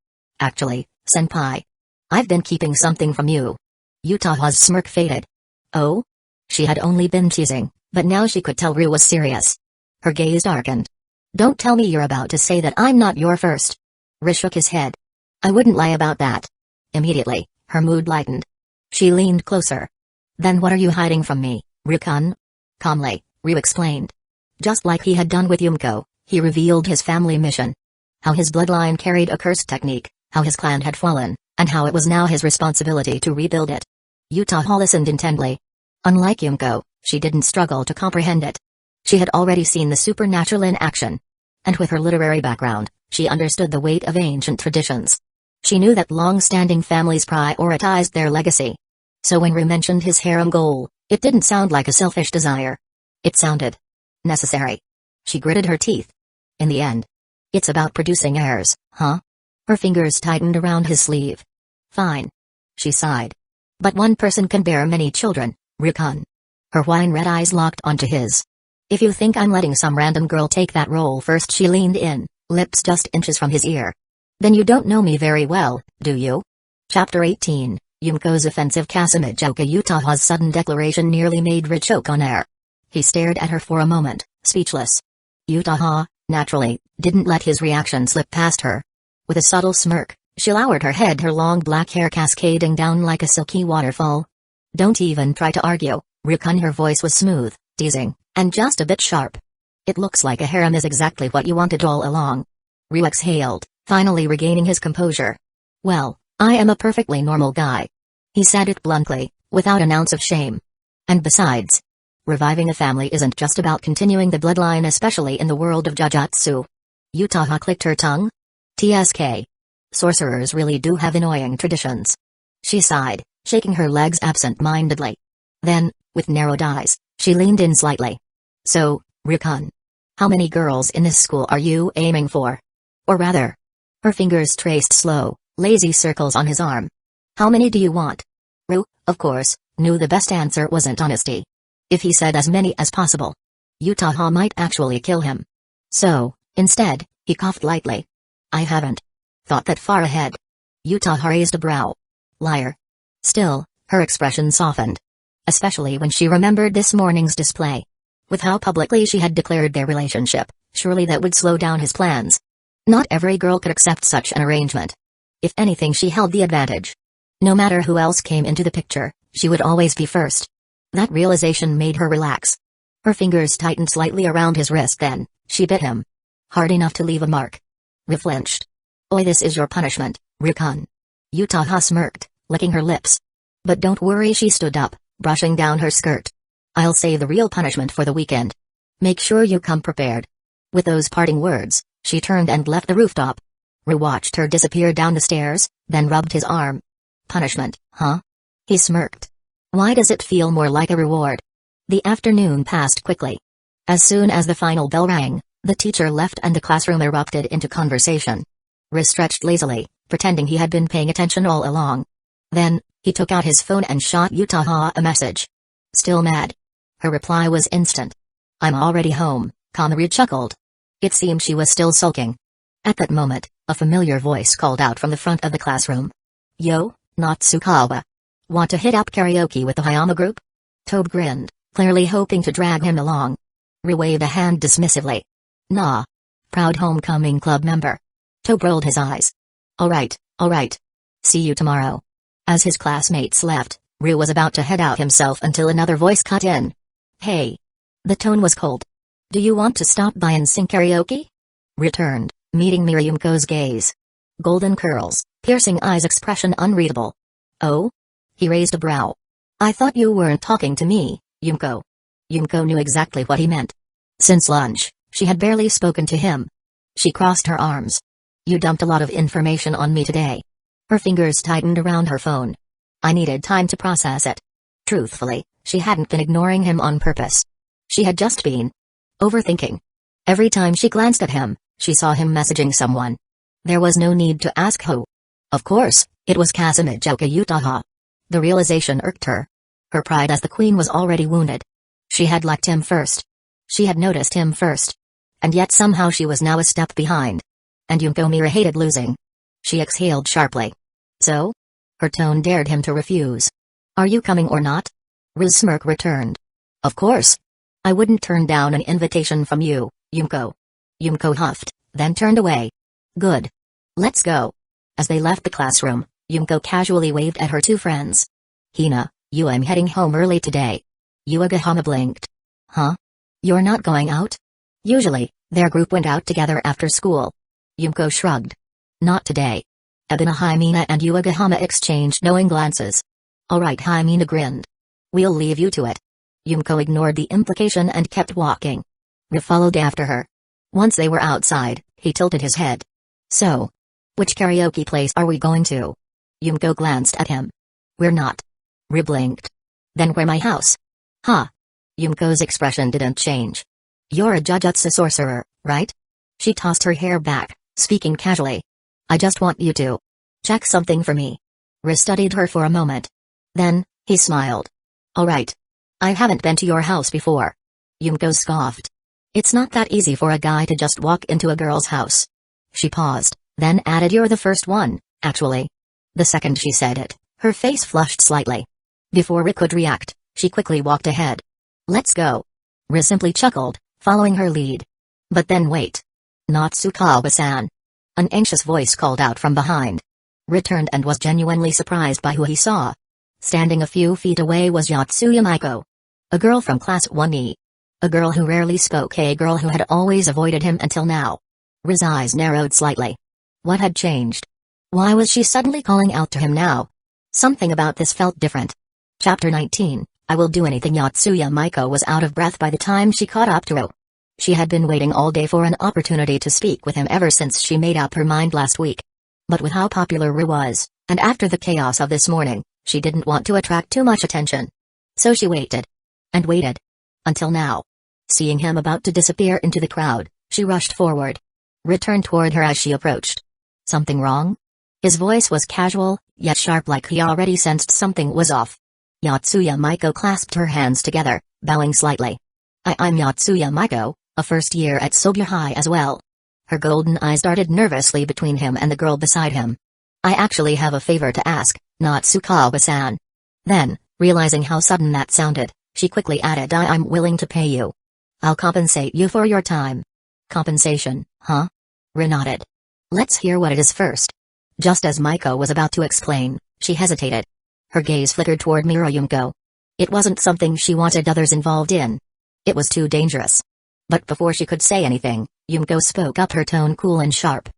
Actually, senpai, I've been keeping something from you. Utaha's smirk faded. Oh? She had only been teasing, but now she could tell Ru was serious. Her gaze darkened. Don't tell me you're about to say that I'm not your first. Ru shook his head. I wouldn't lie about that. Immediately, her mood lightened. She leaned closer. Then what are you hiding from me, Rukun? Calmly, Ru explained. Just like he had done with Yumiko, he revealed his family mission. How his bloodline carried a cursed technique, how his clan had fallen, and how it was now his responsibility to rebuild it. Utaha listened intently. Unlike Yumiko, she didn't struggle to comprehend it. She had already seen the supernatural in action. And with her literary background, she understood the weight of ancient traditions. She knew that long-standing families prioritized their legacy. So when Ru mentioned his harem goal, it didn't sound like a selfish desire. It sounded necessary. She gritted her teeth. In the end, it's about producing heirs, huh? Her fingers tightened around his sleeve. Fine. She sighed. But one person can bear many children, Rukun. Her wine-red eyes locked onto his. If you think I'm letting some random girl take that role first, she leaned in, lips just inches from his ear. Then you don't know me very well, do you? Chapter 18, Yumiko's offensive Kasamijoka. Utaha's sudden declaration nearly made Ru choke on air. He stared at her for a moment, speechless. Utaha, naturally, didn't let his reaction slip past her. With a subtle smirk, she lowered her head, her long black hair cascading down like a silky waterfall. Don't even try to argue, Rukun. Her voice was smooth, teasing, and just a bit sharp. It looks like a harem is exactly what you wanted all along. Ru exhaled, finally regaining his composure. Well, I am a perfectly normal guy. He said it bluntly, without an ounce of shame. And besides, reviving a family isn't just about continuing the bloodline, especially in the world of Jujutsu. Utaha clicked her tongue. TSK. Sorcerers really do have annoying traditions. She sighed, shaking her legs absent-mindedly. Then, with narrowed eyes, she leaned in slightly. So, Rukun, how many girls in this school are you aiming for? Or rather, her fingers traced slow, lazy circles on his arm. How many do you want? Ru, of course, knew the best answer wasn't honesty. If he said as many as possible, Utaha might actually kill him. So, instead, he coughed lightly. I haven't thought that far ahead. Utaha raised a brow. Liar. Still, her expression softened. Especially when she remembered this morning's display. With how publicly she had declared their relationship, surely that would slow down his plans. Not every girl could accept such an arrangement. If anything, she held the advantage. No matter who else came into the picture, she would always be first. That realization made her relax. Her fingers tightened slightly around his wrist, then she bit him. Hard enough to leave a mark. Flinched. Oi, this is your punishment, Rukun. Utaha smirked, licking her lips. But don't worry, she stood up, brushing down her skirt. I'll save the real punishment for the weekend. Make sure you come prepared. With those parting words, she turned and left the rooftop. Ru watched her disappear down the stairs, then rubbed his arm. Punishment, huh? He smirked. Why does it feel more like a reward? The afternoon passed quickly. As soon as the final bell rang, the teacher left and the classroom erupted into conversation. Ru stretched lazily, pretending he had been paying attention all along. Then, he took out his phone and shot Utaha a message. Still mad? Her reply was instant. I'm already home, Kamaru chuckled. It seemed she was still sulking. At that moment, a familiar voice called out from the front of the classroom. Yo, Natsukawa. Want to hit up karaoke with the Hayama group? Tobe grinned, clearly hoping to drag him along. Ru waved a hand dismissively. Nah. Proud homecoming club member. Tobe rolled his eyes. Alright. See you tomorrow. As his classmates left, Ru was about to head out himself until another voice cut in. Hey. The tone was cold. Do you want to stop by and sing karaoke? Returned, meeting Yumko's gaze. Golden curls, piercing eyes, expression unreadable. Oh? He raised a brow. I thought you weren't talking to me, Yumko. Yumko knew exactly what he meant. Since lunch, she had barely spoken to him. She crossed her arms. You dumped a lot of information on me today. Her fingers tightened around her phone. I needed time to process it. Truthfully, she hadn't been ignoring him on purpose. She had just been overthinking. Every time she glanced at him, she saw him messaging someone. There was no need to ask who. Of course, it was Kazekage Utaha. The realization irked her. Her pride as the queen was already wounded. She had liked him first. She had noticed him first. And yet somehow she was now a step behind. And Yumko hated losing. She exhaled sharply. So? Her tone dared him to refuse. Are you coming or not? Ru's smirk returned. Of course. I wouldn't turn down an invitation from you, Yumko. Yumko huffed, then turned away. Good. Let's go. As they left the classroom, Yumko casually waved at her two friends. Hina, I'm heading home early today. Yuagahama blinked. Huh? You're not going out? Usually, their group went out together after school. Yumko shrugged. Not today. Ebina Himina and Yuagahama exchanged knowing glances. Alright, Himina grinned. We'll leave you to it. Yumko ignored the implication and kept walking. Ru followed after her. Once they were outside, he tilted his head. So, which karaoke place are we going to? Yumko glanced at him. We're not. Ru blinked. Then where my house? Huh? Yumko's expression didn't change. You're a jujutsu sorcerer, right? She tossed her hair back, speaking casually. I just want you to check something for me. Ru studied her for a moment. Then, he smiled. Alright. I haven't been to your house before. Yumko scoffed. It's not that easy for a guy to just walk into a girl's house. She paused, then added, you're the first one, actually. The second she said it, her face flushed slightly. Before Ru could react, she quickly walked ahead. Let's go. Ru simply chuckled, following her lead. But then wait. Natsukawa-san. An anxious voice called out from behind. Ru turned and was genuinely surprised by who he saw. Standing a few feet away was Yatsuya Maiko. A girl from Class 1E. A girl who rarely spoke, a girl who had always avoided him until now. Ru's eyes narrowed slightly. What had changed? Why was she suddenly calling out to him now? Something about this felt different. Chapter 19, I will do anything. Yatsuya Maiko was out of breath by the time she caught up to Ru. She had been waiting all day for an opportunity to speak with him ever since she made up her mind last week. But with how popular Ru was, and after the chaos of this morning, she didn't want to attract too much attention. So she waited. And waited. Until now. Seeing him about to disappear into the crowd, she rushed forward. Ru turned toward her as she approached. Something wrong? His voice was casual, yet sharp, like he already sensed something was off. Yatsuya Maiko clasped her hands together, bowing slightly. I'm Yatsuya Maiko, a first year at Sobya High as well. Her golden eyes darted nervously between him and the girl beside him. I actually have a favor to ask, Natsukawa-san. Then, realizing how sudden that sounded, she quickly added, I'm willing to pay you. I'll compensate you for your time. Compensation, huh? Ru nodded. Let's hear what it is first. Just as Maiko was about to explain, She hesitated. Her gaze flickered toward Yumiko. It wasn't something she wanted others involved in. It was too dangerous. But before she could say anything, Yumiko spoke up, her tone cool and sharp.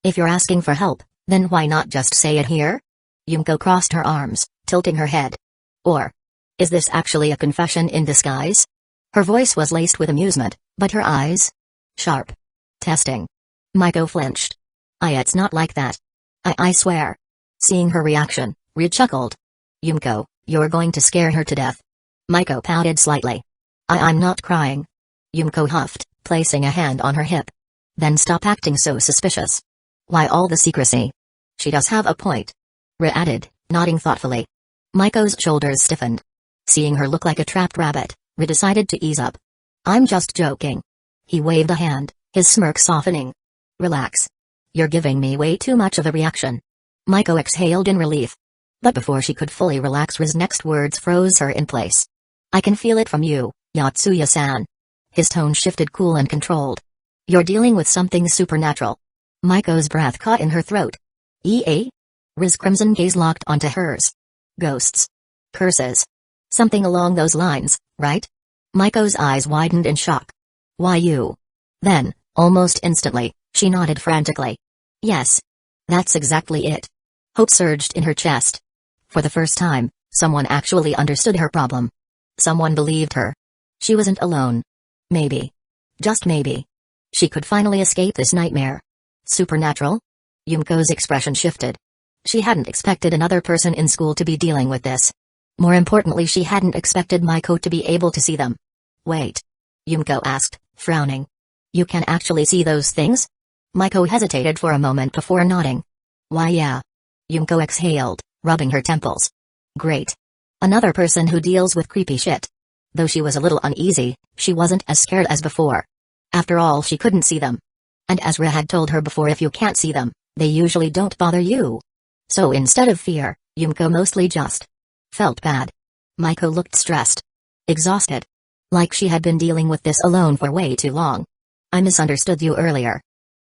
If you're asking for help, then why not just say it here? Yumiko crossed her arms, tilting her head. Or, is this actually a confession in disguise? Her voice was laced with amusement, but her eyes? Sharp. Testing. Miko flinched. It's not like that. I swear. Seeing her reaction, Ryu chuckled. Yumiko, you're going to scare her to death. Miko pouted slightly. I'm not crying. Yumiko huffed, placing a hand on her hip. Then stop acting so suspicious. Why all the secrecy? She does have a point. Ryu added, nodding thoughtfully. Miko's shoulders stiffened. Seeing her look like a trapped rabbit, Ryu decided to ease up. I'm just joking. He waved a hand, his smirk softening. Relax. You're giving me way too much of a reaction. Miko exhaled in relief. But before she could fully relax, Ryu's next words froze her in place. I can feel it from you, Yatsuya-san. His tone shifted, cool and controlled. You're dealing with something supernatural. Miko's breath caught in her throat. Ryu's crimson gaze locked onto hers. Ghosts. Curses. Something along those lines, right? Miko's eyes widened in shock. Why you? Then, almost instantly, she nodded frantically. Yes. That's exactly it. Hope surged in her chest. For the first time, someone actually understood her problem. Someone believed her. She wasn't alone. Maybe. Just maybe. She could finally escape this nightmare. Supernatural? Yumiko's expression shifted. She hadn't expected another person in school to be dealing with this. More importantly, she hadn't expected Miko to be able to see them. Wait. Yumiko asked, frowning. You can actually see those things? Miko hesitated for a moment before nodding. Why yeah. Yumiko exhaled, rubbing her temples. Great. Another person who deals with creepy shit. Though she was a little uneasy, she wasn't as scared as before. After all, she couldn't see them. And as Ryu had told her before, if you can't see them, they usually don't bother you. So instead of fear, Yumiko mostly just felt bad. Miko looked stressed. Exhausted. Like she had been dealing with this alone for way too long. I misunderstood you earlier.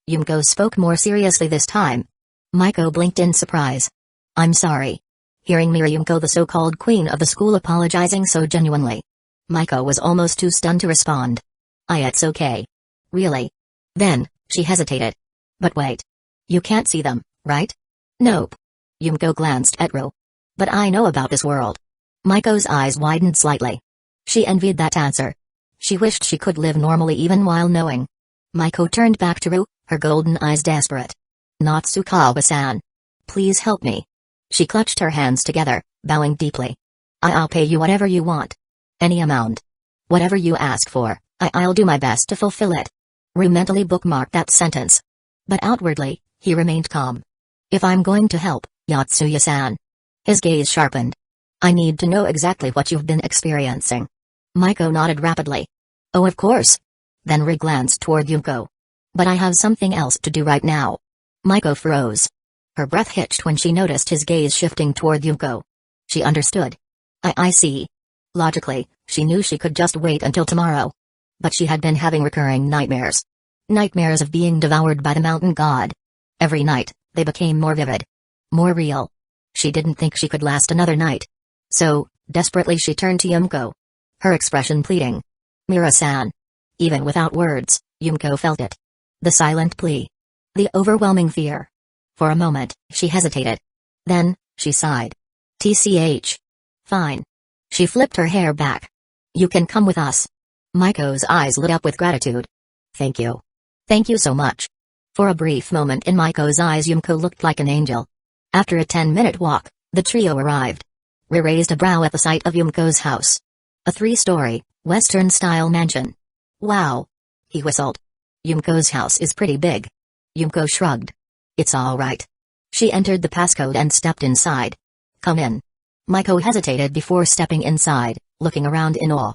Yumiko spoke more seriously this time. Miko blinked in surprise. I'm sorry. Hearing Yumiko, the so-called queen of the school, apologizing so genuinely. Miko was almost too stunned to respond. It's okay. Really? Then, she hesitated. But wait. You can't see them, right? Nope. Yumiko glanced at Ryu. But I know about this world. Miko's eyes widened slightly. She envied that answer. She wished she could live normally even while knowing. Miko turned back to Ryu, her golden eyes desperate. Natsukawa-san. Please help me. She clutched her hands together, bowing deeply. I'll pay you whatever you want. Any amount. Whatever you ask for, I'll do my best to fulfill it. Ryu mentally bookmarked that sentence. But outwardly, he remained calm. If I'm going to help, Yatsuya-san. His gaze sharpened. I need to know exactly what you've been experiencing. Miko nodded rapidly. Oh, of course. Then Ryu glanced toward Yumiko. But I have something else to do right now. Miko froze. Her breath hitched when she noticed his gaze shifting toward Yumiko. She understood. I see. Logically, she knew she could just wait until tomorrow. But she had been having recurring nightmares. Nightmares of being devoured by the mountain god. Every night, they became more vivid. More real. She didn't think she could last another night. So, desperately she turned to Yumiko. Her expression pleading. Mira-san. Even without words, Yumiko felt it. The silent plea. The overwhelming fear. For a moment, she hesitated. Then, she sighed. TCH. Fine. She flipped her hair back. You can come with us. Miko's eyes lit up with gratitude. Thank you. Thank you so much. For a brief moment in Miko's eyes, Yumiko looked like an angel. After a 10-minute walk, the trio arrived. Ryu raised a brow at the sight of Yumiko's house. A 3-story, Western-style mansion. Wow. He whistled. Yumiko's house is pretty big. Yumiko shrugged. It's all right. She entered the passcode and stepped inside. Come in. Miko hesitated before stepping inside, looking around in awe.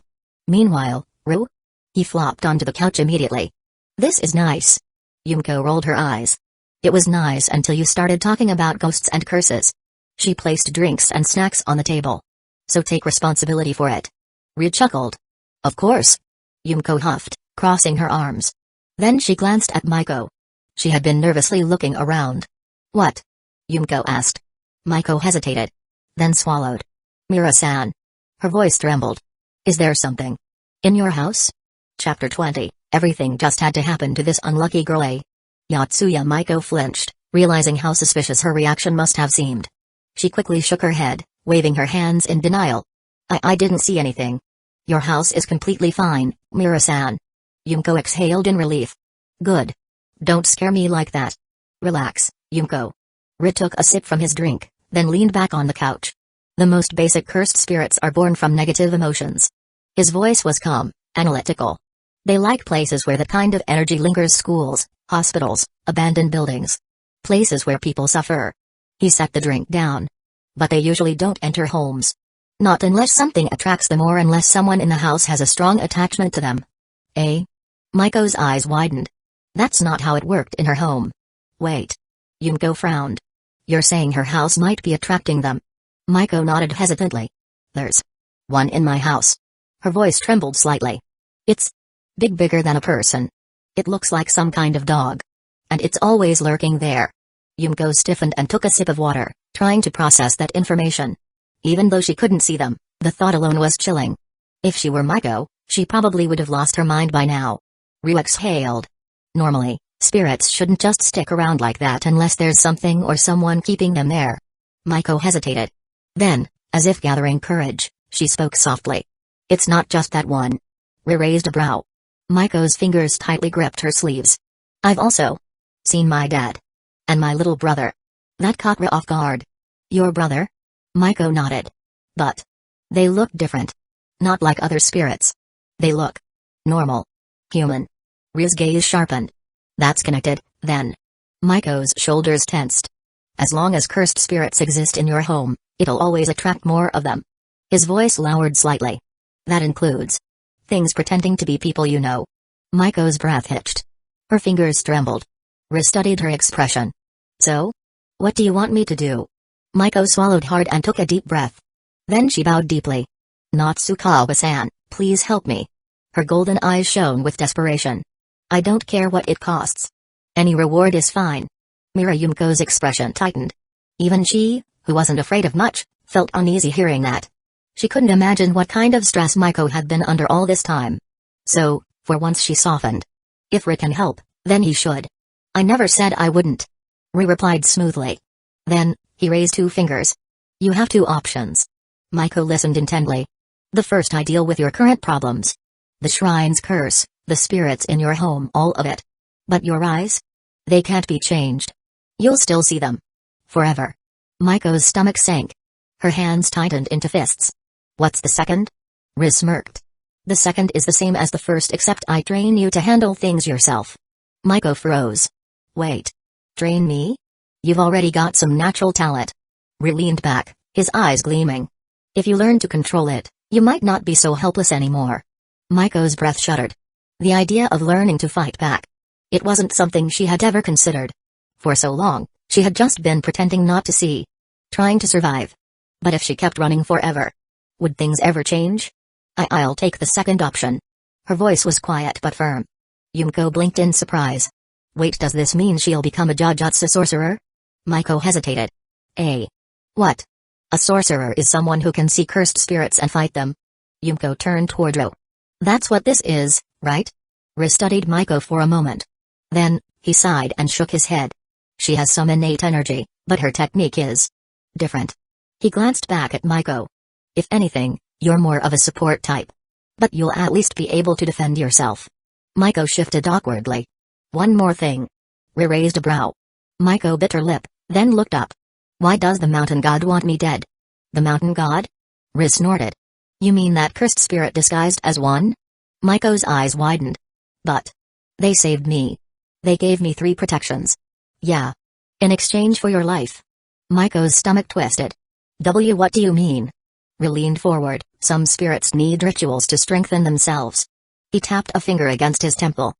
Meanwhile, Ryu? He flopped onto the couch immediately. This is nice. Yumiko rolled her eyes. It was nice until you started talking about ghosts and curses. She placed drinks and snacks on the table. So take responsibility for it. Ryu chuckled. Of course. Yumiko huffed, crossing her arms. Then she glanced at Miko. She had been nervously looking around. What? Yumiko asked. Miko hesitated. then swallowed. Mira-san. Her voice trembled. Is there something in your house? Chapter 20. Everything just had to happen to this unlucky girl, eh? Yatsuya Maiko flinched, realizing how suspicious her reaction must have seemed. She quickly shook her head, waving her hands in denial. I didn't see anything. Your house is completely fine, Mira-san. Yumiko exhaled in relief. Good. Don't scare me like that. Relax, Yumiko. Ri took a sip from his drink, then leaned back on the couch. The most basic cursed spirits are born from negative emotions. His voice was calm, analytical. They like places where that kind of energy lingers: schools, hospitals, abandoned buildings. Places where people suffer. He set the drink down. But they usually don't enter homes. Not unless something attracts them or unless someone in the house has a strong attachment to them. Eh? Maiko's eyes widened. That's not how it worked in her home. Wait. Yumiko frowned. You're saying her house might be attracting them? Maiko nodded hesitantly. There's one in my house. Her voice trembled slightly. It's bigger than a person. It looks like some kind of dog. And it's always lurking there. Yumiko stiffened and took a sip of water, trying to process that information. Even though she couldn't see them, the thought alone was chilling. If she were Maiko, she probably would have lost her mind by now. Ryu exhaled. Normally, spirits shouldn't just stick around like that unless there's something or someone keeping them there. Maiko hesitated. Then, as if gathering courage, she spoke softly. It's not just that one. Ryu raised a brow. Maiko's fingers tightly gripped her sleeves. I've also seen my dad. And my little brother. That caught Ryu off guard. Your brother? Maiko nodded. But they look different. Not like other spirits. They look normal. Human. Ryu's gaze sharpened. That's connected, then. Maiko's shoulders tensed. As long as cursed spirits exist in your home, it'll always attract more of them. His voice lowered slightly. That includes things pretending to be people you know. Maiko's breath hitched. Her fingers trembled. Ryu studied her expression. So? What do you want me to do? Maiko swallowed hard and took a deep breath. Then she bowed deeply. Natsukawa-san, please help me. Her golden eyes shone with desperation. I don't care what it costs. Any reward is fine. Yumiko's expression tightened. Even she, who wasn't afraid of much, felt uneasy hearing that. She couldn't imagine what kind of stress Maiko had been under all this time. So, for once she softened. If Ryu can help, then he should. I never said I wouldn't. Ryu replied smoothly. Then, he raised two fingers. You have two options. Maiko listened intently. The first, I deal with your current problems. The shrine's curse, the spirits in your home, all of it. But your eyes? They can't be changed. You'll still see them. Forever. Maiko's stomach sank. Her hands tightened into fists. What's the second? Ryu smirked. The second is the same as the first, except I train you to handle things yourself. Maiko froze. Wait. Train me? You've already got some natural talent. Ryu leaned back, his eyes gleaming. If you learn to control it, you might not be so helpless anymore. Maiko's breath shuddered. The idea of learning to fight back. It wasn't something she had ever considered. For so long, she had just been pretending not to see. Trying to survive. But if she kept running forever, would things ever change? I'll take the second option. Her voice was quiet but firm. Yumiko blinked in surprise. Wait, does this mean she'll become a Jujutsu sorcerer? Maiko hesitated. What? A sorcerer is someone who can see cursed spirits and fight them. Yumiko turned toward Ryu. That's what this is, right? Ryu studied Maiko for a moment. Then, he sighed and shook his head. She has some innate energy, but her technique is different. He glanced back at Maiko. If anything, you're more of a support type. But you'll at least be able to defend yourself. Maiko shifted awkwardly. One more thing. Ryu raised a brow. Maiko bit her lip, then looked up. Why does the mountain god want me dead? The mountain god? Ryu snorted. You mean that cursed spirit disguised as one? Maiko's eyes widened. But they saved me. They gave me 3 protections. Yeah. In exchange for your life. Maiko's stomach twisted. What do you mean? Ryu leaned forward. Some spirits need rituals to strengthen themselves. He tapped a finger against his temple.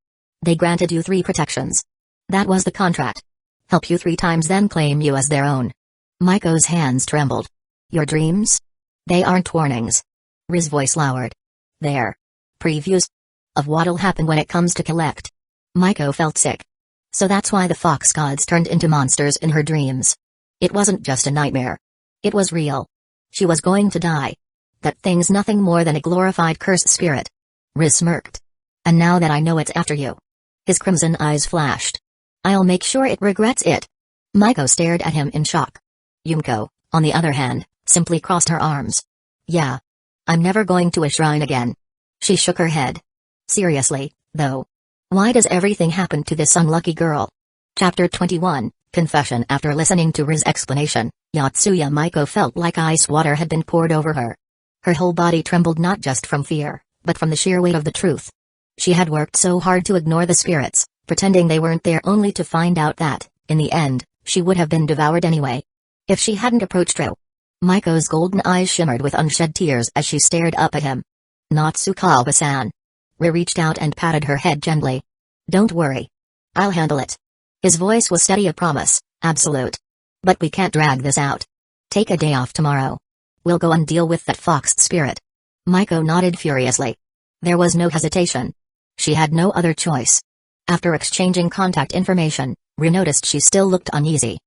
They granted you 3 protections. That was the contract. Help you 3 times, then claim you as their own. Maiko's hands trembled. Your dreams? They aren't warnings. Ryu's voice lowered. They're previews of what'll happen when it comes to collect. Maiko felt sick. So that's why the fox gods turned into monsters in her dreams. It wasn't just a nightmare. It was real. She was going to die. That thing's nothing more than a glorified cursed spirit. Riz smirked. And now that I know it's after you. His crimson eyes flashed. I'll make sure it regrets it. Maiko stared at him in shock. Yumiko, on the other hand, simply crossed her arms. Yeah. I'm never going to a shrine again. She shook her head. Seriously, though. Why does everything happen to this unlucky girl? Chapter 21, Confession. After listening to Riz's explanation, Yatsuya Maiko felt like ice water had been poured over her. Her whole body trembled not just from fear, but from the sheer weight of the truth. She had worked so hard to ignore the spirits, pretending they weren't there, only to find out that, in the end, she would have been devoured anyway. If she hadn't approached Ro. Maiko's golden eyes shimmered with unshed tears as she stared up at him. Natsukawa-san. Ri reached out and patted her head gently. Don't worry. I'll handle it. His voice was steady, a promise, absolute. But we can't drag this out. Take a day off tomorrow. We'll go and deal with that fox spirit. Maiko nodded furiously. There was no hesitation. She had no other choice. After exchanging contact information, Ri noticed she still looked uneasy.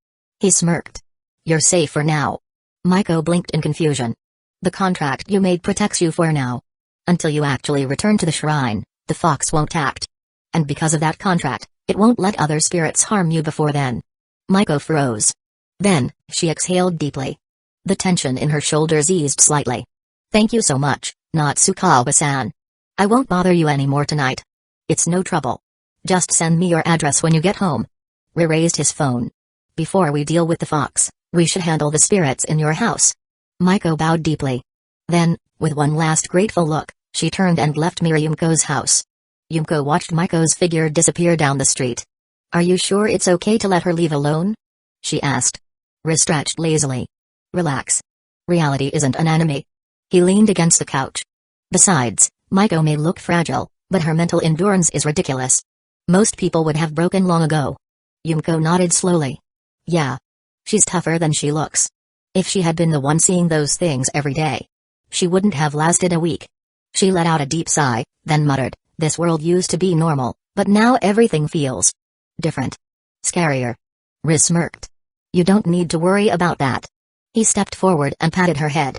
He smirked. You're safe for now. Maiko blinked in confusion. The contract you made protects you for now. Until you actually return to the shrine, the fox won't act. And because of that contract, it won't let other spirits harm you before then. Maiko froze. Then, she exhaled deeply. The tension in her shoulders eased slightly. Thank you so much, Natsukawa-san. I won't bother you anymore tonight. It's no trouble. Just send me your address when you get home. Ri raised his phone. Before we deal with the fox, we should handle the spirits in your house. Maiko bowed deeply. Then, with one last grateful look, she turned and left Yumiko's house. Yumiko watched Maiko's figure disappear down the street. Are you sure it's okay to let her leave alone? She asked. Ri stretched lazily. Relax. Reality isn't an enemy. He leaned against the couch. Besides, Maiko may look fragile, but her mental endurance is ridiculous. Most people would have broken long ago. Yumiko nodded slowly. Yeah. She's tougher than she looks. If she had been the one seeing those things every day, she wouldn't have lasted a week. She let out a deep sigh, then muttered, this world used to be normal, but now everything feels different. Scarier. Riz smirked. You don't need to worry about that. He stepped forward and patted her head.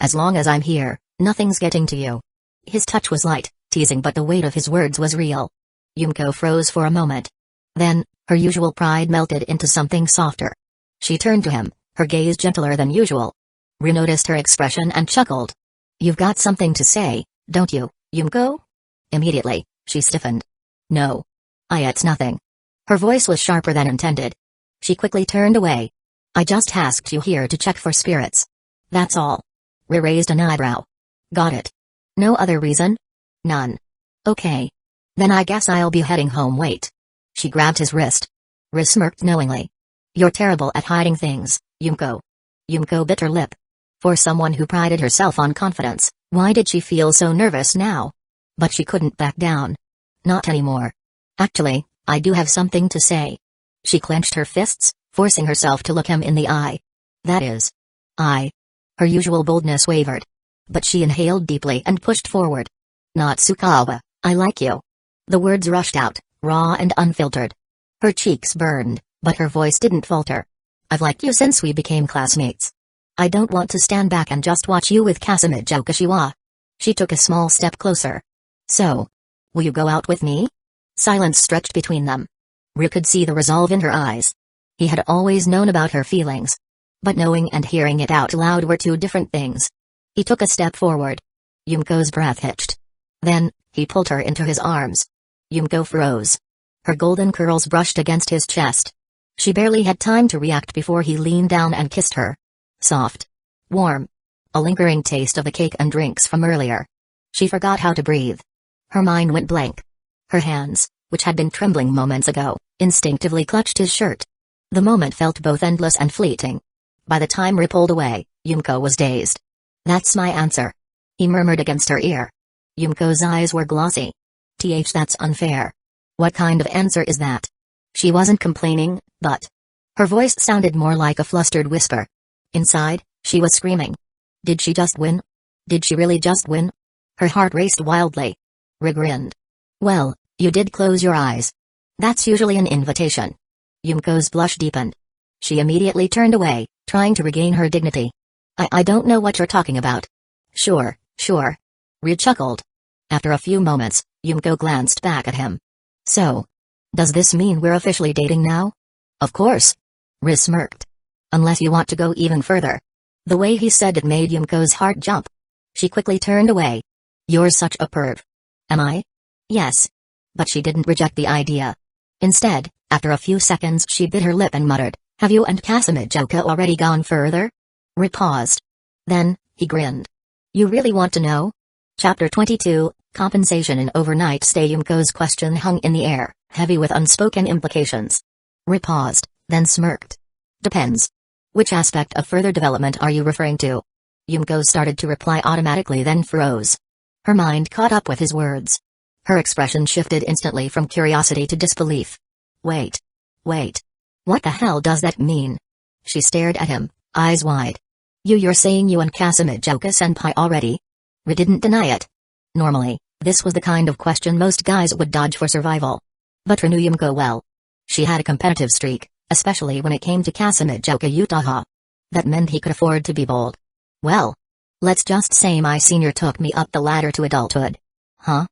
As long as I'm here, nothing's getting to you. His touch was light, teasing, but the weight of his words was real. Yumiko froze for a moment. Then, her usual pride melted into something softer. She turned to him, her gaze gentler than usual. Ri noticed her expression and chuckled. You've got something to say, don't you, Yumiko? Immediately, she stiffened. No. It's nothing. Her voice was sharper than intended. She quickly turned away. I just asked you here to check for spirits. That's all. Ri raised an eyebrow. Got it. No other reason? None. Okay. Then I guess I'll be heading home. Wait. She grabbed his wrist. Ri smirked knowingly. You're terrible at hiding things, Yumiko. Yumiko bit her lip. For someone who prided herself on confidence, why did she feel so nervous now? But she couldn't back down. Not anymore. Actually, I do have something to say. She clenched her fists, forcing herself to look him in the eye. That is. Her usual boldness wavered. But she inhaled deeply and pushed forward. Natsukawa, I like you. The words rushed out, raw and unfiltered. Her cheeks burned, but her voice didn't falter. I've liked you since we became classmates. I don't want to stand back and just watch you with Kazekage Okashiwa. She took a small step closer. So, will you go out with me? Silence stretched between them. Ri could see the resolve in her eyes. He had always known about her feelings. But knowing and hearing it out loud were two different things. He took a step forward. Yumiko's breath hitched. Then, he pulled her into his arms. Yumiko froze. Her golden curls brushed against his chest. She barely had time to react before he leaned down and kissed her. Soft. Warm. A lingering taste of the cake and drinks from earlier. She forgot how to breathe. Her mind went blank. Her hands, which had been trembling moments ago, instinctively clutched his shirt. The moment felt both endless and fleeting. By the time Ri pulled away, Yumiko was dazed. That's my answer. He murmured against her ear. Yumiko's eyes were glossy. That's unfair. What kind of answer is that? She wasn't complaining, but her voice sounded more like a flustered whisper. Inside, she was screaming. Did she just win? Did she really just win? Her heart raced wildly. Ri grinned. Well, you did close your eyes. That's usually an invitation. Yumiko's blush deepened. She immediately turned away, trying to regain her dignity. I don't know what you're talking about. Sure, sure. Ryu chuckled. After a few moments, Yumiko glanced back at him. So, does this mean we're officially dating now? Of course. Ryu smirked. Unless you want to go even further. The way he said it made Yumiko's heart jump. She quickly turned away. You're such a perv. Am I? Yes. But she didn't reject the idea. Instead, after a few seconds she bit her lip and muttered, have you and Kazekage already gone further? Ryu paused. Then, he grinned. You really want to know? Chapter 22, Compensation and Overnight Stay. Yumiko's question hung in the air, heavy with unspoken implications. Ryu paused, then smirked. Depends. Which aspect of further development are you referring to? Yumiko started to reply automatically, then froze. Her mind caught up with his words. Her expression shifted instantly from curiosity to disbelief. Wait. What the hell does that mean? She stared at him, eyes wide. You're saying you and Kazekage-senpai already? Ryu didn't deny it. Normally, this was the kind of question most guys would dodge for survival. But Ryu knew Yumiko well. She had a competitive streak, especially when it came to Kazekage Utaha. That meant he could afford to be bold. Well, let's just say my senior took me up the ladder to adulthood. Huh?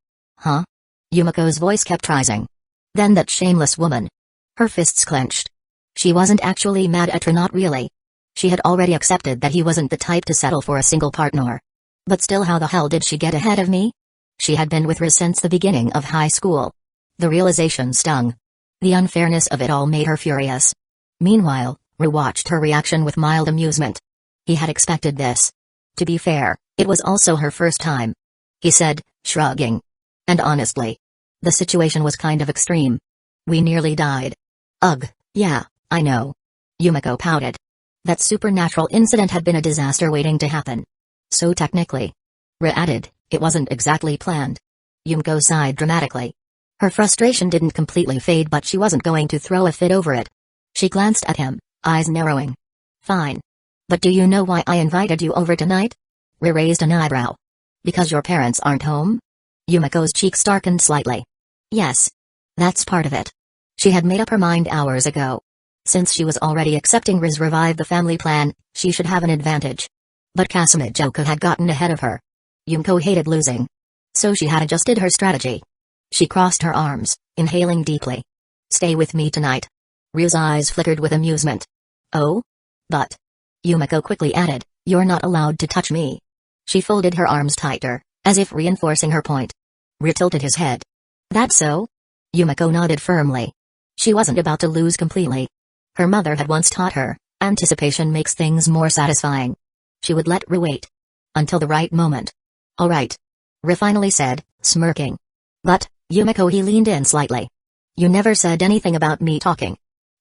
Yumiko's voice kept rising. Then that shameless woman. Her fists clenched. She wasn't actually mad at her, not really. She had already accepted that he wasn't the type to settle for a single partner. But still, how the hell did she get ahead of me? She had been with Ryu since the beginning of high school. The realization stung. The unfairness of it all made her furious. Meanwhile, Ryu watched her reaction with mild amusement. He had expected this. To be fair, it was also her first time. He said, shrugging. And honestly, the situation was kind of extreme. We nearly died. Ugh, yeah, I know. Yumiko pouted. That supernatural incident had been a disaster waiting to happen. So technically. Ryu added, it wasn't exactly planned. Yumiko sighed dramatically. Her frustration didn't completely fade, but she wasn't going to throw a fit over it. She glanced at him, eyes narrowing. Fine. But do you know why I invited you over tonight? Ryu raised an eyebrow. Because your parents aren't home? Yumiko's cheeks darkened slightly. Yes. That's part of it. She had made up her mind hours ago. Since she was already accepting Ryu's revive the family plan, she should have an advantage. But Kazekage had gotten ahead of her. Yumiko hated losing. So she had adjusted her strategy. She crossed her arms, inhaling deeply. Stay with me tonight. Ryu's eyes flickered with amusement. Oh? But. Yumiko quickly added, you're not allowed to touch me. She folded her arms tighter, as if reinforcing her point. Ryu tilted his head. That's so? Yumiko nodded firmly. She wasn't about to lose completely. Her mother had once taught her, anticipation makes things more satisfying. She would let Ryu wait. Until the right moment. Alright. Ryu finally said, smirking. But, Yumiko, he leaned in slightly. You never said anything about me talking.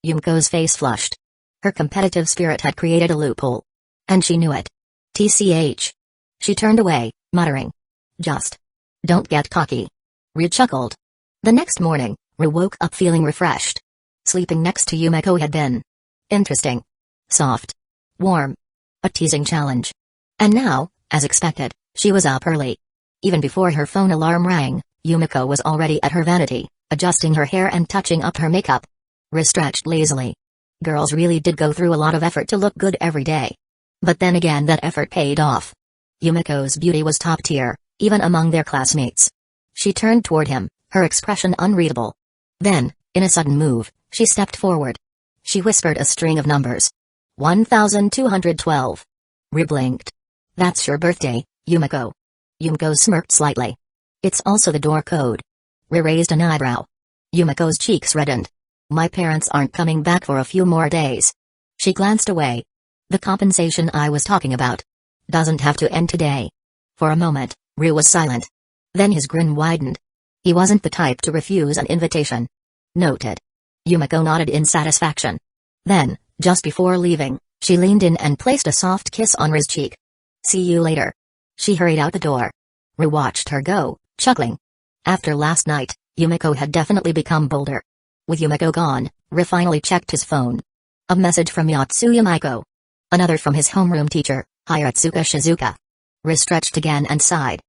Yumiko's face flushed. Her competitive spirit had created a loophole. And she knew it. TCH. She turned away, muttering. Just. Don't get cocky. Ryu chuckled. The next morning, Ryu woke up feeling refreshed. Sleeping next to Yumiko had been interesting. Soft. Warm. A teasing challenge. And now, as expected, she was up early. Even before her phone alarm rang, Yumiko was already at her vanity, adjusting her hair and touching up her makeup. Ryu stretched lazily. Girls really did go through a lot of effort to look good every day. But then again, that effort paid off. Yumiko's beauty was top tier, even among their classmates. She turned toward him, her expression unreadable. Then, in a sudden move, she stepped forward. She whispered a string of numbers. 1212. Ryu blinked. That's your birthday, Yumiko. Yumiko smirked slightly. It's also the door code. Ryu raised an eyebrow. Yumiko's cheeks reddened. My parents aren't coming back for a few more days. She glanced away. The compensation I was talking about doesn't have to end today. For a moment, Ryu was silent. Then his grin widened. He wasn't the type to refuse an invitation. Noted. Yumiko nodded in satisfaction. Then, just before leaving, she leaned in and placed a soft kiss on Ryu's cheek. See you later. She hurried out the door. Ryu watched her go, chuckling. After last night, Yumiko had definitely become bolder. With Yumiko gone, Ryu finally checked his phone. A message from Yatsuya Maiko. Another from his homeroom teacher, Hirotsuka Shizuka. Ryu stretched again and sighed.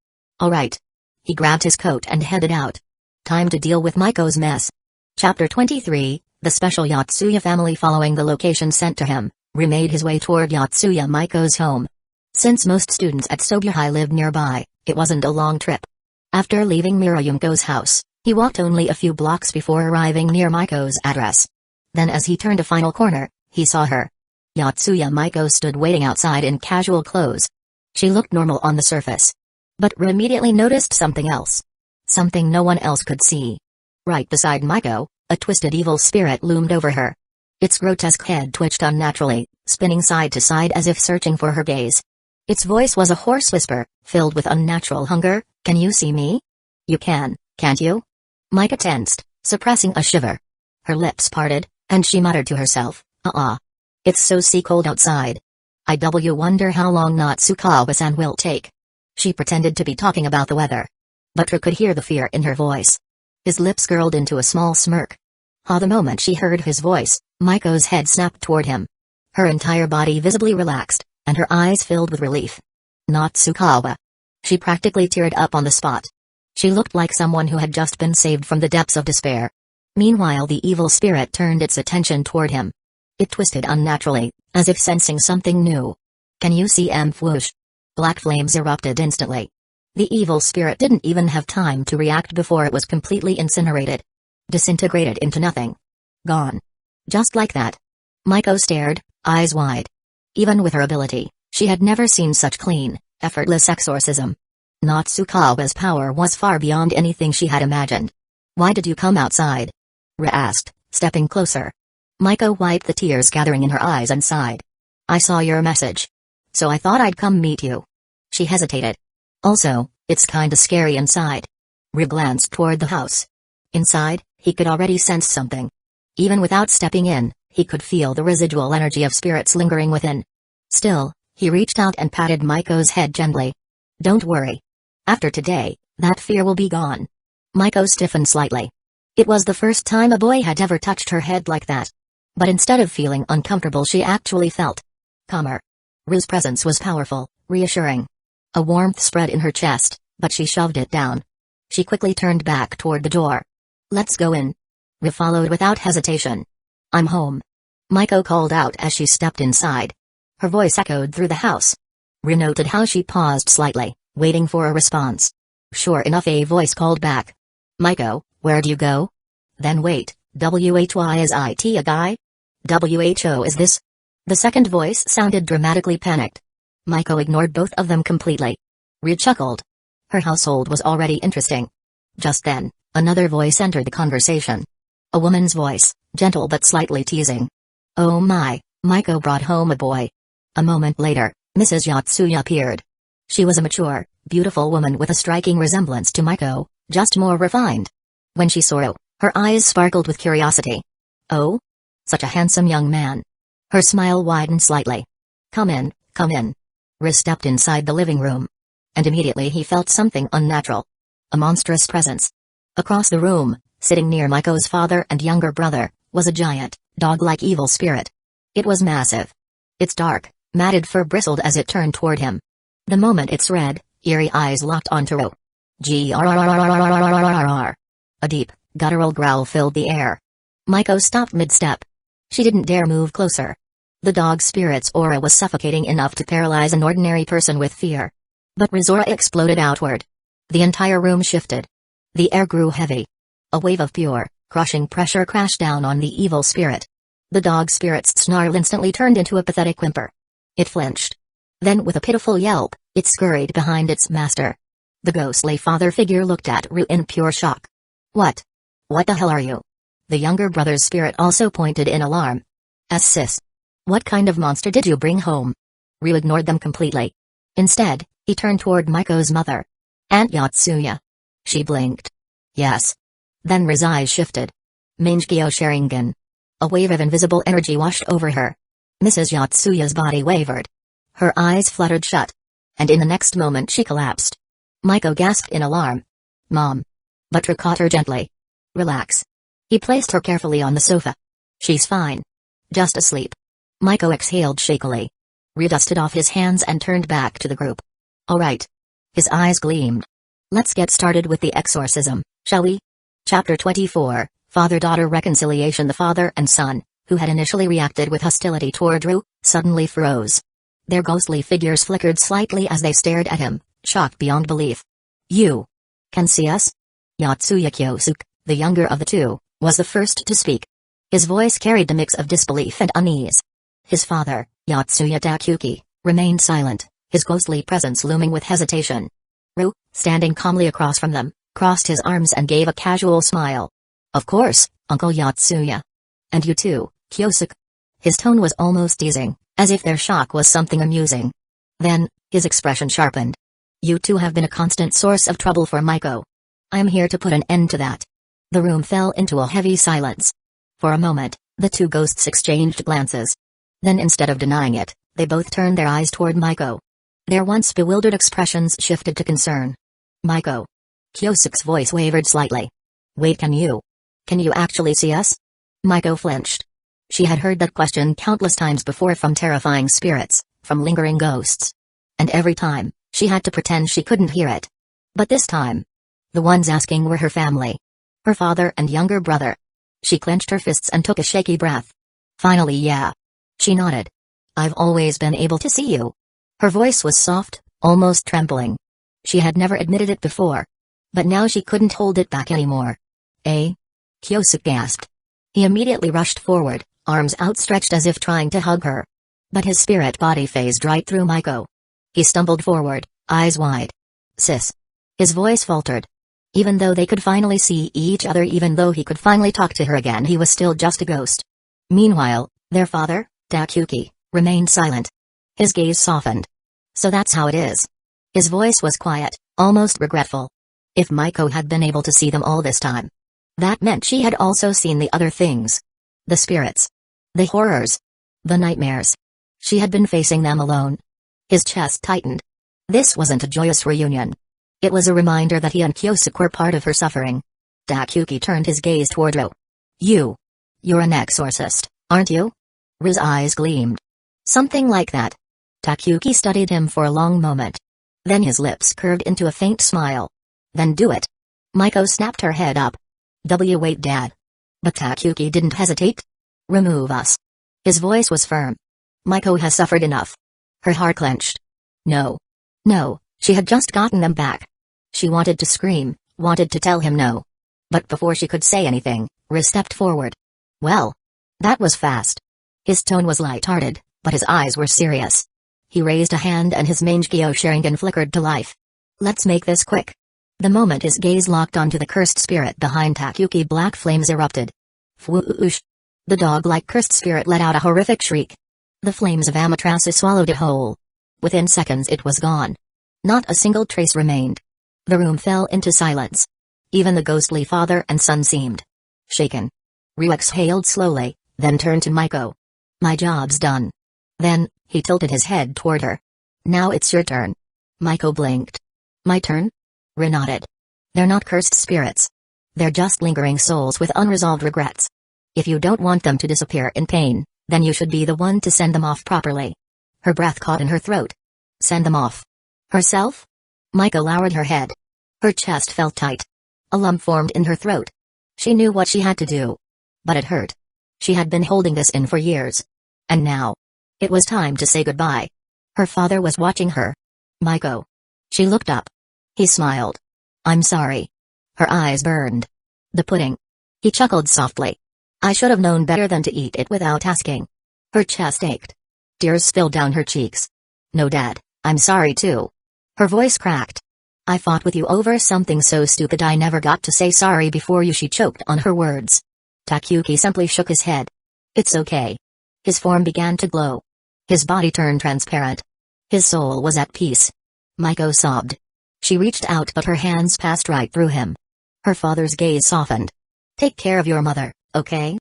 Alright. He grabbed his coat and headed out. Time to deal with Maiko's mess. Chapter 23, The Special Yatsuya Family. Following the location sent to him, Ryu made his way toward Yatsuya Maiko's home. Since most students at Sobuhai lived nearby, it wasn't a long trip. After leaving Mirayumko's house, he walked only a few blocks before arriving near Maiko's address. Then as he turned a final corner, he saw her. Yatsuya Maiko stood waiting outside in casual clothes. She looked normal on the surface. But Ru immediately noticed something else. Something no one else could see. Right beside Maiko, a twisted evil spirit loomed over her. Its grotesque head twitched unnaturally, spinning side to side as if searching for her gaze. Its voice was a hoarse whisper, filled with unnatural hunger. "Can you see me? You can, can't you?" Maiko tensed, suppressing a shiver. Her lips parted, and she muttered to herself, It's so cold outside. I wonder how long Natsukawa-san will take." She pretended to be talking about the weather. But Ru could hear the fear in her voice. His lips curled into a small smirk. The moment she heard his voice, Maiko's head snapped toward him. Her entire body visibly relaxed, and her eyes filled with relief. Natsukawa. She practically teared up on the spot. She looked like someone who had just been saved from the depths of despair. Meanwhile the evil spirit turned its attention toward him. It twisted unnaturally, as if sensing something new. "Can you see whoosh?" Black flames erupted instantly. The evil spirit didn't even have time to react before it was completely incinerated. Disintegrated into nothing. Gone. Just like that. Maiko stared, eyes wide. Even with her ability, she had never seen such clean, effortless exorcism. Natsukawa's power was far beyond anything she had imagined. "Why did you come outside?" Ru asked, stepping closer. Maiko wiped the tears gathering in her eyes and sighed. "I saw your message. So I thought I'd come meet you." She hesitated. "Also, it's kinda scary inside." Ru glanced toward the house. Inside, he could already sense something. Even without stepping in, he could feel the residual energy of spirits lingering within. Still, he reached out and patted Maiko's head gently. "Don't worry. After today, that fear will be gone." Maiko stiffened slightly. It was the first time a boy had ever touched her head like that. But instead of feeling uncomfortable, she actually felt calmer. Ru's presence was powerful, reassuring. A warmth spread in her chest, but she shoved it down. She quickly turned back toward the door. "Let's go in." Ru followed without hesitation. "I'm home." Maiko called out as she stepped inside. Her voice echoed through the house. Ru noted how she paused slightly, waiting for a response. Sure enough, a voice called back. "Maiko, where'd you go?" Then wait, WHY is it a guy? WHO is this? The second voice sounded dramatically panicked. Maiko ignored both of them completely. Ru chuckled. Her household was already interesting. Just then, another voice entered the conversation. A woman's voice, gentle but slightly teasing. "Oh my, Maiko brought home a boy." A moment later, Mrs. Yatsuya appeared. She was a mature, beautiful woman with a striking resemblance to Maiko, just more refined. When she saw Ru, her eyes sparkled with curiosity. "Oh? Such a handsome young man." Her smile widened slightly. Come in, come in." Ru stepped inside the living room. And immediately he felt something unnatural. A monstrous presence. Across the room, sitting near Maiko's father and younger brother, was a giant, dog-like evil spirit. It was massive. Its dark, matted fur bristled as it turned toward him. The moment its red, eerie eyes locked onto Ru. Grrrr. A deep, guttural growl filled the air. Maiko stopped mid-step. She didn't dare move closer. The dog spirit's aura was suffocating enough to paralyze an ordinary person with fear. But Ru's aura exploded outward. The entire room shifted. The air grew heavy. A wave of pure, crushing pressure crashed down on the evil spirit. The dog spirit's snarl instantly turned into a pathetic whimper. It flinched. Then with a pitiful yelp, it scurried behind its master. The ghostly father figure looked at Ru in pure shock. "What? What the hell are you?" The younger brother's spirit also pointed in alarm. "Sis. What kind of monster did you bring home?" Ru ignored them completely. Instead, he turned toward Maiko's mother. "Aunt Yatsuya." She blinked. "Yes." Then Ru's eyes shifted. Mangekyō Sharingan. A wave of invisible energy washed over her. Mrs. Yatsuya's body wavered. Her eyes fluttered shut. And in the next moment she collapsed. Maiko gasped in alarm. "Mom." But Ru caught her gently. "Relax." He placed her carefully on the sofa. "She's fine. Just asleep." Maiko exhaled shakily. Ru dusted off his hands and turned back to the group. "All right." His eyes gleamed. "Let's get started with the exorcism, shall we?" Chapter 24, Father-Daughter Reconciliation. The father and son, who had initially reacted with hostility toward Ru, suddenly froze. Their ghostly figures flickered slightly as they stared at him, shocked beyond belief. You can see us? Yatsuya Kyosuke, the younger of the two, was the first to speak. His voice carried a mix of disbelief and unease. His father, Yatsuya Takuki, remained silent, his ghostly presence looming with hesitation. Ru, standing calmly across from them, crossed his arms and gave a casual smile. Of course, Uncle Yatsuya. And you too, Kyosuke. His tone was almost teasing, as if their shock was something amusing. Then, his expression sharpened. You two have been a constant source of trouble for Maiko. I am here to put an end to that. The room fell into a heavy silence. For a moment, the two ghosts exchanged glances. Then instead of denying it, they both turned their eyes toward Maiko. Their once bewildered expressions shifted to concern. Maiko. Kyosuke's voice wavered slightly. Wait, can you actually see us? Maiko flinched. She had heard that question countless times before from terrifying spirits, from lingering ghosts. And every time, she had to pretend she couldn't hear it. But this time, the ones asking were her family. Her father and younger brother. She clenched her fists and took a shaky breath. Finally, yeah. She nodded. I've always been able to see you. Her voice was soft, almost trembling. She had never admitted it before. But now she couldn't hold it back anymore. Eh? Kyosuke gasped. He immediately rushed forward, arms outstretched as if trying to hug her. But his spirit body phased right through Maiko. He stumbled forward, eyes wide. Sis. His voice faltered. Even though they could finally see each other, even though he could finally talk to her again, he was still just a ghost. Meanwhile, their father, Takuki, remained silent. His gaze softened. So that's how it is. His voice was quiet, almost regretful. If Maiko had been able to see them all this time, that meant she had also seen the other things. The spirits. The horrors. The nightmares. She had been facing them alone. His chest tightened. This wasn't a joyous reunion. It was a reminder that he and Kyosuke were part of her suffering. Takuki turned his gaze toward Ro. You're an exorcist, aren't you? Ru's eyes gleamed. Something like that. Takuki studied him for a long moment. Then his lips curved into a faint smile. Then do it. Maiko snapped her head up. Wait, Dad. But Takuki didn't hesitate. Remove us. His voice was firm. Maiko has suffered enough. Her heart clenched. No, she had just gotten them back. She wanted to scream, wanted to tell him no. But before she could say anything, Riz stepped forward. Well, that was fast. His tone was light-hearted, but his eyes were serious. He raised a hand and his Mangekyō Sharingan flickered to life. Let's make this quick. The moment his gaze locked onto the cursed spirit behind Takuki, black flames erupted. Whoosh! The dog-like cursed spirit let out a horrific shriek. The flames of Amaterasu swallowed it whole. Within seconds it was gone. Not a single trace remained. The room fell into silence. Even the ghostly father and son seemed shaken. Ryu exhaled slowly, then turned to Maiko. My job's done. Then, he tilted his head toward her. Now it's your turn. Maiko blinked. My turn? Ryu nodded. They're not cursed spirits. They're just lingering souls with unresolved regrets. If you don't want them to disappear in pain, then you should be the one to send them off properly. Her breath caught in her throat. Send them off. Herself? Maiko lowered her head. Her chest felt tight. A lump formed in her throat. She knew what she had to do. But it hurt. She had been holding this in for years. And now, it was time to say goodbye. Her father was watching her. Maiko. She looked up. He smiled. I'm sorry. Her eyes burned. The pudding. He chuckled softly. I should have known better than to eat it without asking. Her chest ached. Tears spilled down her cheeks. No, Dad, I'm sorry too. Her voice cracked. I fought with you over something so stupid I never got to say sorry before you. She choked on her words. Takuki simply shook his head. It's okay. His form began to glow. His body turned transparent. His soul was at peace. Maiko sobbed. She reached out but her hands passed right through him. Her father's gaze softened. Take care of your mother, okay?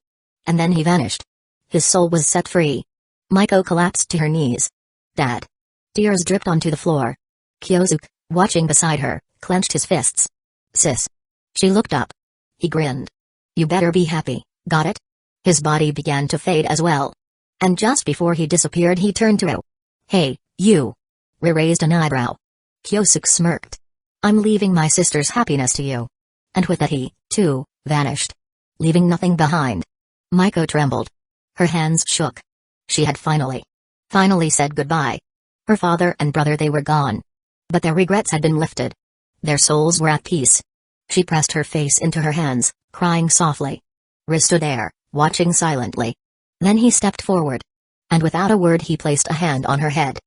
And then he vanished. His soul was set free. Maiko collapsed to her knees. Dad. Tears dripped onto the floor. Kyosuke, watching beside her, clenched his fists. Sis. She looked up. He grinned. You better be happy, got it? His body began to fade as well. And just before he disappeared he turned to Ro. Hey, you. Ri raised an eyebrow. Kyosuke smirked. I'm leaving my sister's happiness to you. And with that he, too, vanished. Leaving nothing behind. Maiko trembled. Her hands shook. She had finally said goodbye. Her father and brother, they were gone. But their regrets had been lifted. Their souls were at peace. She pressed her face into her hands, crying softly. Riz stood there, watching silently. Then he stepped forward. And without a word he placed a hand on her head.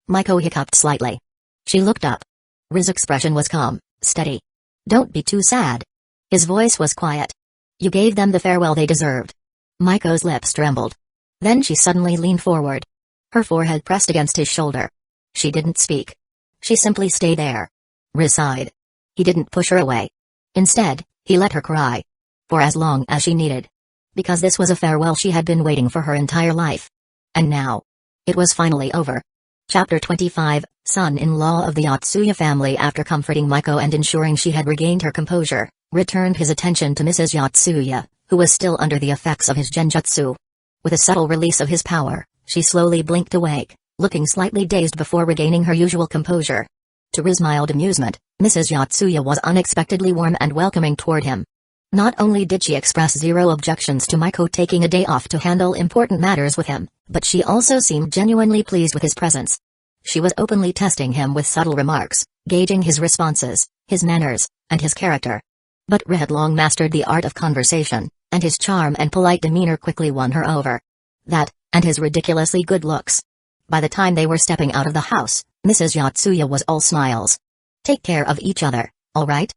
Maiko hiccuped slightly. She looked up. Riz's expression was calm, steady. Don't be too sad. His voice was quiet. You gave them the farewell they deserved. Maiko's lips trembled. Then she suddenly leaned forward. Her forehead pressed against his shoulder. She didn't speak. She simply stayed there. Riz sighed. He didn't push her away. Instead, he let her cry. For as long as she needed. Because this was a farewell she had been waiting for her entire life. And now. It was finally over. Chapter 25, Son-in-law of the Yatsuya family. After comforting Maiko and ensuring she had regained her composure, returned his attention to Mrs. Yatsuya, who was still under the effects of his genjutsu. With a subtle release of his power, she slowly blinked awake, looking slightly dazed before regaining her usual composure. To Riz's mild amusement, Mrs. Yatsuya was unexpectedly warm and welcoming toward him. Not only did she express zero objections to Maiko taking a day off to handle important matters with him, but she also seemed genuinely pleased with his presence. She was openly testing him with subtle remarks, gauging his responses, his manners, and his character. But Riz had long mastered the art of conversation, and his charm and polite demeanor quickly won her over. That, and his ridiculously good looks. By the time they were stepping out of the house, Mrs. Yatsuya was all smiles. Take care of each other, all right?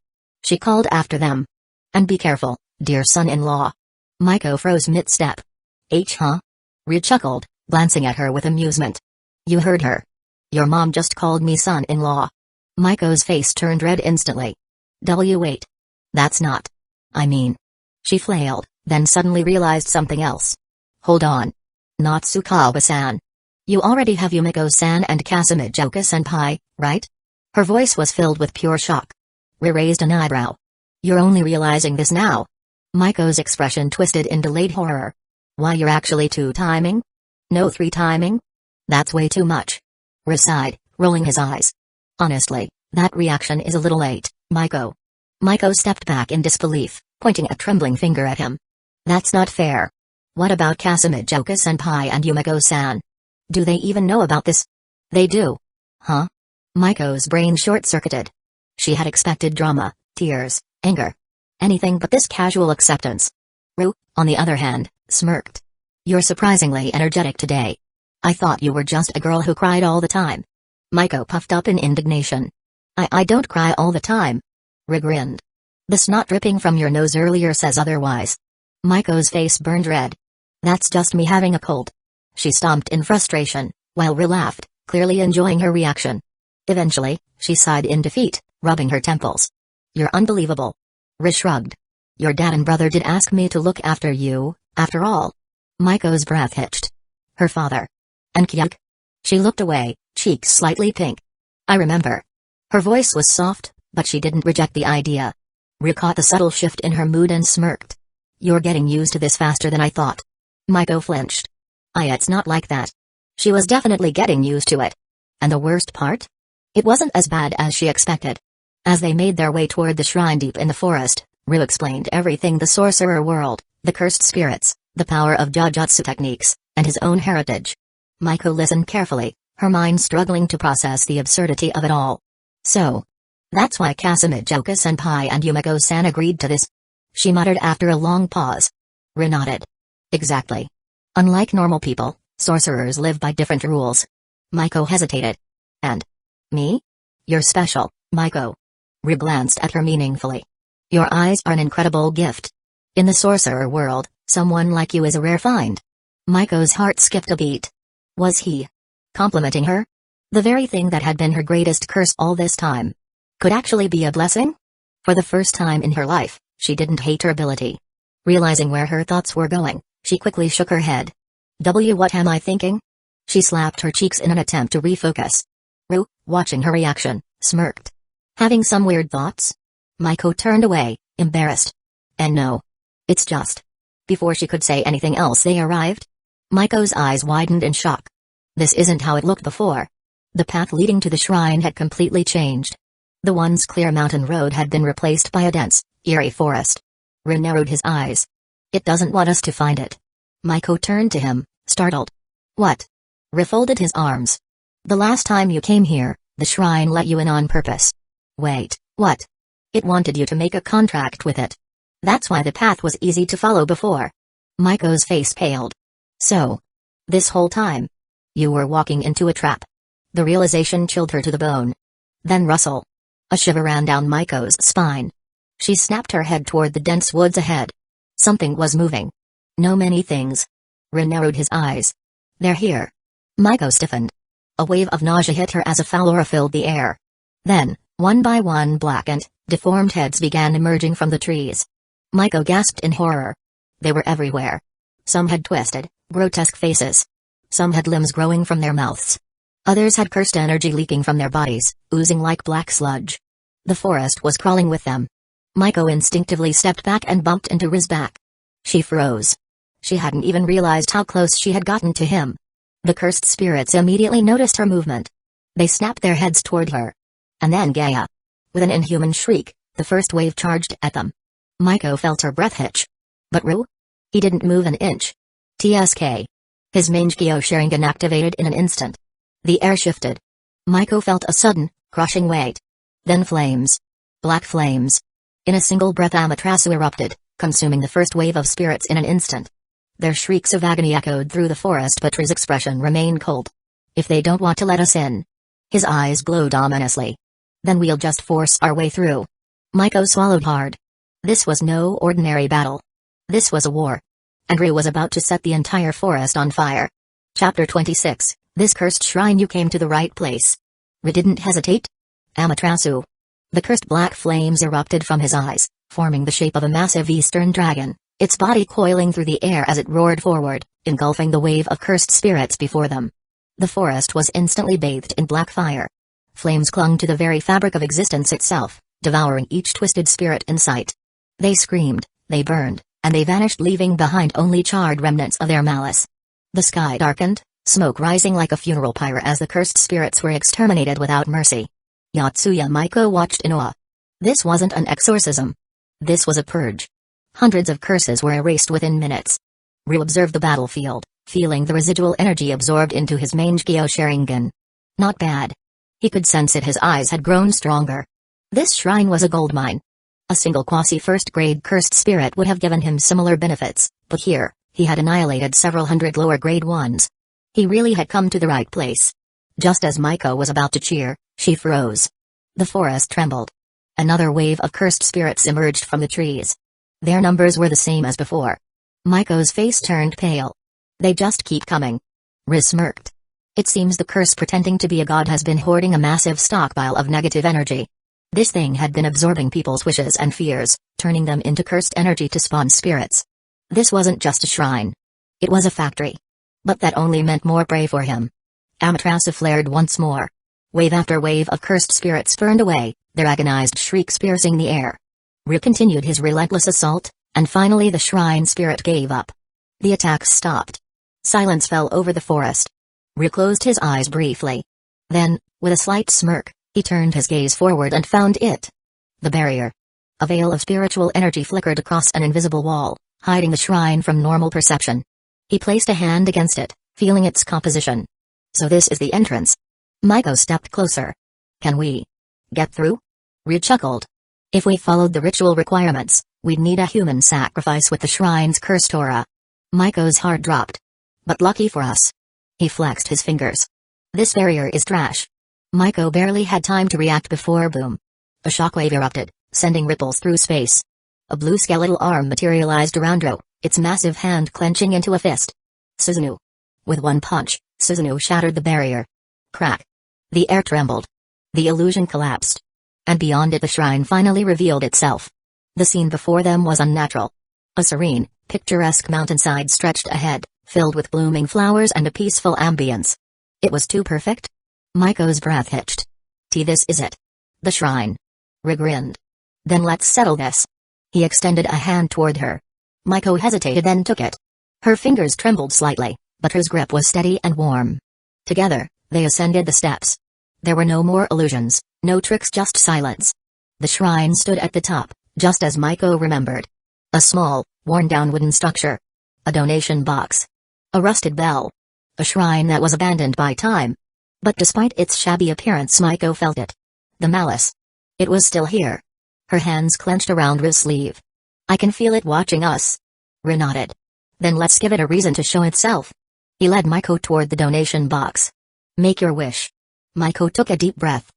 She called after them. And be careful, dear son-in-law. Maiko froze mid-step. Huh? Riz chuckled, glancing at her with amusement. You heard her. Your mom just called me son-in-law. Maiko's face turned red instantly. Wait. That's not. I mean. She flailed, then suddenly realized something else. Hold on. Natsukawa-san. You already have Yumiko-san and Kazekage-senpai, right? Her voice was filled with pure shock. Riz raised an eyebrow. You're only realizing this now? Maiko's expression twisted in delayed horror. Why, you're actually two-timing? No three-timing? That's way too much. Riz sighed, rolling his eyes. Honestly, that reaction is a little late, Maiko. Maiko stepped back in disbelief, pointing a trembling finger at him. That's not fair. What about Kazekage-senpai and Yumiko-san? Do they even know about this? They do. Huh? Maiko's brain short-circuited. She had expected drama, tears, anger. Anything but this casual acceptance. Ru, on the other hand, smirked. You're surprisingly energetic today. I thought you were just a girl who cried all the time. Maiko puffed up in indignation. I don't cry all the time. Ru grinned. The snot dripping from your nose earlier says otherwise. Maiko's face burned red. That's just me having a cold. She stomped in frustration, while Ru laughed, clearly enjoying her reaction. Eventually, she sighed in defeat, rubbing her temples. You're unbelievable. Riz shrugged. Your dad and brother did ask me to look after you, after all. Maiko's breath hitched. Her father. And Kyuk? She looked away, cheeks slightly pink. I remember. Her voice was soft, but she didn't reject the idea. Riz caught the subtle shift in her mood and smirked. You're getting used to this faster than I thought. Maiko flinched. It's not like that. She was definitely getting used to it. And the worst part? It wasn't as bad as she expected. As they made their way toward the shrine deep in the forest, Riz explained everything: the sorcerer world, the cursed spirits, the power of jujutsu techniques, and his own heritage. Maiko listened carefully, her mind struggling to process the absurdity of it all. So. That's why Kazekage-senpai and Yumiko-san agreed to this? She muttered after a long pause. Riz nodded. Exactly. Unlike normal people, sorcerers live by different rules. Maiko hesitated. And? Me? You're special, Maiko. Riz glanced at her meaningfully. Your eyes are an incredible gift. In the sorcerer world, someone like you is a rare find. Maiko's heart skipped a beat. Was he complimenting her? The very thing that had been her greatest curse all this time could actually be a blessing? For the first time in her life, she didn't hate her ability. Realizing where her thoughts were going, she quickly shook her head. What am I thinking? She slapped her cheeks in an attempt to refocus. Ru, watching her reaction, smirked. Having some weird thoughts? Maiko turned away, embarrassed. And no. It's just. Before she could say anything else, they arrived. Maiko's eyes widened in shock. This isn't how it looked before. The path leading to the shrine had completely changed. The once clear mountain road had been replaced by a dense, eerie forest. Ru narrowed his eyes. It doesn't want us to find it. Maiko turned to him, startled. What? Ru folded his arms. The last time you came here, the shrine let you in on purpose. Wait, what? It wanted you to make a contract with it. That's why the path was easy to follow before. Maiko's face paled. So, this whole time, you were walking into a trap. The realization chilled her to the bone. Then rustle. A shiver ran down Maiko's spine. She snapped her head toward the dense woods ahead. Something was moving. No many things. Rin narrowed his eyes. They're here. Maiko stiffened. A wave of nausea hit her as a foul aura filled the air. Then, one by one blackened, deformed heads began emerging from the trees. Maiko gasped in horror. They were everywhere. Some had twisted, grotesque faces. Some had limbs growing from their mouths. Others had cursed energy leaking from their bodies, oozing like black sludge. The forest was crawling with them. Maiko instinctively stepped back and bumped into Riz's back. She froze. She hadn't even realized how close she had gotten to him. The cursed spirits immediately noticed her movement. They snapped their heads toward her. And then Gaia. With an inhuman shriek, the first wave charged at them. Maiko felt her breath hitch. But Ru? He didn't move an inch. TSK. His Mangekyō Sharingan activated in an instant. The air shifted. Maiko felt a sudden, crushing weight. Then flames. Black flames. In a single breath Amaterasu erupted, consuming the first wave of spirits in an instant. Their shrieks of agony echoed through the forest, but Riz's expression remained cold. If they don't want to let us in. His eyes glowed ominously. Then we'll just force our way through. Maiko swallowed hard. This was no ordinary battle. This was a war. And Ru was about to set the entire forest on fire. Chapter 26, This cursed shrine. You came to the right place. Ru didn't hesitate. Amaterasu. The cursed black flames erupted from his eyes, forming the shape of a massive eastern dragon, its body coiling through the air as it roared forward, engulfing the wave of cursed spirits before them. The forest was instantly bathed in black fire. Flames clung to the very fabric of existence itself, devouring each twisted spirit in sight. They screamed, they burned, and they vanished, leaving behind only charred remnants of their malice. The sky darkened, smoke rising like a funeral pyre as the cursed spirits were exterminated without mercy. Yatsuya Maiko watched in awe. This wasn't an exorcism. This was a purge. Hundreds of curses were erased within minutes. Ru observed the battlefield, feeling the residual energy absorbed into his Mangekyō Sharingan. Not bad. He could sense it. His eyes had grown stronger. This shrine was a goldmine. A single quasi-first-grade cursed spirit would have given him similar benefits, but here, he had annihilated several hundred lower-grade ones. He really had come to the right place. Just as Maiko was about to cheer, she froze. The forest trembled. Another wave of cursed spirits emerged from the trees. Their numbers were the same as before. Maiko's face turned pale. They just keep coming. Riz smirked. It seems the curse pretending to be a god has been hoarding a massive stockpile of negative energy. This thing had been absorbing people's wishes and fears, turning them into cursed energy to spawn spirits. This wasn't just a shrine. It was a factory. But that only meant more prey for him. Amaterasu flared once more. Wave after wave of cursed spirits burned away, their agonized shrieks piercing the air. Ru continued his relentless assault, and finally the shrine spirit gave up. The attacks stopped. Silence fell over the forest. Ru closed his eyes briefly. Then, with a slight smirk, he turned his gaze forward and found it. The barrier. A veil of spiritual energy flickered across an invisible wall, hiding the shrine from normal perception. He placed a hand against it, feeling its composition. So this is the entrance. Maiko stepped closer. Can we get through? Ru chuckled. If we followed the ritual requirements, we'd need a human sacrifice with the shrine's cursed aura. Maiko's heart dropped. But lucky for us. He flexed his fingers. This barrier is trash. Maiko barely had time to react before boom. A shockwave erupted, sending ripples through space. A blue skeletal arm materialized around Ru, its massive hand clenching into a fist. Susanoo. With one punch, Susanoo shattered the barrier. Crack. The air trembled. The illusion collapsed. And beyond it the shrine finally revealed itself. The scene before them was unnatural. A serene, picturesque mountainside stretched ahead, filled with blooming flowers and a peaceful ambience. It was too perfect? Maiko's breath hitched. This is it. The shrine. Ru grinned. Then let's settle this. He extended a hand toward her. Maiko hesitated, then took it. Her fingers trembled slightly, but his grip was steady and warm. Together, they ascended the steps. There were no more illusions, no tricks, just silence. The shrine stood at the top, just as Maiko remembered. A small, worn-down wooden structure. A donation box. A rusted bell. A shrine that was abandoned by time. But despite its shabby appearance, Maiko felt it. The malice. It was still here. Her hands clenched around Ri's sleeve. "I can feel it watching us." Ri nodded. "Then let's give it a reason to show itself." He led Maiko toward the donation box. "Make your wish." Maiko took a deep breath.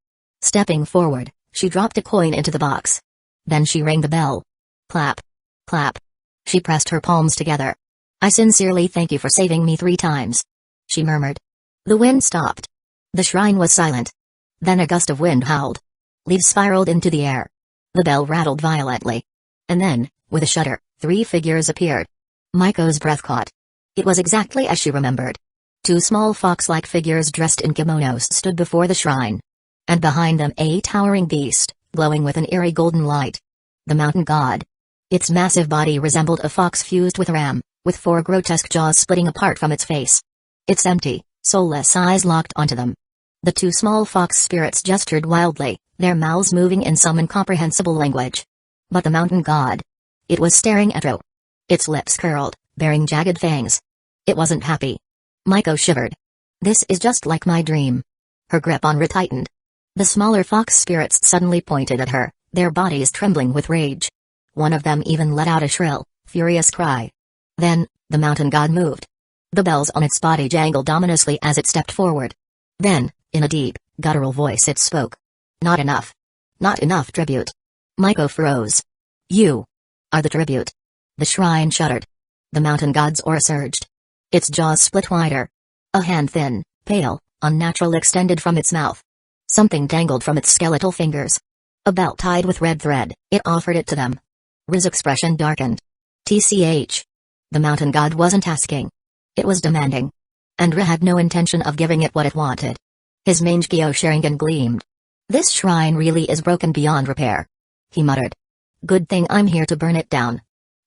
Stepping forward, she dropped a coin into the box. Then she rang the bell. Clap. Clap. She pressed her palms together. "I sincerely thank you for saving me 3 times," she murmured. The wind stopped. The shrine was silent. Then a gust of wind howled. Leaves spiraled into the air. The bell rattled violently. And then, with a shudder, 3 figures appeared. Maiko's breath caught. It was exactly as she remembered. 2 small fox-like figures dressed in kimonos stood before the shrine. And behind them a towering beast, glowing with an eerie golden light. The mountain god. Its massive body resembled a fox fused with a ram, with 4 grotesque jaws splitting apart from its face. Its empty, soulless eyes locked onto them. The 2 small fox spirits gestured wildly, their mouths moving in some incomprehensible language. But the mountain god. It was staring at Ro. Its lips curled, bearing jagged fangs. It wasn't happy. Maiko shivered. "This is just like my dream." Her grip on Ri tightened. The smaller fox spirits suddenly pointed at her, their bodies trembling with rage. One of them even let out a shrill, furious cry. Then, the mountain god moved. The bells on its body jangled ominously as it stepped forward. Then, in a deep, guttural voice it spoke. "Not enough. Not enough tribute." Maiko froze. "You are the tribute." The shrine shuddered. The mountain god's aura surged. Its jaws split wider. A hand thin, pale, unnatural extended from its mouth. Something dangled from its skeletal fingers. A belt tied with red thread. It offered it to them. Ri's expression darkened. TCH. The mountain god wasn't asking. It was demanding. And Ri had no intention of giving it what it wanted. His Mangekyō Sharingan gleamed. "This shrine really is broken beyond repair," he muttered. "Good thing I'm here to burn it down."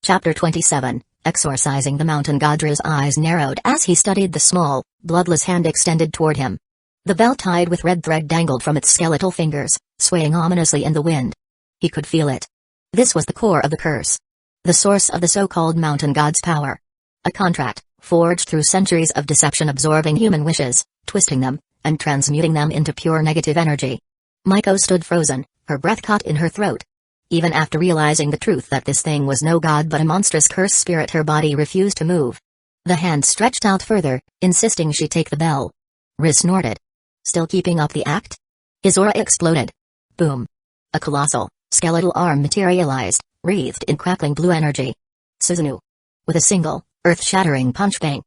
Chapter 27, Exorcising the Mountain God. Ri's eyes narrowed as he studied the small, bloodless hand extended toward him. The belt tied with red thread dangled from its skeletal fingers, swaying ominously in the wind. He could feel it. This was the core of the curse. The source of the so-called mountain god's power. A contract, forged through centuries of deception, absorbing human wishes, twisting them, and transmuting them into pure negative energy. Maiko stood frozen, her breath caught in her throat. Even after realizing the truth that this thing was no god but a monstrous curse spirit, her body refused to move. The hand stretched out further, insisting she take the bell. Ri snorted. Still keeping up the act? His aura exploded. Boom. A colossal, skeletal arm materialized, wreathed in crackling blue energy. Susanoo. With a single, earth-shattering punch bang.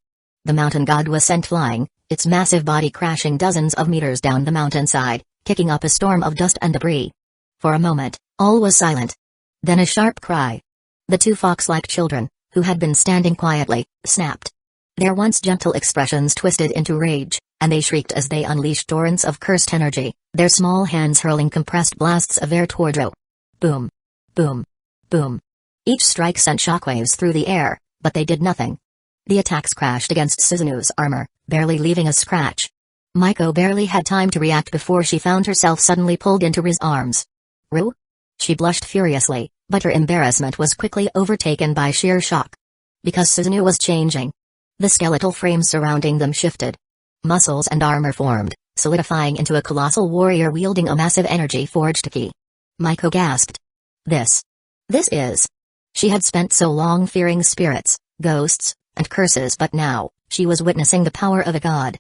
The mountain god was sent flying, its massive body crashing dozens of meters down the mountainside, kicking up a storm of dust and debris. For a moment, all was silent. Then a sharp cry. The 2 fox-like children, who had been standing quietly, snapped. Their once gentle expressions twisted into rage, and they shrieked as they unleashed torrents of cursed energy, their small hands hurling compressed blasts of air toward Ro. Boom. Boom. Boom. Each strike sent shockwaves through the air, but they did nothing. The attacks crashed against Susanoo's armor, barely leaving a scratch. Maiko barely had time to react before she found herself suddenly pulled into Ri's arms. "Ru?" She blushed furiously, but her embarrassment was quickly overtaken by sheer shock. Because Susanoo was changing. The skeletal frame surrounding them shifted. Muscles and armor formed, solidifying into a colossal warrior wielding a massive energy-forged ki. Maiko gasped. This is... She had spent so long fearing spirits, ghosts, and curses, but now, she was witnessing the power of a god.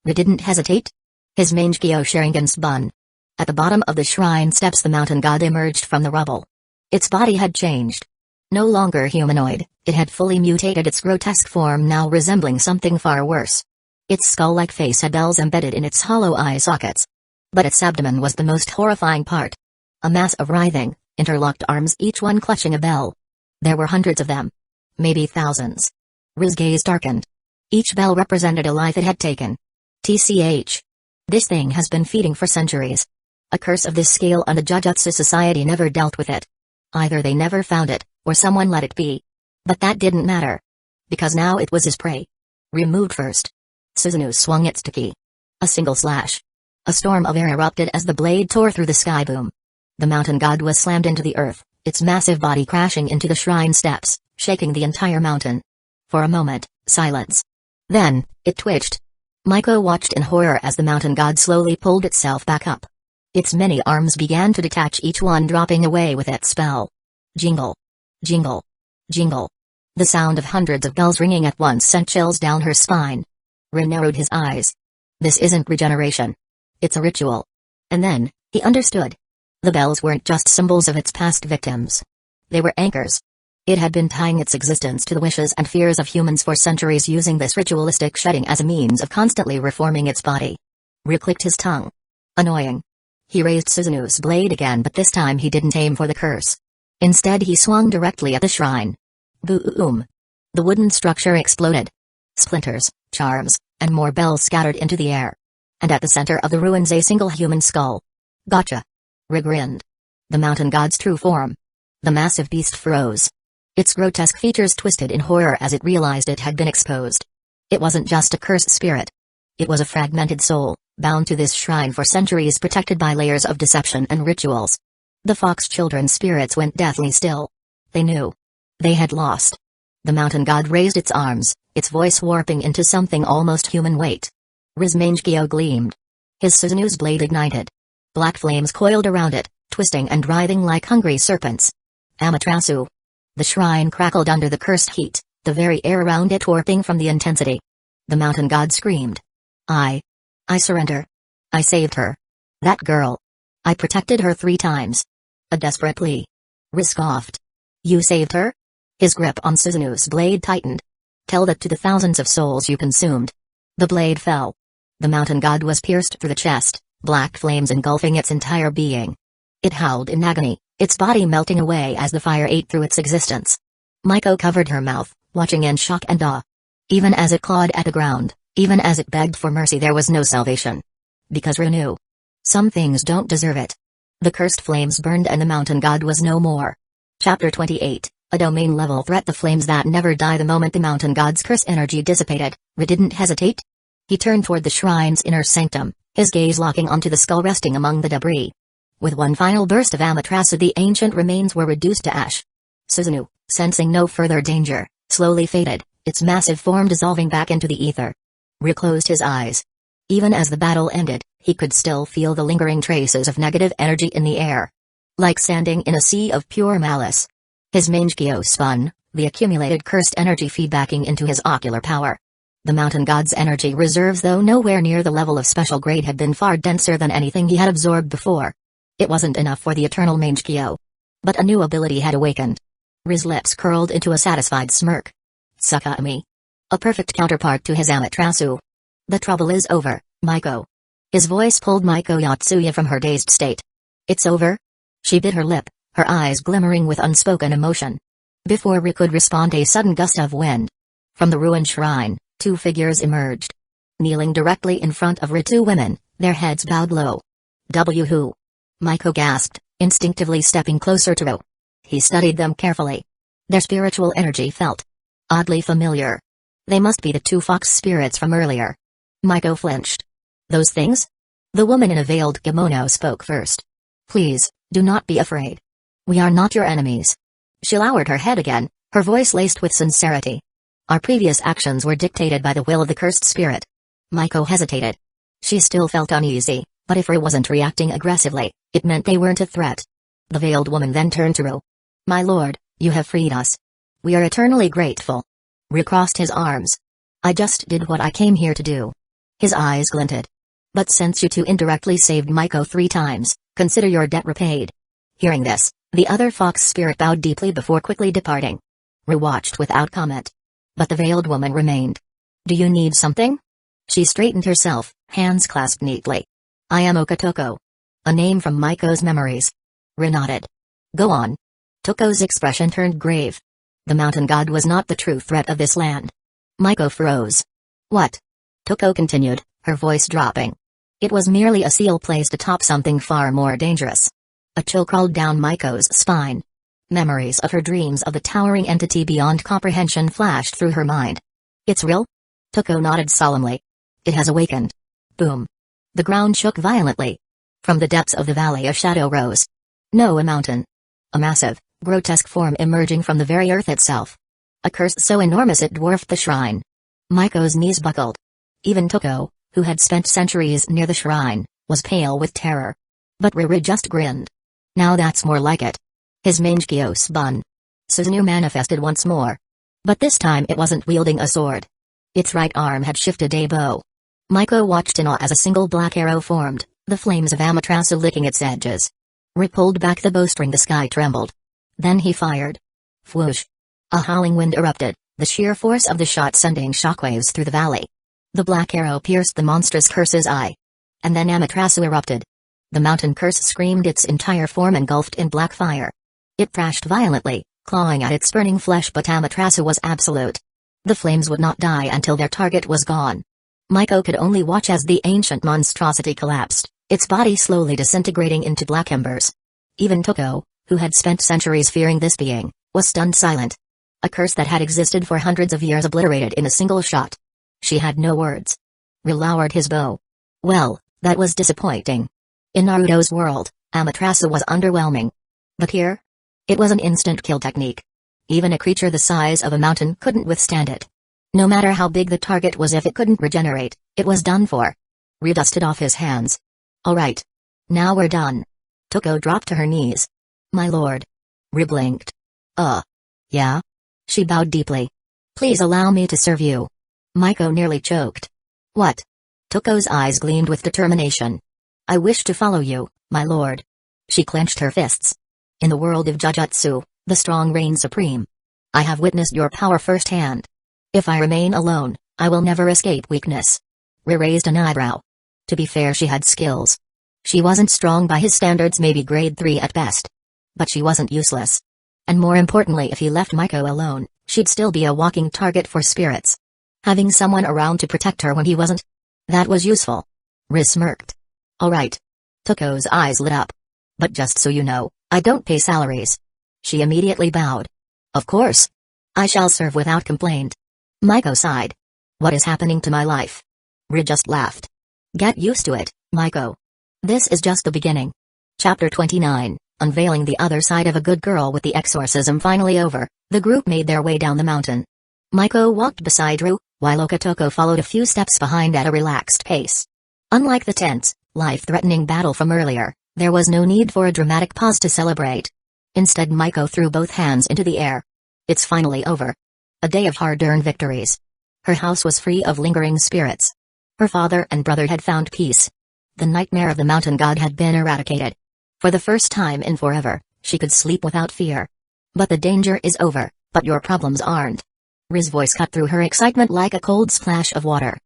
Ri didn't hesitate. His Mangekyō Sharingan spun. At the bottom of the shrine steps the mountain god emerged from the rubble. Its body had changed. No longer humanoid, it had fully mutated its grotesque form, now resembling something far worse. Its skull-like face had bells embedded in its hollow eye sockets. But its abdomen was the most horrifying part. A mass of writhing, interlocked arms, each one clutching a bell. There were hundreds of them. Maybe thousands. Ri's gaze darkened. Each bell represented a life it had taken. TCH. This thing has been feeding for centuries. A curse of this scale, and the Jujutsu Society never dealt with it. Either they never found it, or someone let it be. But that didn't matter. Because now it was his prey. Removed first. Susanoo swung its ki. A single slash. A storm of air erupted as the blade tore through the sky. Boom. The mountain god was slammed into the earth, its massive body crashing into the shrine steps, shaking the entire mountain. For a moment, silence. Then, it twitched. Maiko watched in horror as the mountain god slowly pulled itself back up. Its many arms began to detach, each one dropping away with its spell. Jingle. Jingle. Jingle. The sound of hundreds of bells ringing at once sent chills down her spine. Rin narrowed his eyes. This isn't regeneration. It's a ritual. And then, he understood. The bells weren't just symbols of its past victims. They were anchors. It had been tying its existence to the wishes and fears of humans for centuries, using this ritualistic shedding as a means of constantly reforming its body. Rin clicked his tongue. Annoying. He raised Suzunu's blade again, but this time he didn't aim for the curse. Instead he swung directly at the shrine. Boom. The wooden structure exploded. Splinters, charms, and more bells scattered into the air. And at the center of the ruins a single human skull. Gotcha. Rin grinned. The mountain god's true form. The massive beast froze. Its grotesque features twisted in horror as it realized it had been exposed. It wasn't just a cursed spirit. It was a fragmented soul, bound to this shrine for centuries, protected by layers of deception and rituals. The fox children's spirits went deathly still. They knew. They had lost. The mountain god raised its arms, its voice warping into something almost human weight. Rin's Mangekyō gleamed. His Suzunu's blade ignited. Black flames coiled around it, twisting and writhing like hungry serpents. Amaterasu. The shrine crackled under the cursed heat, the very air around it warping from the intensity. The mountain god screamed. I surrender. I saved her. That girl. I protected her 3 times. A desperate plea. Rin scoffed. You saved her? His grip on Suzunu's blade tightened. Tell that to the thousands of souls you consumed. The blade fell. The mountain god was pierced through the chest, black flames engulfing its entire being. It howled in agony, its body melting away as the fire ate through its existence. Maiko covered her mouth, watching in shock and awe. Even as it clawed at the ground, even as it begged for mercy, there was no salvation. Because Rin knew. Some things don't deserve it. The cursed flames burned and the mountain god was no more. Chapter 28, a domain-level threat. The flames that never die. The moment the mountain god's curse energy dissipated, Rin didn't hesitate. He turned toward the shrine's inner sanctum, his gaze locking onto the skull resting among the debris. With one final burst of Amaterasu, the ancient remains were reduced to ash. Suzunu, sensing no further danger, slowly faded, its massive form dissolving back into the ether. Rin closed his eyes. Even as the battle ended, he could still feel the lingering traces of negative energy in the air. Like standing in a sea of pure malice. His Mangekyō spun, the accumulated cursed energy feedbacking into his ocular power. The mountain god's energy reserves, though nowhere near the level of special grade, had been far denser than anything he had absorbed before. It wasn't enough for the eternal Mangekyō. But a new ability had awakened. Rin's lips curled into a satisfied smirk. Tsukami. A perfect counterpart to his Amaterasu. The trouble is over, Maiko. His voice pulled Maiko Yatsuya from her dazed state. It's over? She bit her lip, her eyes glimmering with unspoken emotion. Before Rin could respond, a sudden gust of wind. From the ruined shrine, 2 figures emerged. Kneeling directly in front of Rin, 2 women, their heads bowed low. Who? Maiko gasped, instinctively stepping closer to Rin. He studied them carefully. Their spiritual energy felt oddly familiar. They must be the 2 fox spirits from earlier. Maiko flinched. Those things? The woman in a veiled kimono spoke first. Please, do not be afraid. We are not your enemies. She lowered her head again, her voice laced with sincerity. Our previous actions were dictated by the will of the cursed spirit. Maiko hesitated. She still felt uneasy, but if Rin wasn't reacting aggressively, it meant they weren't a threat. The veiled woman then turned to Rin. My lord, you have freed us. We are eternally grateful. Rin crossed his arms. I just did what I came here to do. His eyes glinted. But since you 2 indirectly saved Maiko 3 times, consider your debt repaid. Hearing this, the other fox spirit bowed deeply before quickly departing. Rin watched without comment. But the veiled woman remained. Do you need something? She straightened herself, hands clasped neatly. I am Okatoko. A name from Maiko's memories. Rin nodded. Go on. Toko's expression turned grave. The mountain god was not the true threat of this land. Maiko froze. What? Toko continued, her voice dropping. It was merely a seal placed atop something far more dangerous. A chill crawled down Maiko's spine. Memories of her dreams of the towering entity beyond comprehension flashed through her mind. It's real? Toko nodded solemnly. It has awakened. Boom. The ground shook violently. From the depths of the valley a shadow rose. No, a mountain. A massive, grotesque form emerging from the very earth itself. A curse so enormous it dwarfed the shrine. Maiko's knees buckled. Even Toko, who had spent centuries near the shrine, was pale with terror. But Riri just grinned. Now that's more like it. His Mangekyō spun. Susanoo manifested once more. But this time it wasn't wielding a sword. Its right arm had shifted a bow. Maiko watched in awe as a single black arrow formed, the flames of Amaterasu licking its edges. Ri pulled back the bowstring, the sky trembled. Then he fired. Whoosh! A howling wind erupted, the sheer force of the shot sending shockwaves through the valley. The black arrow pierced the monstrous curse's eye. And then Amaterasu erupted. The mountain curse screamed, its entire form engulfed in black fire. It thrashed violently, clawing at its burning flesh, but Amaterasu was absolute. The flames would not die until their target was gone. Maiko could only watch as the ancient monstrosity collapsed, its body slowly disintegrating into black embers. Even Toko, who had spent centuries fearing this being, was stunned silent. A curse that had existed for hundreds of years obliterated in a single shot. She had no words. Ri lowered his bow. Well, that was disappointing. In Naruto's world, Amaterasu was underwhelming. But here? It was an instant kill technique. Even a creature the size of a mountain couldn't withstand it. No matter how big the target was, if it couldn't regenerate, it was done for. Ri dusted off his hands. All right. Now we're done. Toko dropped to her knees. My lord. Ri blinked. Yeah? She bowed deeply. Please allow me to serve you. Maiko nearly choked. What? Toko's eyes gleamed with determination. I wish to follow you, my lord. She clenched her fists. In the world of Jujutsu, the strong reign supreme. I have witnessed your power firsthand. If I remain alone, I will never escape weakness. Ri raised an eyebrow. To be fair, she had skills. She wasn't strong by his standards, maybe grade 3 at best. But she wasn't useless. And more importantly, if he left Maiko alone, she'd still be a walking target for spirits. Having someone around to protect her when he wasn't? That was useful. Ri smirked. All right. Toko's eyes lit up. But just so you know, I don't pay salaries. She immediately bowed. Of course. I shall serve without complaint. Maiko sighed. What is happening to my life? Ri just laughed. Get used to it, Maiko. This is just the beginning. Chapter 29, Unveiling the Other Side of a Good Girl. With the exorcism finally over, the group made their way down the mountain. Maiko walked beside Ru, while Okatoko followed a few steps behind at a relaxed pace. Unlike the tense, life-threatening battle from earlier, there was no need for a dramatic pause to celebrate. Instead, Maiko threw both hands into the air. It's finally over. A day of hard-earned victories. Her house was free of lingering spirits. Her father and brother had found peace. The nightmare of the mountain god had been eradicated. For the first time in forever, she could sleep without fear. But the danger is over, but your problems aren't. Ri's voice cut through her excitement like a cold splash of water.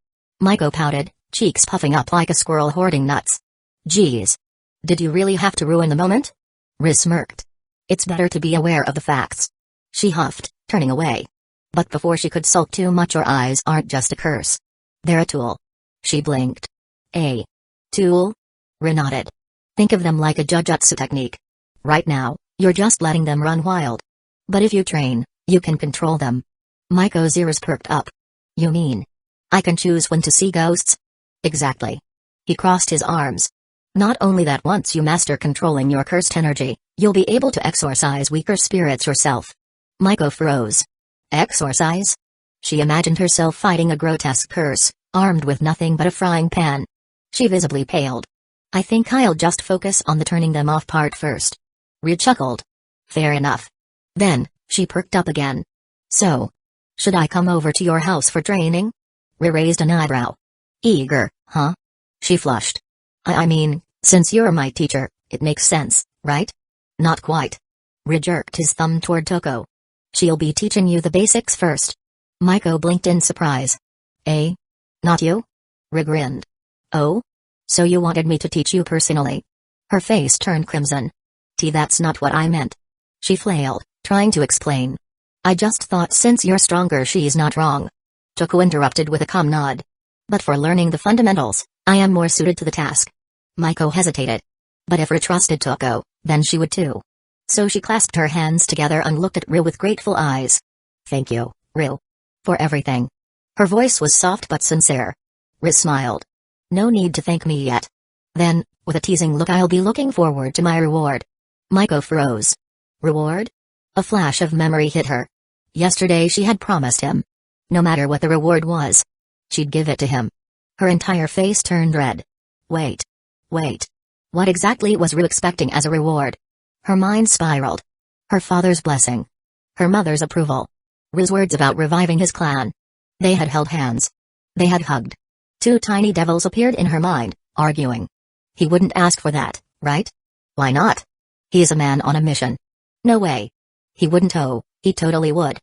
Maiko pouted, cheeks puffing up like a squirrel hoarding nuts. Geez. Did you really have to ruin the moment? Riz smirked. It's better to be aware of the facts. She huffed, turning away. But before she could sulk too much, her eyes aren't just a curse. They're a tool. She blinked. A tool? Ri nodded. Think of them like a jujutsu technique. Right now, you're just letting them run wild. But if you train, you can control them. Maiko's ears perked up. You mean? I can choose when to see ghosts? Exactly. He crossed his arms. Not only that, once you master controlling your cursed energy, you'll be able to exorcise weaker spirits yourself. Maiko froze. Exorcise? She imagined herself fighting a grotesque curse, armed with nothing but a frying pan. She visibly paled. I think I'll just focus on the turning them off part first. Ri chuckled. Fair enough. Then, she perked up again. So, should I come over to your house for training? Ri raised an eyebrow. Eager, huh? She flushed. I mean, since you're my teacher, it makes sense, right? Not quite. Ri jerked his thumb toward Toko. She'll be teaching you the basics first. Maiko blinked in surprise. Eh? Not you? Ri grinned. Oh? So you wanted me to teach you personally? Her face turned crimson. That's not what I meant. She flailed, trying to explain. I just thought since you're stronger, she's not wrong. Toko interrupted with a calm nod. But for learning the fundamentals, I am more suited to the task. Maiko hesitated. But if Ri trusted Toko, then she would too. So she clasped her hands together and looked at Ri with grateful eyes. Thank you, Ri. For everything. Her voice was soft but sincere. Ri smiled. No need to thank me yet. Then, with a teasing look, I'll be looking forward to my reward. Maiko froze. Reward? A flash of memory hit her. Yesterday she had promised him. No matter what the reward was, she'd give it to him. Her entire face turned red. Wait. What exactly was Ru expecting as a reward? Her mind spiraled. Her father's blessing. Her mother's approval. Ru's words about reviving his clan. They had held hands. They had hugged. Two tiny devils appeared in her mind, arguing. He wouldn't ask for that, right? Why not? He is a man on a mission. No way. He wouldn't. Oh, he totally would.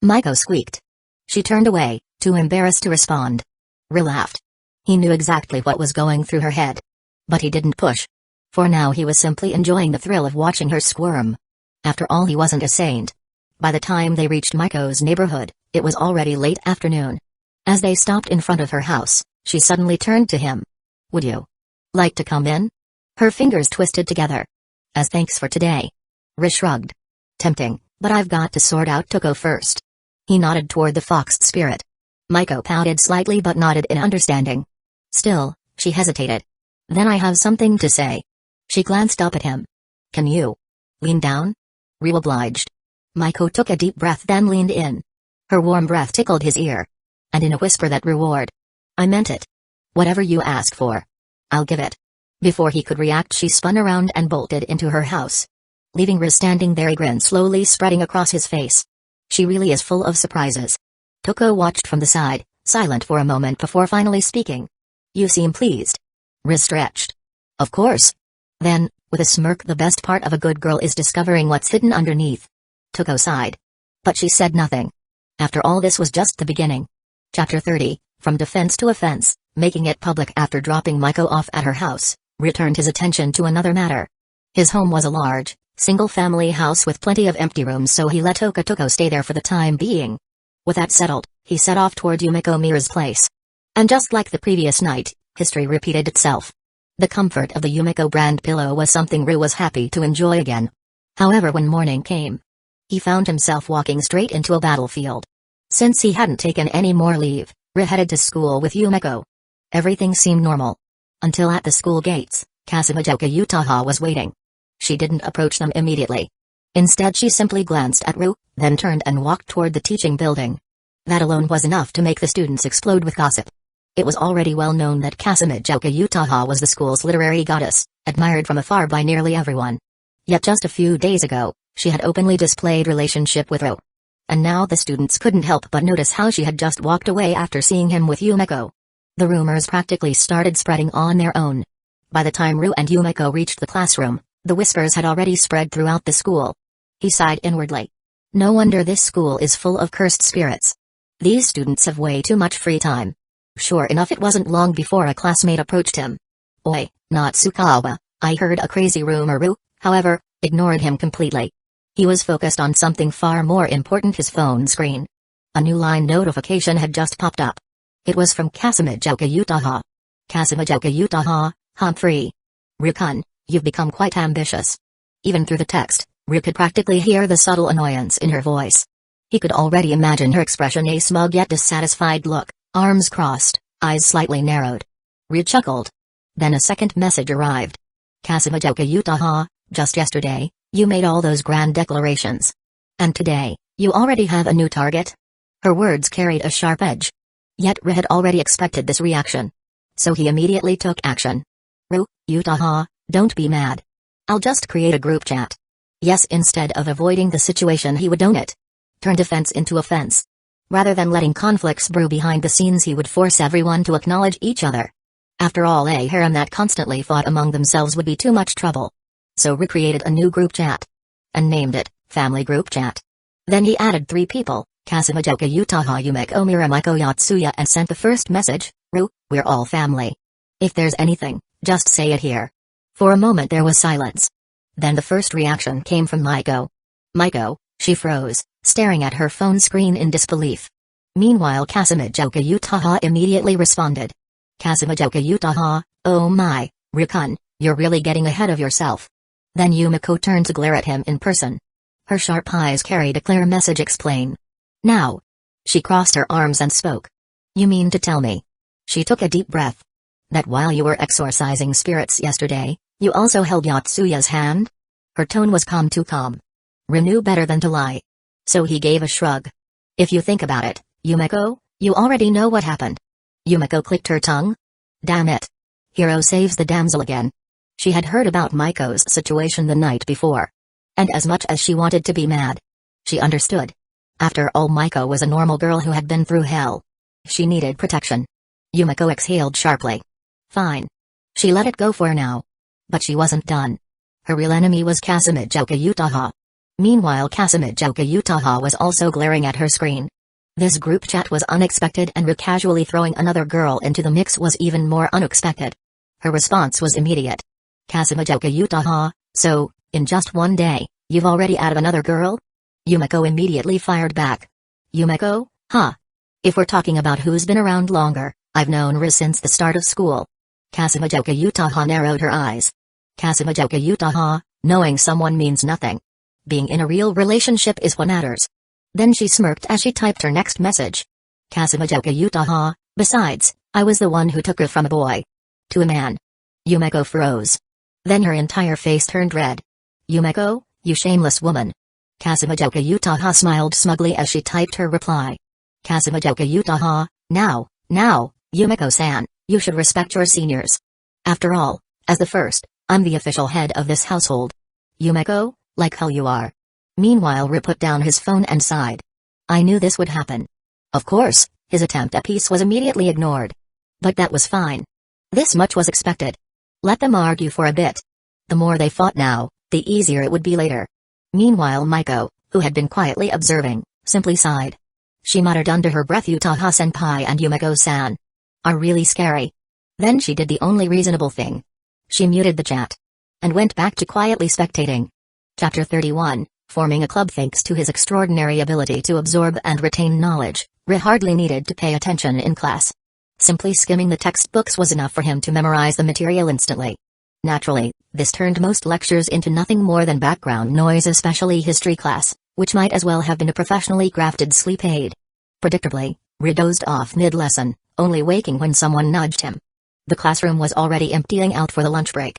Maiko squeaked. She turned away, too embarrassed to respond. Ru laughed. He knew exactly what was going through her head. But he didn't push. For now he was simply enjoying the thrill of watching her squirm. After all, he wasn't a saint. By the time they reached Maiko's neighborhood, it was already late afternoon. As they stopped in front of her house, she suddenly turned to him. Would you like to come in? Her fingers twisted together. As thanks for today. Ru shrugged. Tempting, but I've got to sort out Tuko first. He nodded toward the fox spirit. Maiko pouted slightly but nodded in understanding. Still, she hesitated. Then I have something to say. She glanced up at him. Can you lean down? Ru obliged. Maiko took a deep breath then leaned in. Her warm breath tickled his ear. And in a whisper that reward. I meant it. Whatever you ask for. I'll give it. Before he could react she spun around and bolted into her house. Leaving Ru standing there, a grin slowly spreading across his face. She really is full of surprises. Tuko watched from the side, silent for a moment before finally speaking. You seem pleased. Ru stretched. Of course. Then, with a smirk, the best part of a good girl is discovering what's hidden underneath. Tuko sighed. But she said nothing. After all, this was just the beginning. Chapter 30, From Defense to Offense. Making it public after dropping Maiko off at her house, Ru turned his attention to another matter. His home was a large, single-family house with plenty of empty rooms, so he let Tuko stay there for the time being. With that settled, he set off toward Yumeko Mira's place. And just like the previous night, history repeated itself. The comfort of the Yumeko brand pillow was something Ru was happy to enjoy again. However, when morning came, he found himself walking straight into a battlefield. Since he hadn't taken any more leave, Ru headed to school with Yumeko. Everything seemed normal. Until at the school gates, Kazekage Utaha was waiting. She didn't approach them immediately. Instead she simply glanced at Ru, then turned and walked toward the teaching building. That alone was enough to make the students explode with gossip. It was already well known that Kazekage Utaha was the school's literary goddess, admired from afar by nearly everyone. Yet just a few days ago, she had openly displayed relationship with Ru. And now the students couldn't help but notice how she had just walked away after seeing him with Yumeko. The rumors practically started spreading on their own. By the time Ru and Yumeko reached the classroom, the whispers had already spread throughout the school. He sighed inwardly. No wonder this school is full of cursed spirits. These students have way too much free time. Sure enough, it wasn't long before a classmate approached him. Oi, Natsukawa, I heard a crazy rumor. Ru, however, ignored him completely. He was focused on something far more important, his phone screen. A new line notification had just popped up. It was from Kazekage Utaha. Kazekage Utaha, Humphrey. Ru-kun, you've become quite ambitious. Even through the text, Ru could practically hear the subtle annoyance in her voice. He could already imagine her expression, a smug yet dissatisfied look, arms crossed, eyes slightly narrowed. Ru chuckled. Then a second message arrived. Kazekage Utaha, just yesterday, you made all those grand declarations. And today, you already have a new target? Her words carried a sharp edge. Yet Ru had already expected this reaction. So he immediately took action. Ru, Utaha, don't be mad. I'll just create a group chat. Yes, instead of avoiding the situation, he would own it. Turn defense into offense. Rather than letting conflicts brew behind the scenes, he would force everyone to acknowledge each other. After all, a harem that constantly fought among themselves would be too much trouble. So Ru created a new group chat. And named it, Family Group Chat. Then he added 3 people, Kazekage Utaha, Yumeko Mira, Maiko, Yatsuya, and sent the first message, Ru, we're all family. If there's anything, just say it here. For a moment there was silence. Then the first reaction came from Maiko. Maiko, she froze, staring at her phone screen in disbelief. Meanwhile Kazekage Utaha immediately responded. Kazekage Utaha, oh my, Ru-kun, you're really getting ahead of yourself. Then Yumeko turned to glare at him in person. Her sharp eyes carried a clear message, explain. Now. She crossed her arms and spoke. You mean to tell me? She took a deep breath. That while you were exorcising spirits yesterday, you also held Yatsuya's hand? Her tone was calm, too calm. Ru knew better than to lie. So he gave a shrug. If you think about it, Yumeko, you already know what happened. Yumeko clicked her tongue, Damn it. Hero saves the damsel again. She had heard about Maiko's situation the night before. And as much as she wanted to be mad, she understood. After all, Maiko was a normal girl who had been through hell. She needed protection. Yumeko exhaled sharply. Fine. She let it go for now. But she wasn't done. Her real enemy was Kazekage Utaha. Meanwhile, Kazekage Utaha was also glaring at her screen. This group chat was unexpected, and casually throwing another girl into the mix was even more unexpected. Her response was immediate. Kazekage Utaha, so, in just one day, you've already added another girl? Yumeko immediately fired back. Yumeko, huh? If we're talking about who's been around longer, I've known Riz since the start of school. Kazekage Utaha narrowed her eyes. Kazekage Utaha, knowing someone means nothing. Being in a real relationship is what matters. Then she smirked as she typed her next message. Kazekage Utaha, besides, I was the one who took her from a boy to a man. Yumeko froze. Then her entire face turned red. Yumeko, you shameless woman. Kazekage Utaha smiled smugly as she typed her reply. Kazekage Utaha, now, Yumeko-san, you should respect your seniors. After all, as the first, I'm the official head of this household. Yumeko, like hell you are. Meanwhile, Ri put down his phone and sighed. I knew this would happen. Of course, his attempt at peace was immediately ignored. But that was fine. This much was expected. Let them argue for a bit. The more they fought now, the easier it would be later. Meanwhile, Maiko, who had been quietly observing, simply sighed. She muttered under her breath, Utaha-senpai and Yumeko-san are really scary. Then she did the only reasonable thing. She muted the chat and went back to quietly spectating. Chapter 31, forming a club. Thanks to his extraordinary ability to absorb and retain knowledge, Ri hardly needed to pay attention in class. Simply skimming the textbooks was enough for him to memorize the material instantly. Naturally, this turned most lectures into nothing more than background noise, especially history class, which might as well have been a professionally crafted sleep aid. Predictably, Ri dozed off mid-lesson, only waking when someone nudged him. The classroom was already emptying out for the lunch break.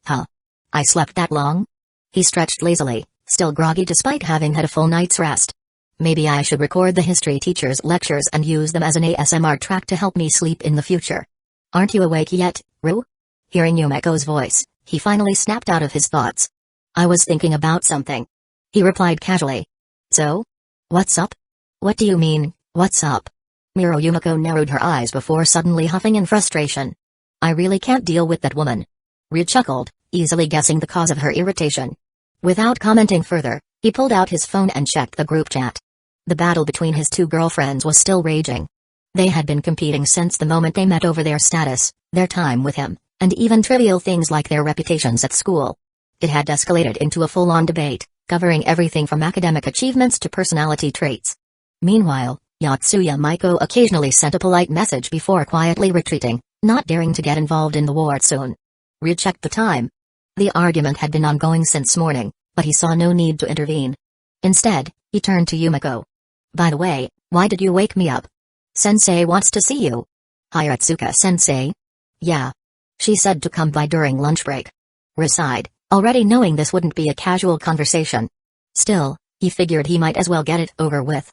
Huh? I slept that long? He stretched lazily, still groggy despite having had a full night's rest. Maybe I should record the history teacher's lectures and use them as an ASMR track to help me sleep in the future. Aren't you awake yet, Ru? Hearing Yumeko's voice, he finally snapped out of his thoughts. I was thinking about something. He replied casually. So? What's up? What do you mean, what's up? Yumeko narrowed her eyes before suddenly huffing in frustration. I really can't deal with that woman. Ri chuckled, easily guessing the cause of her irritation. Without commenting further, he pulled out his phone and checked the group chat. The battle between his two girlfriends was still raging. They had been competing since the moment they met over their status, their time with him, and even trivial things like their reputations at school. It had escalated into a full-on debate, covering everything from academic achievements to personality traits. Meanwhile, Yatsuya Maiko occasionally sent a polite message before quietly retreating, not daring to get involved in the war soon. Ri checked the time. The argument had been ongoing since morning, but he saw no need to intervene. Instead, he turned to Yumeko. By the way, why did you wake me up? Sensei wants to see you. Hiratsuka-sensei? Yeah. She said to come by during lunch break. Ri sighed, already knowing this wouldn't be a casual conversation. Still, he figured he might as well get it over with.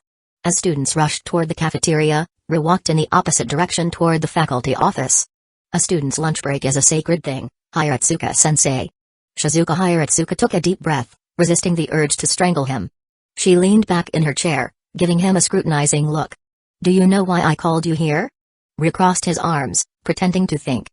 As students rushed toward the cafeteria, Ri walked in the opposite direction toward the faculty office. A student's lunch break is a sacred thing, Hiratsuka-sensei. Shizuka Hiratsuka took a deep breath, resisting the urge to strangle him. She leaned back in her chair, giving him a scrutinizing look. Do you know why I called you here? Ri crossed his arms, pretending to think.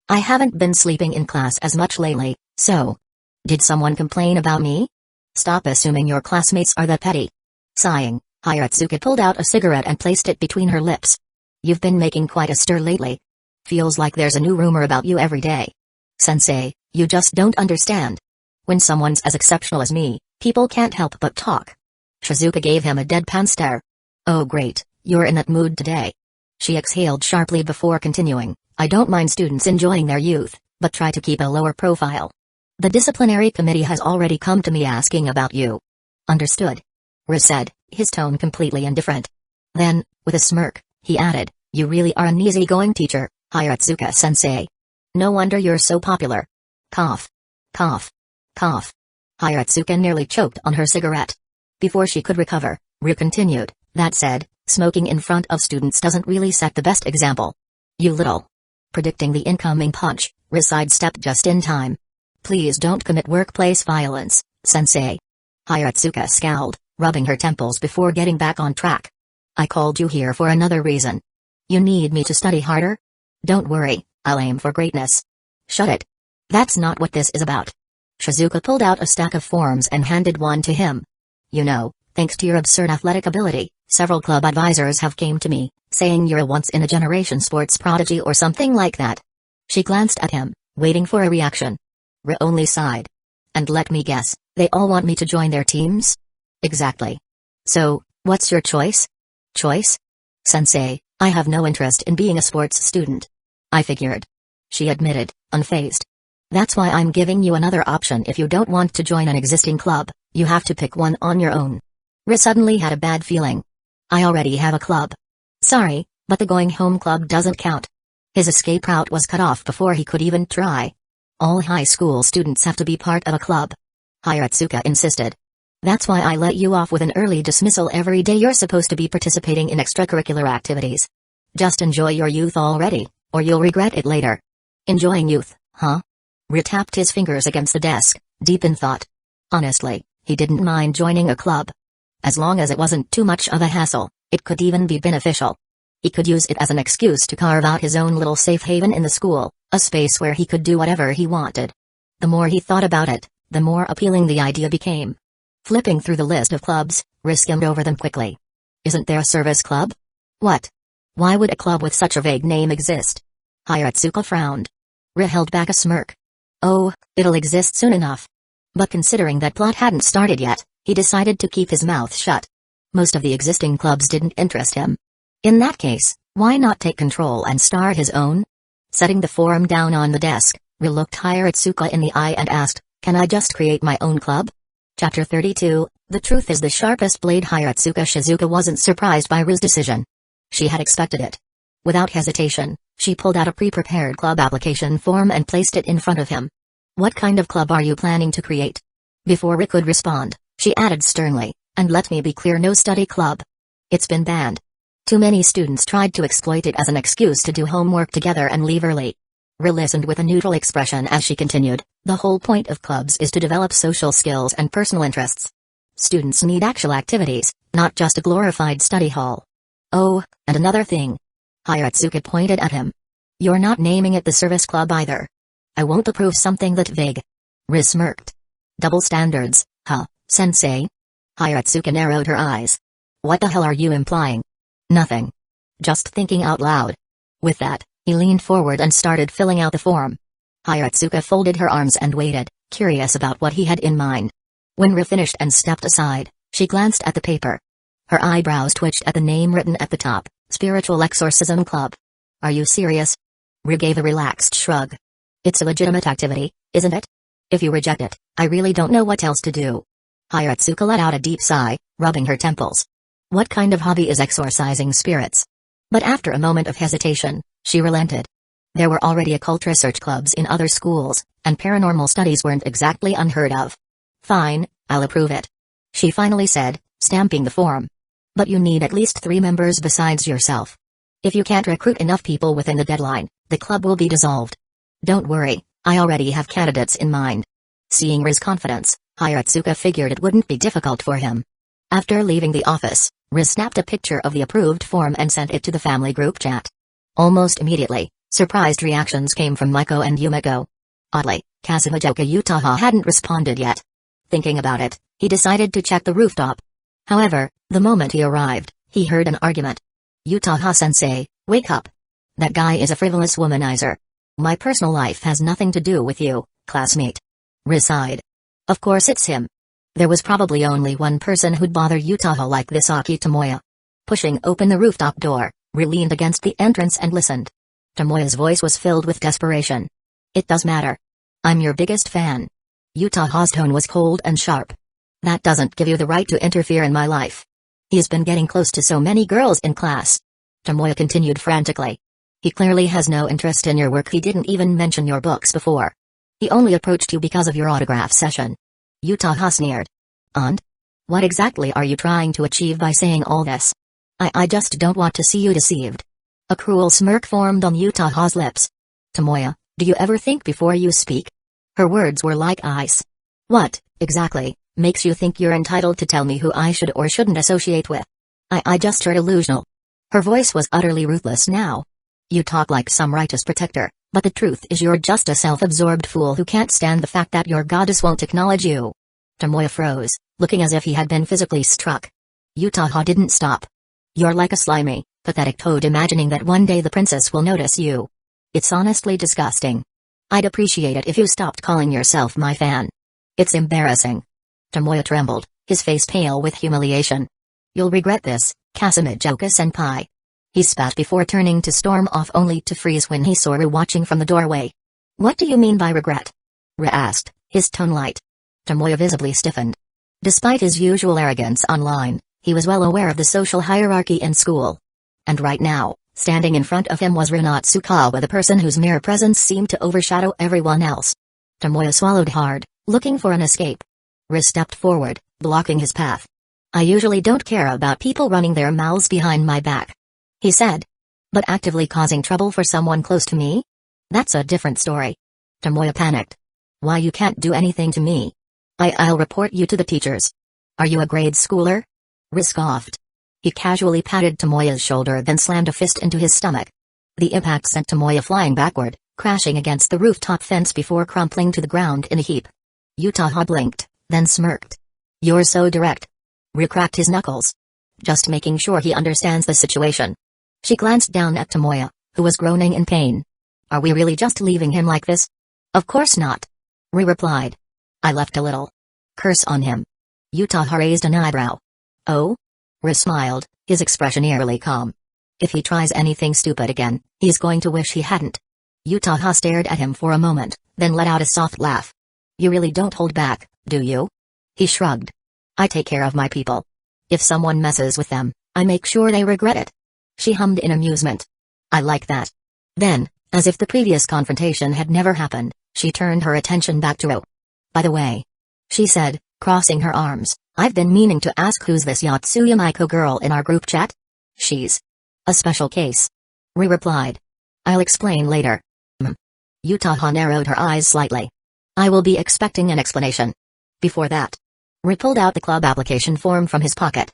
I haven't been sleeping in class as much lately, so. Did someone complain about me? Stop assuming your classmates are that petty. Sighing, Hiratsuka pulled out a cigarette and placed it between her lips. You've been making quite a stir lately. Feels like there's a new rumor about you every day. Sensei, you just don't understand. When someone's as exceptional as me, people can't help but talk. Shizuka gave him a deadpan stare. Oh great, you're in that mood today. She exhaled sharply before continuing. I don't mind students enjoying their youth, but try to keep a lower profile. The disciplinary committee has already come to me asking about you. Understood. Ri said, his tone completely indifferent. Then, with a smirk, he added, you really are an easygoing teacher, Hiratsuka-sensei. No wonder you're so popular. Cough. Cough. Cough. Hiratsuka nearly choked on her cigarette. Before she could recover, Ri continued, that said, smoking in front of students doesn't really set the best example. You little Predicting the incoming punch, Riz sidestepped just in time. Please don't commit workplace violence, sensei. Hayatsuka scowled, rubbing her temples before getting back on track. I called you here for another reason. You need me to study harder? Don't worry, I'll aim for greatness. Shut it. That's not what this is about. Shizuka pulled out a stack of forms and handed one to him. You know, thanks to your absurd athletic ability, several club advisors have came to me, saying you're a once-in-a-generation sports prodigy or something like that. She glanced at him, waiting for a reaction. Ra only sighed. And let me guess, they all want me to join their teams? Exactly. So, what's your choice? Choice? Sensei, I have no interest in being a sports student. I figured. She admitted, unfazed. That's why I'm giving you another option. If you don't want to join an existing club, you have to pick one on your own. Riz suddenly had a bad feeling. I already have a club. Sorry, but the going home club doesn't count. His escape route was cut off before he could even try. All high school students have to be part of a club. Hayatsuka insisted. That's why I let you off with an early dismissal every day. You're supposed to be participating in extracurricular activities. Just enjoy your youth already, or you'll regret it later. Enjoying youth, huh? Ri tapped his fingers against the desk, deep in thought. Honestly, he didn't mind joining a club. As long as it wasn't too much of a hassle, it could even be beneficial. He could use it as an excuse to carve out his own little safe haven in the school, a space where he could do whatever he wanted. The more he thought about it, the more appealing the idea became. Flipping through the list of clubs, Riz skimmed over them quickly. Isn't there a service club? What? Why would a club with such a vague name exist? Hayatsuka frowned. Ri held back a smirk. Oh, it'll exist soon enough. But considering that plot hadn't started yet, he decided to keep his mouth shut. Most of the existing clubs didn't interest him. In that case, why not take control and start his own? Setting the form down on the desk, Ri looked Hayatsuka in the eye and asked, Can I just create my own club? Chapter 32, The Truth is the Sharpest Blade. Shizuka wasn't surprised by Riz's decision. She had expected it. Without hesitation, she pulled out a pre-prepared club application form and placed it in front of him. What kind of club are you planning to create? Before Ri could respond, she added sternly, and let me be clear, no study club. It's been banned. Too many students tried to exploit it as an excuse to do homework together and leave early. Ri listened with a neutral expression as she continued, the whole point of clubs is to develop social skills and personal interests. Students need actual activities, not just a glorified study hall. Oh, and another thing. Hayatsuka pointed at him. You're not naming it the service club either. I won't approve something that vague. Riz smirked. Double standards, huh, sensei? Hayatsuka narrowed her eyes. What the hell are you implying? Nothing. Just thinking out loud. With that, he leaned forward and started filling out the form. Hayatsuka folded her arms and waited, curious about what he had in mind. When Ri finished and stepped aside, she glanced at the paper. Her eyebrows twitched at the name written at the top, Spiritual Exorcism Club. Are you serious? Ri gave a relaxed shrug. It's a legitimate activity, isn't it? If you reject it, I really don't know what else to do. Hayatsuka let out a deep sigh, rubbing her temples. What kind of hobby is exorcising spirits? But after a moment of hesitation, she relented. There were already occult research clubs in other schools, and paranormal studies weren't exactly unheard of. Fine, I'll approve it. She finally said, stamping the form. But you need at least 3 members besides yourself. If you can't recruit enough people within the deadline, the club will be dissolved. Don't worry, I already have candidates in mind. Seeing Riz's confidence, Hayatsuka figured it wouldn't be difficult for him. After leaving the office, Riz snapped a picture of the approved form and sent it to the family group chat. Almost immediately, surprised reactions came from Maiko and Yumiko. Oddly, Kazekage Utaha hadn't responded yet. Thinking about it, he decided to check the rooftop. However, the moment he arrived, he heard an argument. Utaha-sensei, wake up. That guy is a frivolous womanizer. My personal life has nothing to do with you, classmate. Riz sighed. Of course it's him. There was probably only one person who'd bother Utaha like this, Aki Tomoya. Pushing open the rooftop door, Ri leaned against the entrance and listened. Tomoya's voice was filled with desperation. It does matter. I'm your biggest fan. Utaha's tone was cold and sharp. That doesn't give you the right to interfere in my life. He's been getting close to so many girls in class. Tomoya continued frantically. He clearly has no interest in your work. He didn't even mention your books before. He only approached you because of your autograph session. Utaha sneered. And? What exactly are you trying to achieve by saying all this? I just don't want to see you deceived. A cruel smirk formed on Utaha's lips. Tomoya, do you ever think before you speak? Her words were like ice. What, exactly, makes you think you're entitled to tell me who I should or shouldn't associate with? I just heard illusional. Her voice was utterly ruthless now. You talk like some righteous protector, but the truth is you're just a self-absorbed fool who can't stand the fact that your goddess won't acknowledge you. Tomoya froze, looking as if he had been physically struck. Utaha didn't stop. You're like a slimy, pathetic toad imagining that one day the princess will notice you. It's honestly disgusting. I'd appreciate it if you stopped calling yourself my fan. It's embarrassing. Tomoya trembled, his face pale with humiliation. You'll regret this, Kazekage-senpai. He spat before turning to storm off only to freeze when he saw Ru watching from the doorway. What do you mean by regret? Ru asked, his tone light. Tomoya visibly stiffened. Despite his usual arrogance online, he was well aware of the social hierarchy in school. And right now, standing in front of him was Rinatsukawa, the person whose mere presence seemed to overshadow everyone else. Tomoya swallowed hard, looking for an escape. Ru stepped forward, blocking his path. I usually don't care about people running their mouths behind my back, he said. But actively causing trouble for someone close to me? That's a different story. Tomoya panicked. Why, you can't do anything to me. I'll report you to the teachers. Are you a grade schooler? Ru scoffed. He casually patted Tomoya's shoulder, then slammed a fist into his stomach. The impact sent Tomoya flying backward, crashing against the rooftop fence before crumpling to the ground in a heap. Utaha blinked, then smirked. You're so direct. Ru cracked his knuckles. Just making sure he understands the situation. She glanced down at Tomoya, who was groaning in pain. Are we really just leaving him like this? Of course not. Ru replied. I left a little. Curse on him. Utaha raised an eyebrow. Oh? Ru smiled, his expression eerily calm. If he tries anything stupid again, he's going to wish he hadn't. Utaha stared at him for a moment, then let out a soft laugh. You really don't hold back, do you? He shrugged. I take care of my people. If someone messes with them, I make sure they regret it. She hummed in amusement. I like that. Then, as if the previous confrontation had never happened, she turned her attention back to Ru. By the way, she said, crossing her arms, I've been meaning to ask who's this Yatsuya Maiko girl in our group chat? She's a special case. Ru replied. I'll explain later. Utaha narrowed her eyes slightly. I will be expecting an explanation. Before that, Ru pulled out the club application form from his pocket.